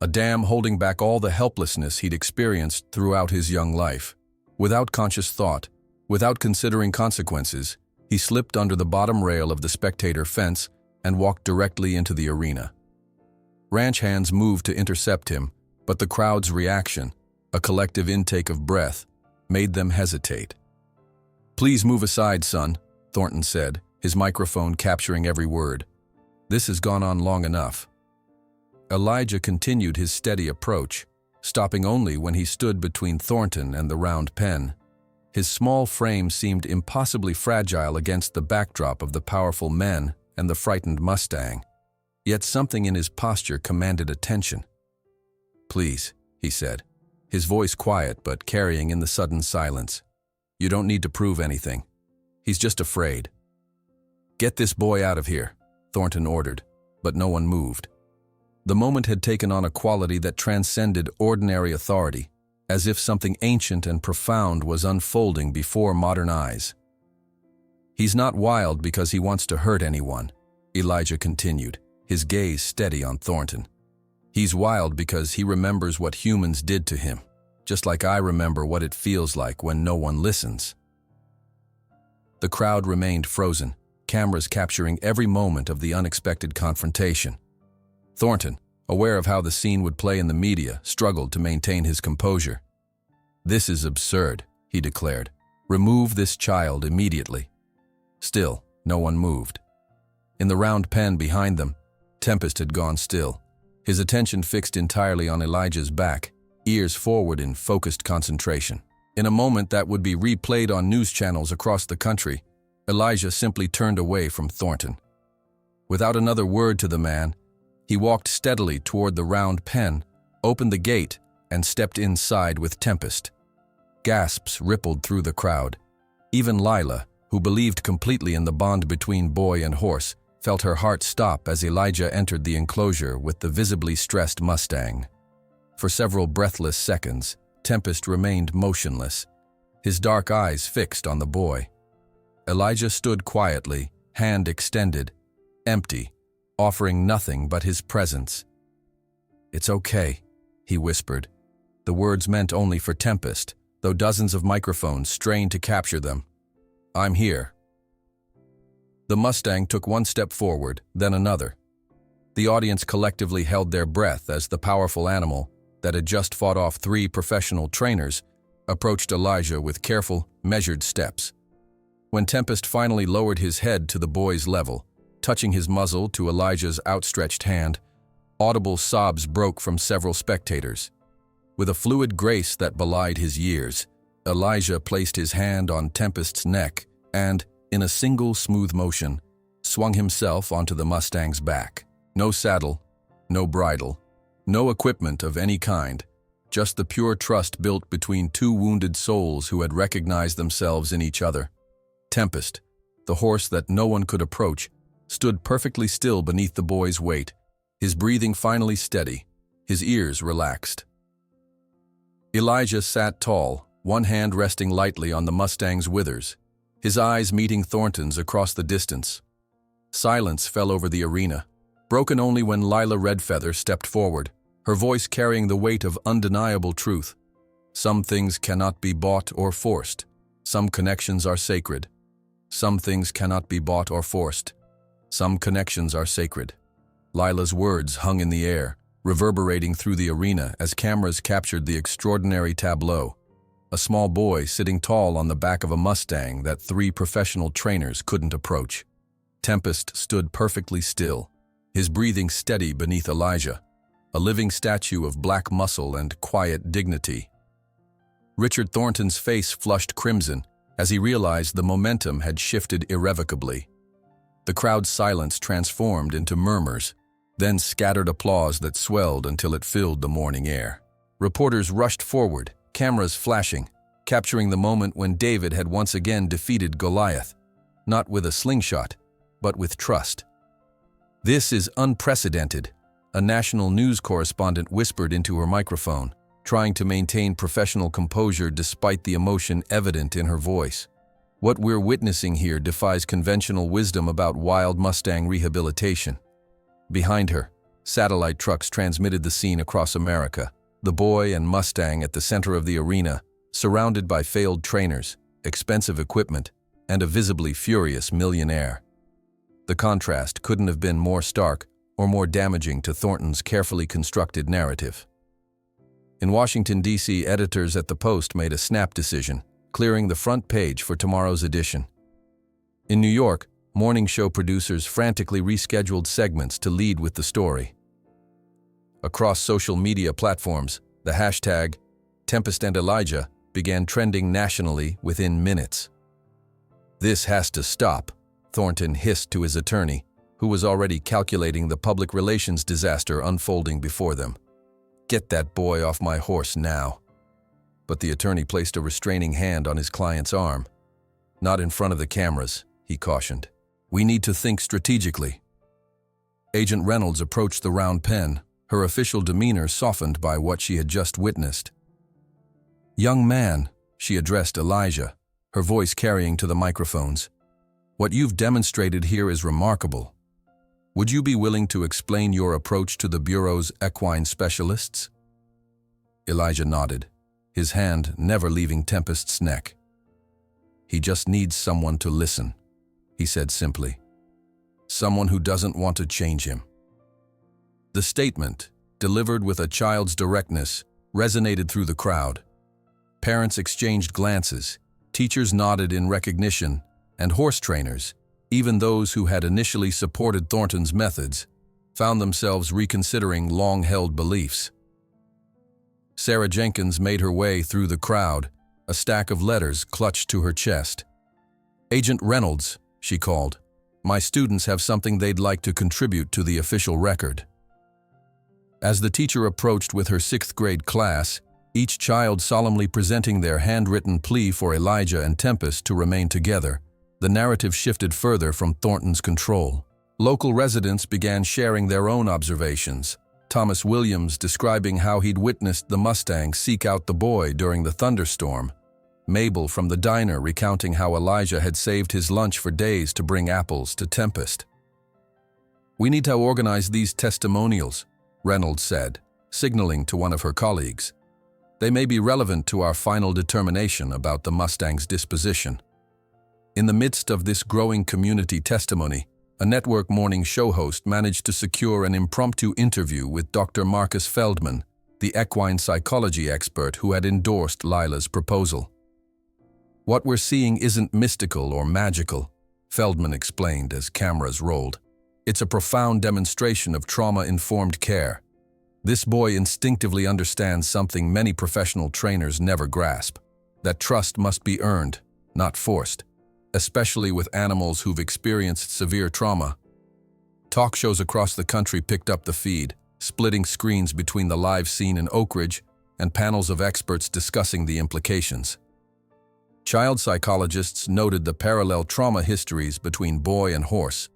a dam holding back all the helplessness he'd experienced throughout his young life. Without conscious thought, without considering consequences, he slipped under the bottom rail of the spectator fence and walked directly into the arena. Ranch hands moved to intercept him, but the crowd's reaction, a collective intake of breath, made them hesitate. "Please move aside, son," Thornton said, his microphone capturing every word. "This has gone on long enough." Elijah continued his steady approach, stopping only when he stood between Thornton and the round pen. His small frame seemed impossibly fragile against the backdrop of the powerful men and the frightened Mustang. Yet something in his posture commanded attention. "Please," he said, his voice quiet but carrying in the sudden silence. "You don't need to prove anything. He's just afraid." "Get this boy out of here," Thornton ordered, but no one moved. The moment had taken on a quality that transcended ordinary authority, as if something ancient and profound was unfolding before modern eyes. "He's not wild because he wants to hurt anyone," Elijah continued, his gaze steady on Thornton. "He's wild because he remembers what humans did to him, just like I remember what it feels like when no one listens." The crowd remained frozen, cameras capturing every moment of the unexpected confrontation. Thornton, aware of how the scene would play in the media, struggled to maintain his composure. "This is absurd," he declared. "Remove this child immediately." Still, no one moved. In the round pen behind them, Tempest had gone still, his attention fixed entirely on Elijah's back, ears forward in focused concentration. In a moment that would be replayed on news channels across the country, Elijah simply turned away from Thornton. Without another word to the man, he walked steadily toward the round pen, opened the gate, and stepped inside with Tempest. Gasps rippled through the crowd. Even Lila, who believed completely in the bond between boy and horse, felt her heart stop as Elijah entered the enclosure with the visibly stressed Mustang. For several breathless seconds, Tempest remained motionless, his dark eyes fixed on the boy. Elijah stood quietly, hand extended, empty, offering nothing but his presence. "It's okay," he whispered. The words meant only for Tempest, though dozens of microphones strained to capture them. "I'm here." The Mustang took one step forward, then another. The audience collectively held their breath as the powerful animal, that had just fought off 3 professional trainers, approached Elijah with careful, measured steps. When Tempest finally lowered his head to the boy's level, touching his muzzle to Elijah's outstretched hand, audible sobs broke from several spectators. With a fluid grace that belied his years, Elijah placed his hand on Tempest's neck and, in a single smooth motion, swung himself onto the Mustang's back. No saddle, no bridle, no equipment of any kind, just the pure trust built between 2 wounded souls who had recognized themselves in each other. Tempest, the horse that no one could approach, stood perfectly still beneath the boy's weight, his breathing finally steady, his ears relaxed. Elijah sat tall, one hand resting lightly on the Mustang's withers, his eyes meeting Thornton's across the distance. Silence fell over the arena, broken only when Lila Redfeather stepped forward, her voice carrying the weight of undeniable truth. Some things cannot be bought or forced. Some connections are sacred. Some things cannot be bought or forced. Some connections are sacred. Lila's words hung in the air, reverberating through the arena as cameras captured the extraordinary tableau. A small boy sitting tall on the back of a Mustang that 3 professional trainers couldn't approach. Tempest stood perfectly still, his breathing steady beneath Elijah, a living statue of black muscle and quiet dignity. Richard Thornton's face flushed crimson as he realized the momentum had shifted irrevocably. The crowd's silence transformed into murmurs, then scattered applause that swelled until it filled the morning air. Reporters rushed forward, cameras flashing, capturing the moment when David had once again defeated Goliath, not with a slingshot, but with trust. "This is unprecedented," a national news correspondent whispered into her microphone, trying to maintain professional composure despite the emotion evident in her voice. "What we're witnessing here defies conventional wisdom about wild Mustang rehabilitation." Behind her, satellite trucks transmitted the scene across America, the boy and Mustang at the center of the arena, surrounded by failed trainers, expensive equipment, and a visibly furious millionaire. The contrast couldn't have been more stark or more damaging to Thornton's carefully constructed narrative. In Washington, D.C., editors at the Post made a snap decision, clearing the front page for tomorrow's edition. In New York, morning show producers frantically rescheduled segments to lead with the story. Across social media platforms, the hashtag Tempest and Elijah began trending nationally within minutes. "This has to stop," Thornton hissed to his attorney, who was already calculating the public relations disaster unfolding before them. "Get that boy off my horse now." But the attorney placed a restraining hand on his client's arm. "Not in front of the cameras," he cautioned. "We need to think strategically." Agent Reynolds approached the round pen, her official demeanor softened by what she had just witnessed. "Young man," she addressed Elijah, her voice carrying to the microphones, "what you've demonstrated here is remarkable. Would you be willing to explain your approach to the Bureau's equine specialists?" Elijah nodded, his hand never leaving Tempest's neck. "He just needs someone to listen," he said simply. "Someone who doesn't want to change him." The statement, delivered with a child's directness, resonated through the crowd. Parents exchanged glances, teachers nodded in recognition, and horse trainers, even those who had initially supported Thornton's methods, found themselves reconsidering long-held beliefs. Sarah Jenkins made her way through the crowd, a stack of letters clutched to her chest. "Agent Reynolds," she called, "my students have something they'd like to contribute to the official record." As the teacher approached with her 6th grade class, each child solemnly presenting their handwritten plea for Elijah and Tempest to remain together, the narrative shifted further from Thornton's control. Local residents began sharing their own observations, Thomas Williams describing how he'd witnessed the Mustang seek out the boy during the thunderstorm, Mabel from the diner recounting how Elijah had saved his lunch for days to bring apples to Tempest. "We need to organize these testimonials," Reynolds said, signaling to one of her colleagues. "They may be relevant to our final determination about the Mustang's disposition." In the midst of this growing community testimony, a network morning show host managed to secure an impromptu interview with Dr. Marcus Feldman, the equine psychology expert who had endorsed Lila's proposal. "What we're seeing isn't mystical or magical," Feldman explained as cameras rolled. "It's a profound demonstration of trauma-informed care. This boy instinctively understands something many professional trainers never grasp, that trust must be earned, not forced, especially with animals who've experienced severe trauma." Talk shows across the country picked up the feed, splitting screens between the live scene in Oak Ridge and panels of experts discussing the implications. Child psychologists noted the parallel trauma histories between boy and horse.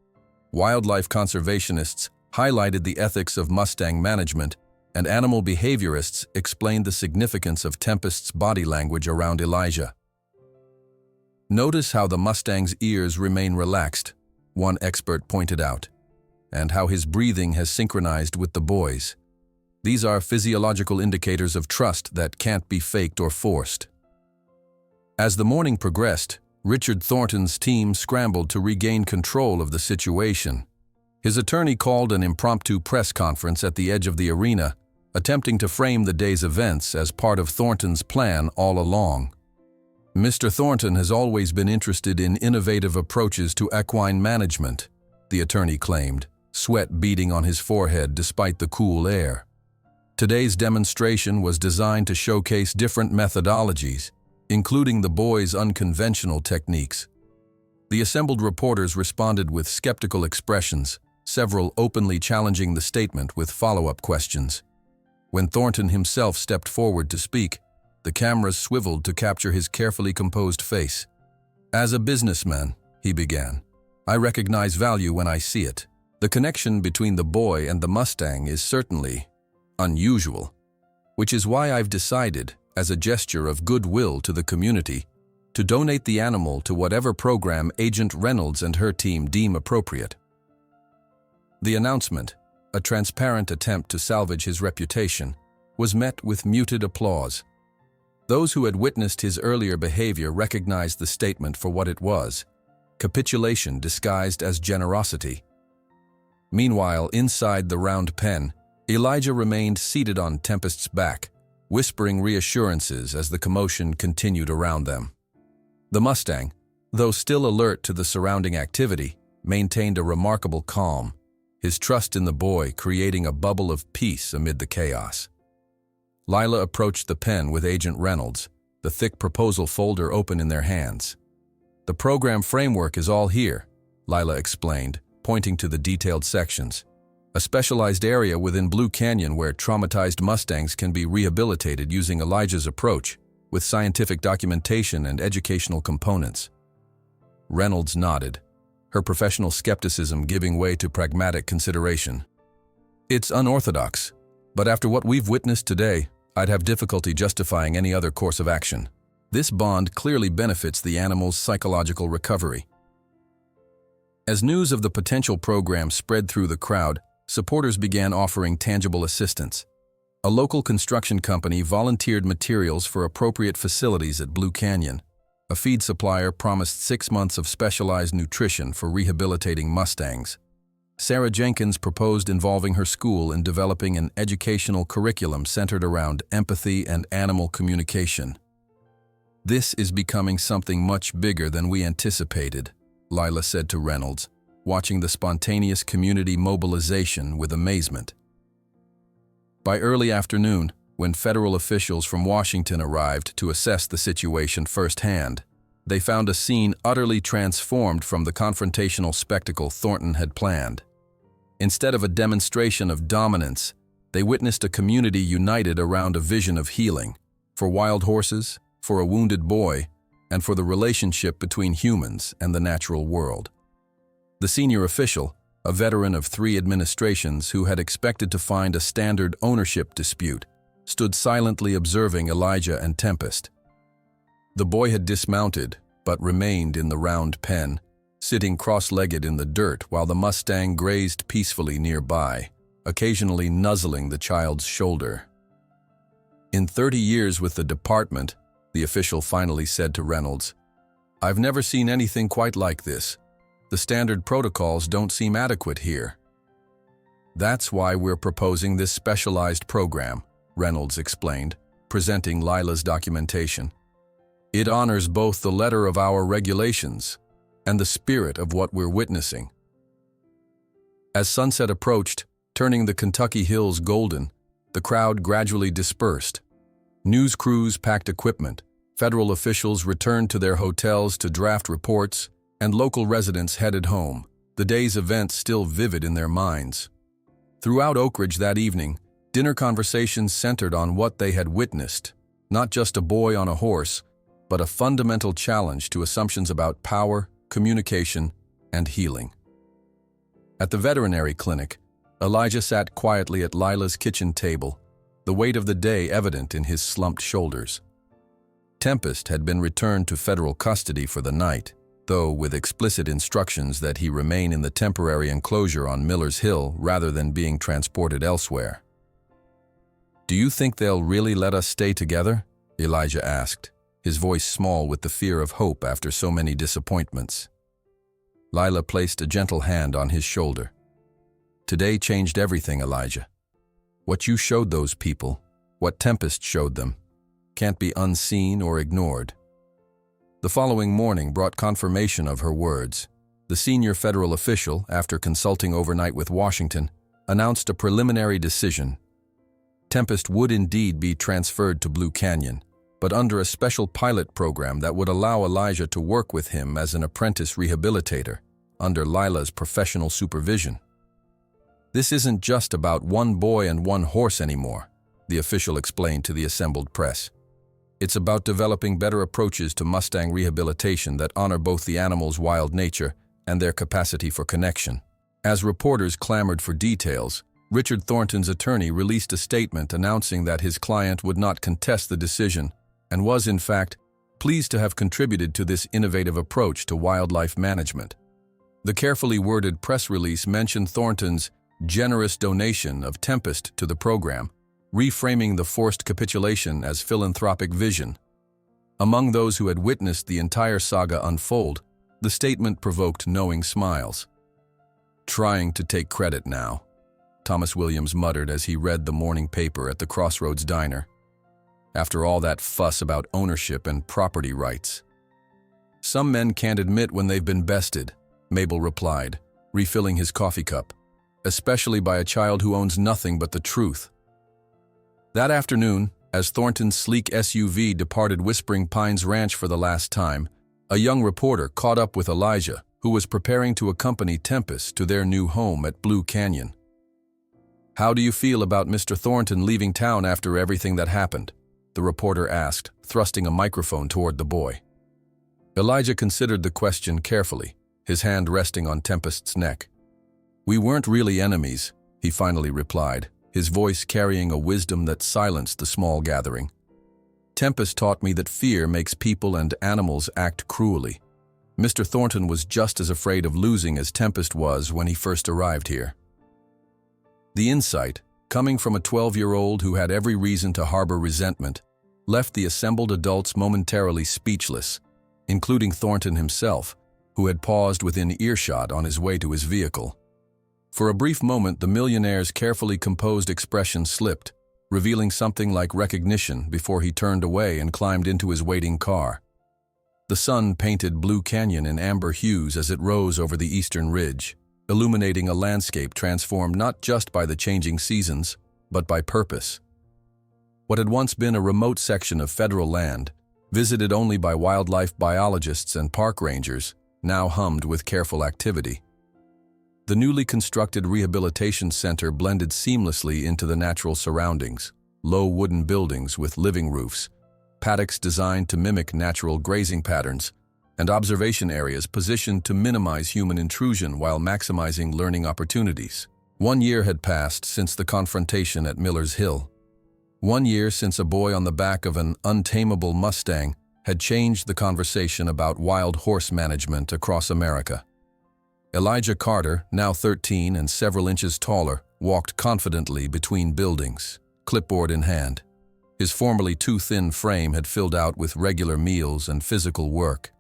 Wildlife conservationists highlighted the ethics of Mustang management, and animal behaviorists explained the significance of Tempest's body language around Elijah. "Notice how the Mustang's ears remain relaxed," one expert pointed out, "and how his breathing has synchronized with the boy's. These are physiological indicators of trust that can't be faked or forced." As the morning progressed, Richard Thornton's team scrambled to regain control of the situation. His attorney called an impromptu press conference at the edge of the arena, attempting to frame the day's events as part of Thornton's plan all along. "Mr. Thornton has always been interested in innovative approaches to equine management," the attorney claimed, sweat beading on his forehead despite the cool air. "Today's demonstration was designed to showcase different methodologies, including the boy's unconventional techniques." The assembled reporters responded with skeptical expressions, several openly challenging the statement with follow-up questions. When Thornton himself stepped forward to speak, the cameras swiveled to capture his carefully composed face. "As a businessman," he began, "I recognize value when I see it. The connection between the boy and the Mustang is certainly unusual, which is why I've decided, as a gesture of goodwill to the community, to donate the animal to whatever program Agent Reynolds and her team deem appropriate." The announcement, a transparent attempt to salvage his reputation, was met with muted applause. Those who had witnessed his earlier behavior recognized the statement for what it was: capitulation disguised as generosity. Meanwhile, inside the round pen, Elijah remained seated on Tempest's back, whispering reassurances as the commotion continued around them. The Mustang, though still alert to the surrounding activity, maintained a remarkable calm, his trust in the boy creating a bubble of peace amid the chaos. Lila approached the pen with Agent Reynolds, the thick proposal folder open in their hands. "The program framework is all here," Lila explained, pointing to the detailed sections. "A specialized area within Blue Canyon where traumatized Mustangs can be rehabilitated using Elijah's approach, with scientific documentation and educational components." Reynolds nodded, her professional skepticism giving way to pragmatic consideration. "It's unorthodox, but after what we've witnessed today, I'd have difficulty justifying any other course of action. This bond clearly benefits the animal's psychological recovery." As news of the potential program spread through the crowd, supporters began offering tangible assistance. A local construction company volunteered materials for appropriate facilities at Blue Canyon. A feed supplier promised 6 months of specialized nutrition for rehabilitating Mustangs. Sarah Jenkins proposed involving her school in developing an educational curriculum centered around empathy and animal communication. "This is becoming something much bigger than we anticipated," Lila said to Reynolds, watching the spontaneous community mobilization with amazement. By early afternoon, when federal officials from Washington arrived to assess the situation firsthand, they found a scene utterly transformed from the confrontational spectacle Thornton had planned. Instead of a demonstration of dominance, they witnessed a community united around a vision of healing, for wild horses, for a wounded boy, and for the relationship between humans and the natural world. The senior official, a veteran of 3 administrations who had expected to find a standard ownership dispute, stood silently observing Elijah and Tempest. The boy had dismounted, but remained in the round pen, sitting cross-legged in the dirt while the Mustang grazed peacefully nearby, occasionally nuzzling the child's shoulder. "In 30 years with the department," the official finally said to Reynolds, "I've never seen anything quite like this. The standard protocols don't seem adequate here. That's why we're proposing this specialized program," Reynolds explained, presenting Lila's documentation. "It honors both the letter of our regulations and the spirit of what we're witnessing." As sunset approached, turning the Kentucky hills golden, the crowd gradually dispersed. News crews packed equipment, federal officials returned to their hotels to draft reports, and local residents headed home, the day's events still vivid in their minds. Throughout Oak Ridge that evening, dinner conversations centered on what they had witnessed, not just a boy on a horse, but a fundamental challenge to assumptions about power, communication, and healing. At the veterinary clinic, Elijah sat quietly at Lila's kitchen table, the weight of the day evident in his slumped shoulders. Tempest had been returned to federal custody for the night, though with explicit instructions that he remain in the temporary enclosure on Miller's Hill rather than being transported elsewhere. "Do you think they'll really let us stay together?" Elijah asked, his voice small with the fear of hope after so many disappointments. Lila placed a gentle hand on his shoulder. "Today changed everything, Elijah. What you showed those people, what Tempest showed them, can't be unseen or ignored." The following morning brought confirmation of her words. The senior federal official, after consulting overnight with Washington, announced a preliminary decision. Tempest would indeed be transferred to Blue Canyon, but under a special pilot program that would allow Elijah to work with him as an apprentice rehabilitator, under Lila's professional supervision. "This isn't just about one boy and one horse anymore," the official explained to the assembled press. "It's about developing better approaches to Mustang rehabilitation that honor both the animal's wild nature and their capacity for connection." As reporters clamored for details, Richard Thornton's attorney released a statement announcing that his client would not contest the decision and was, in fact, pleased to have contributed to this innovative approach to wildlife management. The carefully worded press release mentioned Thornton's generous donation of Tempest to the program, reframing the forced capitulation as philanthropic vision. Among those who had witnessed the entire saga unfold, the statement provoked knowing smiles. "Trying to take credit now," Thomas Williams muttered as he read the morning paper at the Crossroads Diner. "After all that fuss about ownership and property rights." "Some men can't admit when they've been bested," Mabel replied, refilling his coffee cup, "especially by a child who owns nothing but the truth." That afternoon, as Thornton's sleek SUV departed Whispering Pines Ranch for the last time, a young reporter caught up with Elijah, who was preparing to accompany Tempest to their new home at Blue Canyon. "How do you feel about Mr. Thornton leaving town after everything that happened?" the reporter asked, thrusting a microphone toward the boy. Elijah considered the question carefully, his hand resting on Tempest's neck. "We weren't really enemies," he finally replied, his voice carrying a wisdom that silenced the small gathering. "Tempest taught me that fear makes people and animals act cruelly. Mr. Thornton was just as afraid of losing as Tempest was when he first arrived here." The insight, coming from a 12-year-old who had every reason to harbor resentment, left the assembled adults momentarily speechless, including Thornton himself, who had paused within earshot on his way to his vehicle. For a brief moment, the millionaire's carefully composed expression slipped, revealing something like recognition before he turned away and climbed into his waiting car. The sun painted Blue Canyon in amber hues as it rose over the eastern ridge, illuminating a landscape transformed not just by the changing seasons, but by purpose. What had once been a remote section of federal land, visited only by wildlife biologists and park rangers, now hummed with careful activity. The newly constructed rehabilitation center blended seamlessly into the natural surroundings, low wooden buildings with living roofs, paddocks designed to mimic natural grazing patterns, and observation areas positioned to minimize human intrusion while maximizing learning opportunities. 1 year had passed since the confrontation at Miller's Hill. 1 year since a boy on the back of an untamable Mustang had changed the conversation about wild horse management across America. Elijah Carter, now 13 and several inches taller, walked confidently between buildings, clipboard in hand. His formerly too thin frame had filled out with regular meals and physical work.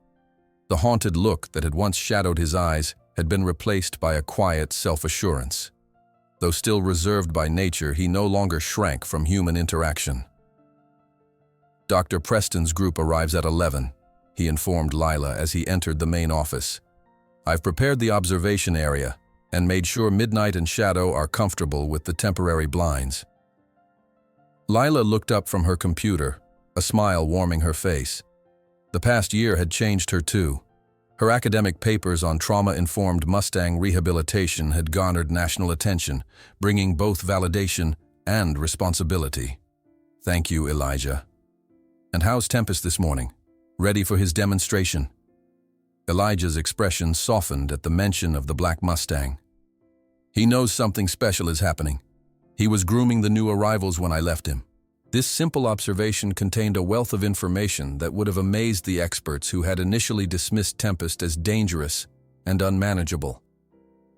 The haunted look that had once shadowed his eyes had been replaced by a quiet self-assurance. Though still reserved by nature, he no longer shrank from human interaction. Dr. Preston's group arrives at 11, he informed Lila as he entered the main office. I've prepared the observation area and made sure Midnight and Shadow are comfortable with the temporary blinds. Lila looked up from her computer, a smile warming her face. The past year had changed her too. Her academic papers on trauma-informed Mustang rehabilitation had garnered national attention, bringing both validation and responsibility. Thank you, Elijah. And how's Tempest this morning? Ready for his demonstration? Elijah's expression softened at the mention of the black Mustang. He knows something special is happening. He was grooming the new arrivals when I left him. This simple observation contained a wealth of information that would have amazed the experts who had initially dismissed Tempest as dangerous and unmanageable.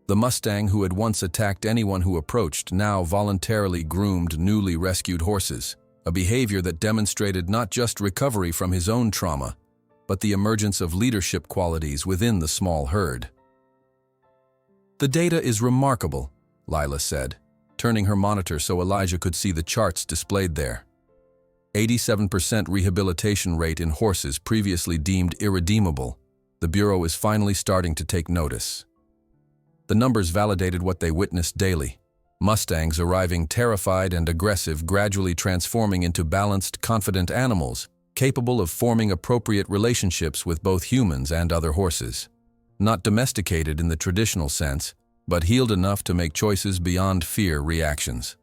The Mustang who had once attacked anyone who approached now voluntarily groomed newly rescued horses, a behavior that demonstrated not just recovery from his own trauma, but the emergence of leadership qualities within the small herd. The data is remarkable, Lila said, turning her monitor so Elijah could see the charts displayed there. 87% rehabilitation rate in horses previously deemed irredeemable. The Bureau is finally starting to take notice. The numbers validated what they witnessed daily. Mustangs arriving terrified and aggressive, gradually transforming into balanced, confident animals, capable of forming appropriate relationships with both humans and other horses. Not domesticated in the traditional sense, but healed enough to make choices beyond fear reactions.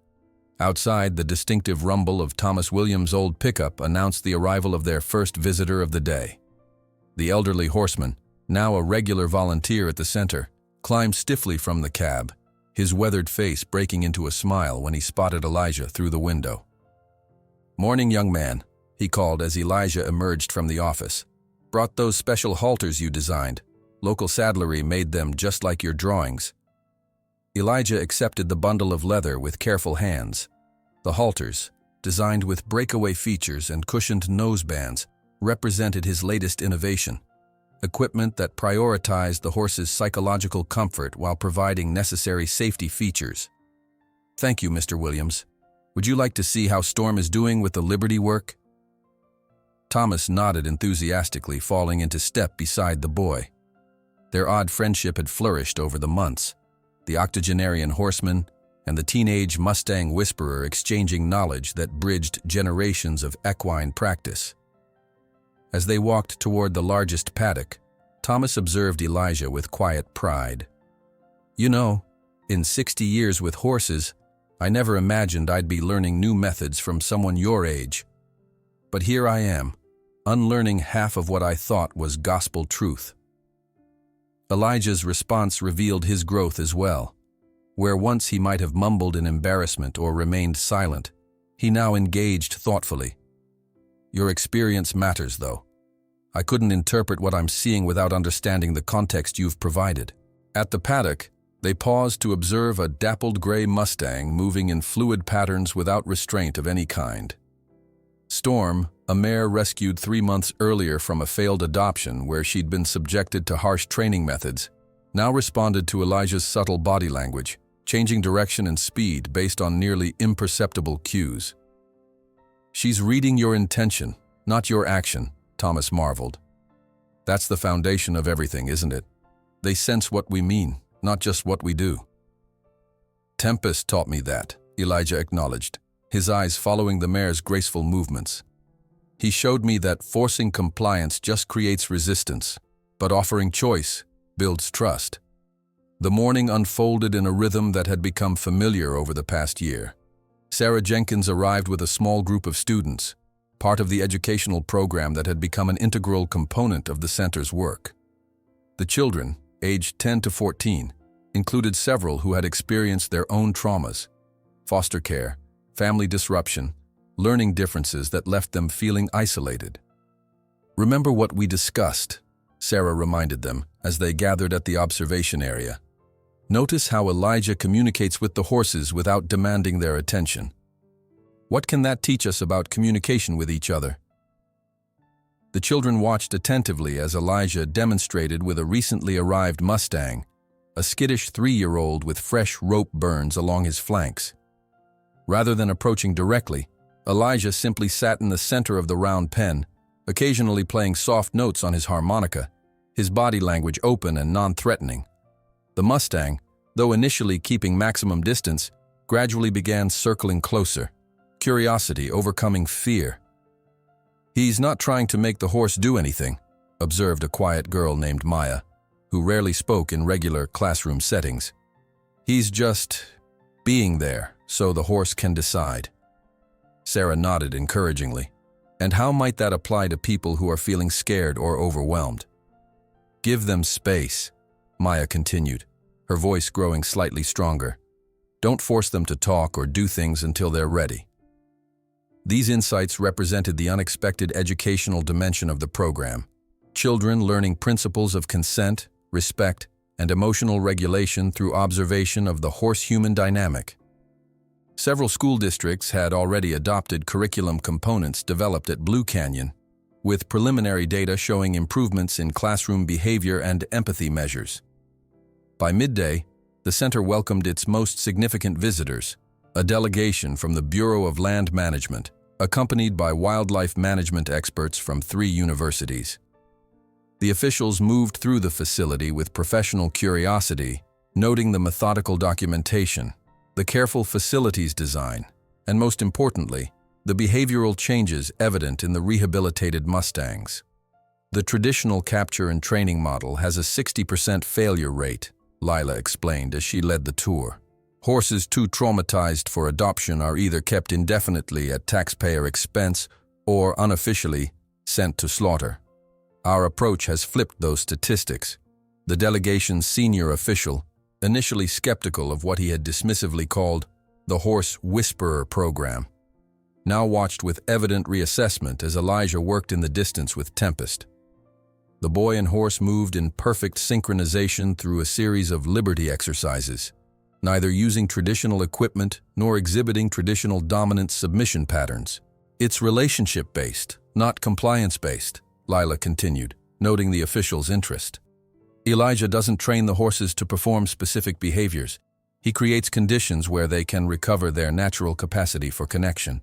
Outside, the distinctive rumble of Thomas Williams' old pickup announced the arrival of their first visitor of the day. The elderly horseman, now a regular volunteer at the center, climbed stiffly from the cab, his weathered face breaking into a smile when he spotted Elijah through the window. "Morning, young man," he called as Elijah emerged from the office. "Brought those special halters you designed. Local saddlery made them just like your drawings." Elijah accepted the bundle of leather with careful hands. The halters, designed with breakaway features and cushioned nosebands, represented his latest innovation, equipment that prioritized the horse's psychological comfort while providing necessary safety features. "Thank you, Mr. Williams. Would you like to see how Storm is doing with the Liberty work?" Thomas nodded enthusiastically, falling into step beside the boy. Their odd friendship had flourished over the months, the octogenarian horseman and the teenage Mustang whisperer exchanging knowledge that bridged generations of equine practice. As they walked toward the largest paddock, Thomas observed Elijah with quiet pride. "You know, in 60 years with horses, I never imagined I'd be learning new methods from someone your age. But here I am, unlearning half of what I thought was gospel truth." Elijah's response revealed his growth as well. Where once he might have mumbled in embarrassment or remained silent, he now engaged thoughtfully. "Your experience matters, though. I couldn't interpret what I'm seeing without understanding the context you've provided." At the paddock, they paused to observe a dappled gray Mustang moving in fluid patterns without restraint of any kind. Storm, a mare rescued 3 months earlier from a failed adoption where she'd been subjected to harsh training methods, now responded to Elijah's subtle body language, changing direction and speed based on nearly imperceptible cues. "She's reading your intention, not your action," Thomas marveled. "That's the foundation of everything, isn't it? They sense what we mean, not just what we do." "Tempest taught me that," Elijah acknowledged, his eyes following the mare's graceful movements. "He showed me that forcing compliance just creates resistance, but offering choice builds trust." The morning unfolded in a rhythm that had become familiar over the past year. Sarah Jenkins arrived with a small group of students, part of the educational program that had become an integral component of the center's work. The children, aged 10 to 14, included several who had experienced their own traumas, foster care, family disruption, learning differences that left them feeling isolated. "Remember what we discussed," Sarah reminded them as they gathered at the observation area. "Notice how Elijah communicates with the horses without demanding their attention. What can that teach us about communication with each other?" The children watched attentively as Elijah demonstrated with a recently arrived Mustang, a skittish 3-year-old with fresh rope burns along his flanks. Rather than approaching directly, Elijah simply sat in the center of the round pen, occasionally playing soft notes on his harmonica, his body language open and non-threatening. The Mustang, though initially keeping maximum distance, gradually began circling closer, curiosity overcoming fear. "He's not trying to make the horse do anything," observed a quiet girl named Maya, who rarely spoke in regular classroom settings. "He's just being there so the horse can decide." Sarah nodded encouragingly. "And how might that apply to people who are feeling scared or overwhelmed?" "Give them space," Maya continued, her voice growing slightly stronger. "Don't force them to talk or do things until they're ready." These insights represented the unexpected educational dimension of the program. Children learning principles of consent, respect, and emotional regulation through observation of the horse-human dynamic. Several school districts had already adopted curriculum components developed at Blue Canyon, with preliminary data showing improvements in classroom behavior and empathy measures. By midday, the center welcomed its most significant visitors, a delegation from the Bureau of Land Management, accompanied by wildlife management experts from 3 universities. The officials moved through the facility with professional curiosity, noting the methodical documentation, the careful facilities design, and most importantly, the behavioral changes evident in the rehabilitated Mustangs. "The traditional capture and training model has a 60% failure rate," Lila explained as she led the tour. "Horses too traumatized for adoption are either kept indefinitely at taxpayer expense or unofficially sent to slaughter. Our approach has flipped those statistics." The delegation's senior official, initially skeptical of what he had dismissively called the Horse Whisperer program, now watched with evident reassessment as Elijah worked in the distance with Tempest. The boy and horse moved in perfect synchronization through a series of liberty exercises, neither using traditional equipment nor exhibiting traditional dominant submission patterns. "It's relationship-based, not compliance-based," Lila continued, noting the official's interest. "Elijah doesn't train the horses to perform specific behaviors. He creates conditions where they can recover their natural capacity for connection."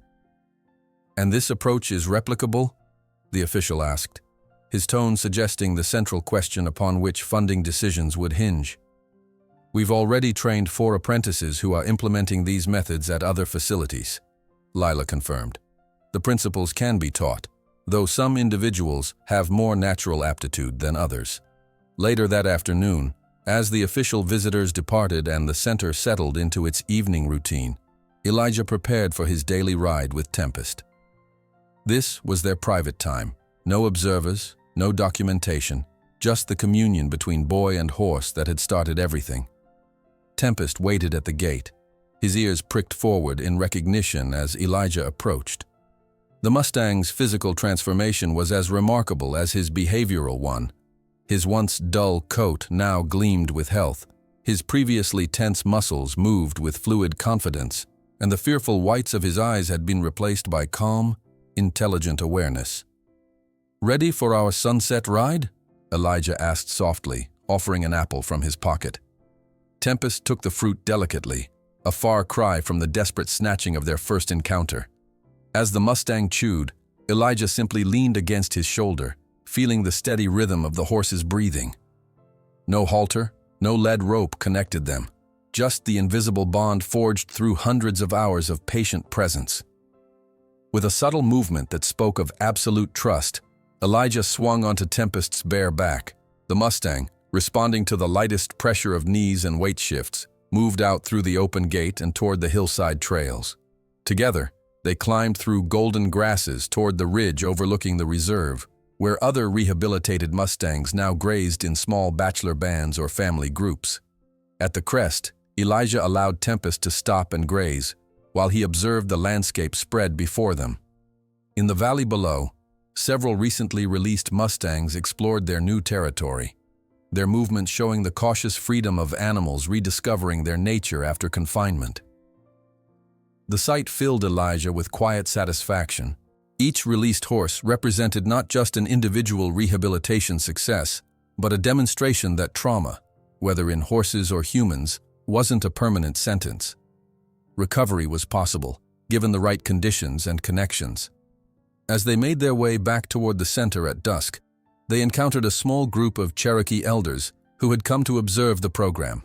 "And this approach is replicable?" the official asked, his tone suggesting the central question upon which funding decisions would hinge. "We've already trained 4 apprentices who are implementing these methods at other facilities," Lila confirmed. "The principles can be taught, though some individuals have more natural aptitude than others." Later that afternoon, as the official visitors departed and the center settled into its evening routine, Elijah prepared for his daily ride with Tempest. This was their private time. No observers, no documentation, just the communion between boy and horse that had started everything. Tempest waited at the gate, his ears pricked forward in recognition as Elijah approached. The Mustang's physical transformation was as remarkable as his behavioral one. His once dull coat now gleamed with health, his previously tense muscles moved with fluid confidence, and the fearful whites of his eyes had been replaced by calm, intelligent awareness. "Ready for our sunset ride?" Elijah asked softly, offering an apple from his pocket. Tempest took the fruit delicately, a far cry from the desperate snatching of their first encounter. As the Mustang chewed, Elijah simply leaned against his shoulder, feeling the steady rhythm of the horse's breathing. No halter, no lead rope connected them, just the invisible bond forged through hundreds of hours of patient presence. With a subtle movement that spoke of absolute trust, Elijah swung onto Tempest's bare back. The Mustang, responding to the lightest pressure of knees and weight shifts, moved out through the open gate and toward the hillside trails. Together, they climbed through golden grasses toward the ridge overlooking the reserve, where other rehabilitated Mustangs now grazed in small bachelor bands or family groups. At the crest, Elijah allowed Tempest to stop and graze, while he observed the landscape spread before them. In the valley below, several recently released Mustangs explored their new territory, their movements showing the cautious freedom of animals rediscovering their nature after confinement. The sight filled Elijah with quiet satisfaction. Each released horse represented not just an individual rehabilitation success, but a demonstration that trauma, whether in horses or humans, wasn't a permanent sentence. Recovery was possible, given the right conditions and connections. As they made their way back toward the center at dusk, they encountered a small group of Cherokee elders who had come to observe the program.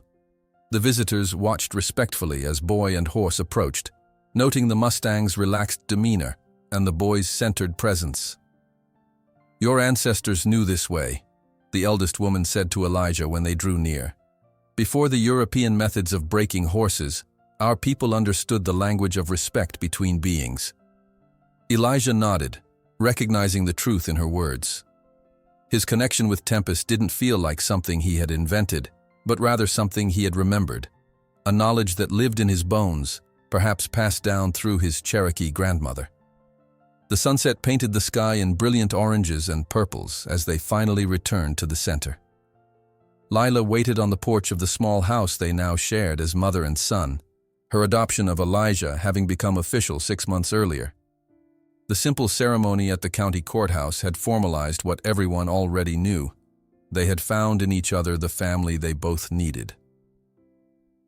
The visitors watched respectfully as boy and horse approached, noting the Mustang's relaxed demeanor and the boy's centered presence. "Your ancestors knew this way," the eldest woman said to Elijah when they drew near. "Before the European methods of breaking horses, our people understood the language of respect between beings." Elijah nodded, recognizing the truth in her words. His connection with Tempest didn't feel like something he had invented, but rather something he had remembered, a knowledge that lived in his bones, perhaps passed down through his Cherokee grandmother. The sunset painted the sky in brilliant oranges and purples as they finally returned to the center. Lila waited on the porch of the small house they now shared as mother and son, her adoption of Elijah having become official 6 months earlier. The simple ceremony at the county courthouse had formalized what everyone already knew. They had found in each other the family they both needed.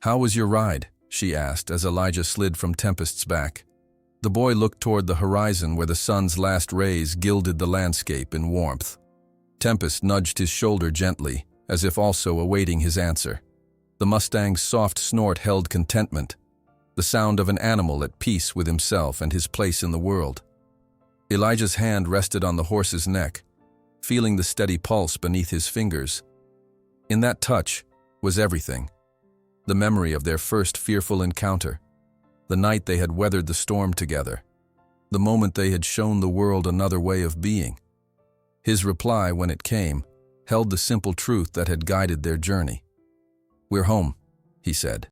"How was your ride?" she asked as Elijah slid from Tempest's back. The boy looked toward the horizon where the sun's last rays gilded the landscape in warmth. Tempest nudged his shoulder gently, as if also awaiting his answer. The Mustang's soft snort held contentment, the sound of an animal at peace with himself and his place in the world. Elijah's hand rested on the horse's neck, feeling the steady pulse beneath his fingers. In that touch was everything. The memory of their first fearful encounter, the night they had weathered the storm together, the moment they had shown the world another way of being. His reply, when it came, held the simple truth that had guided their journey. "We're home," he said.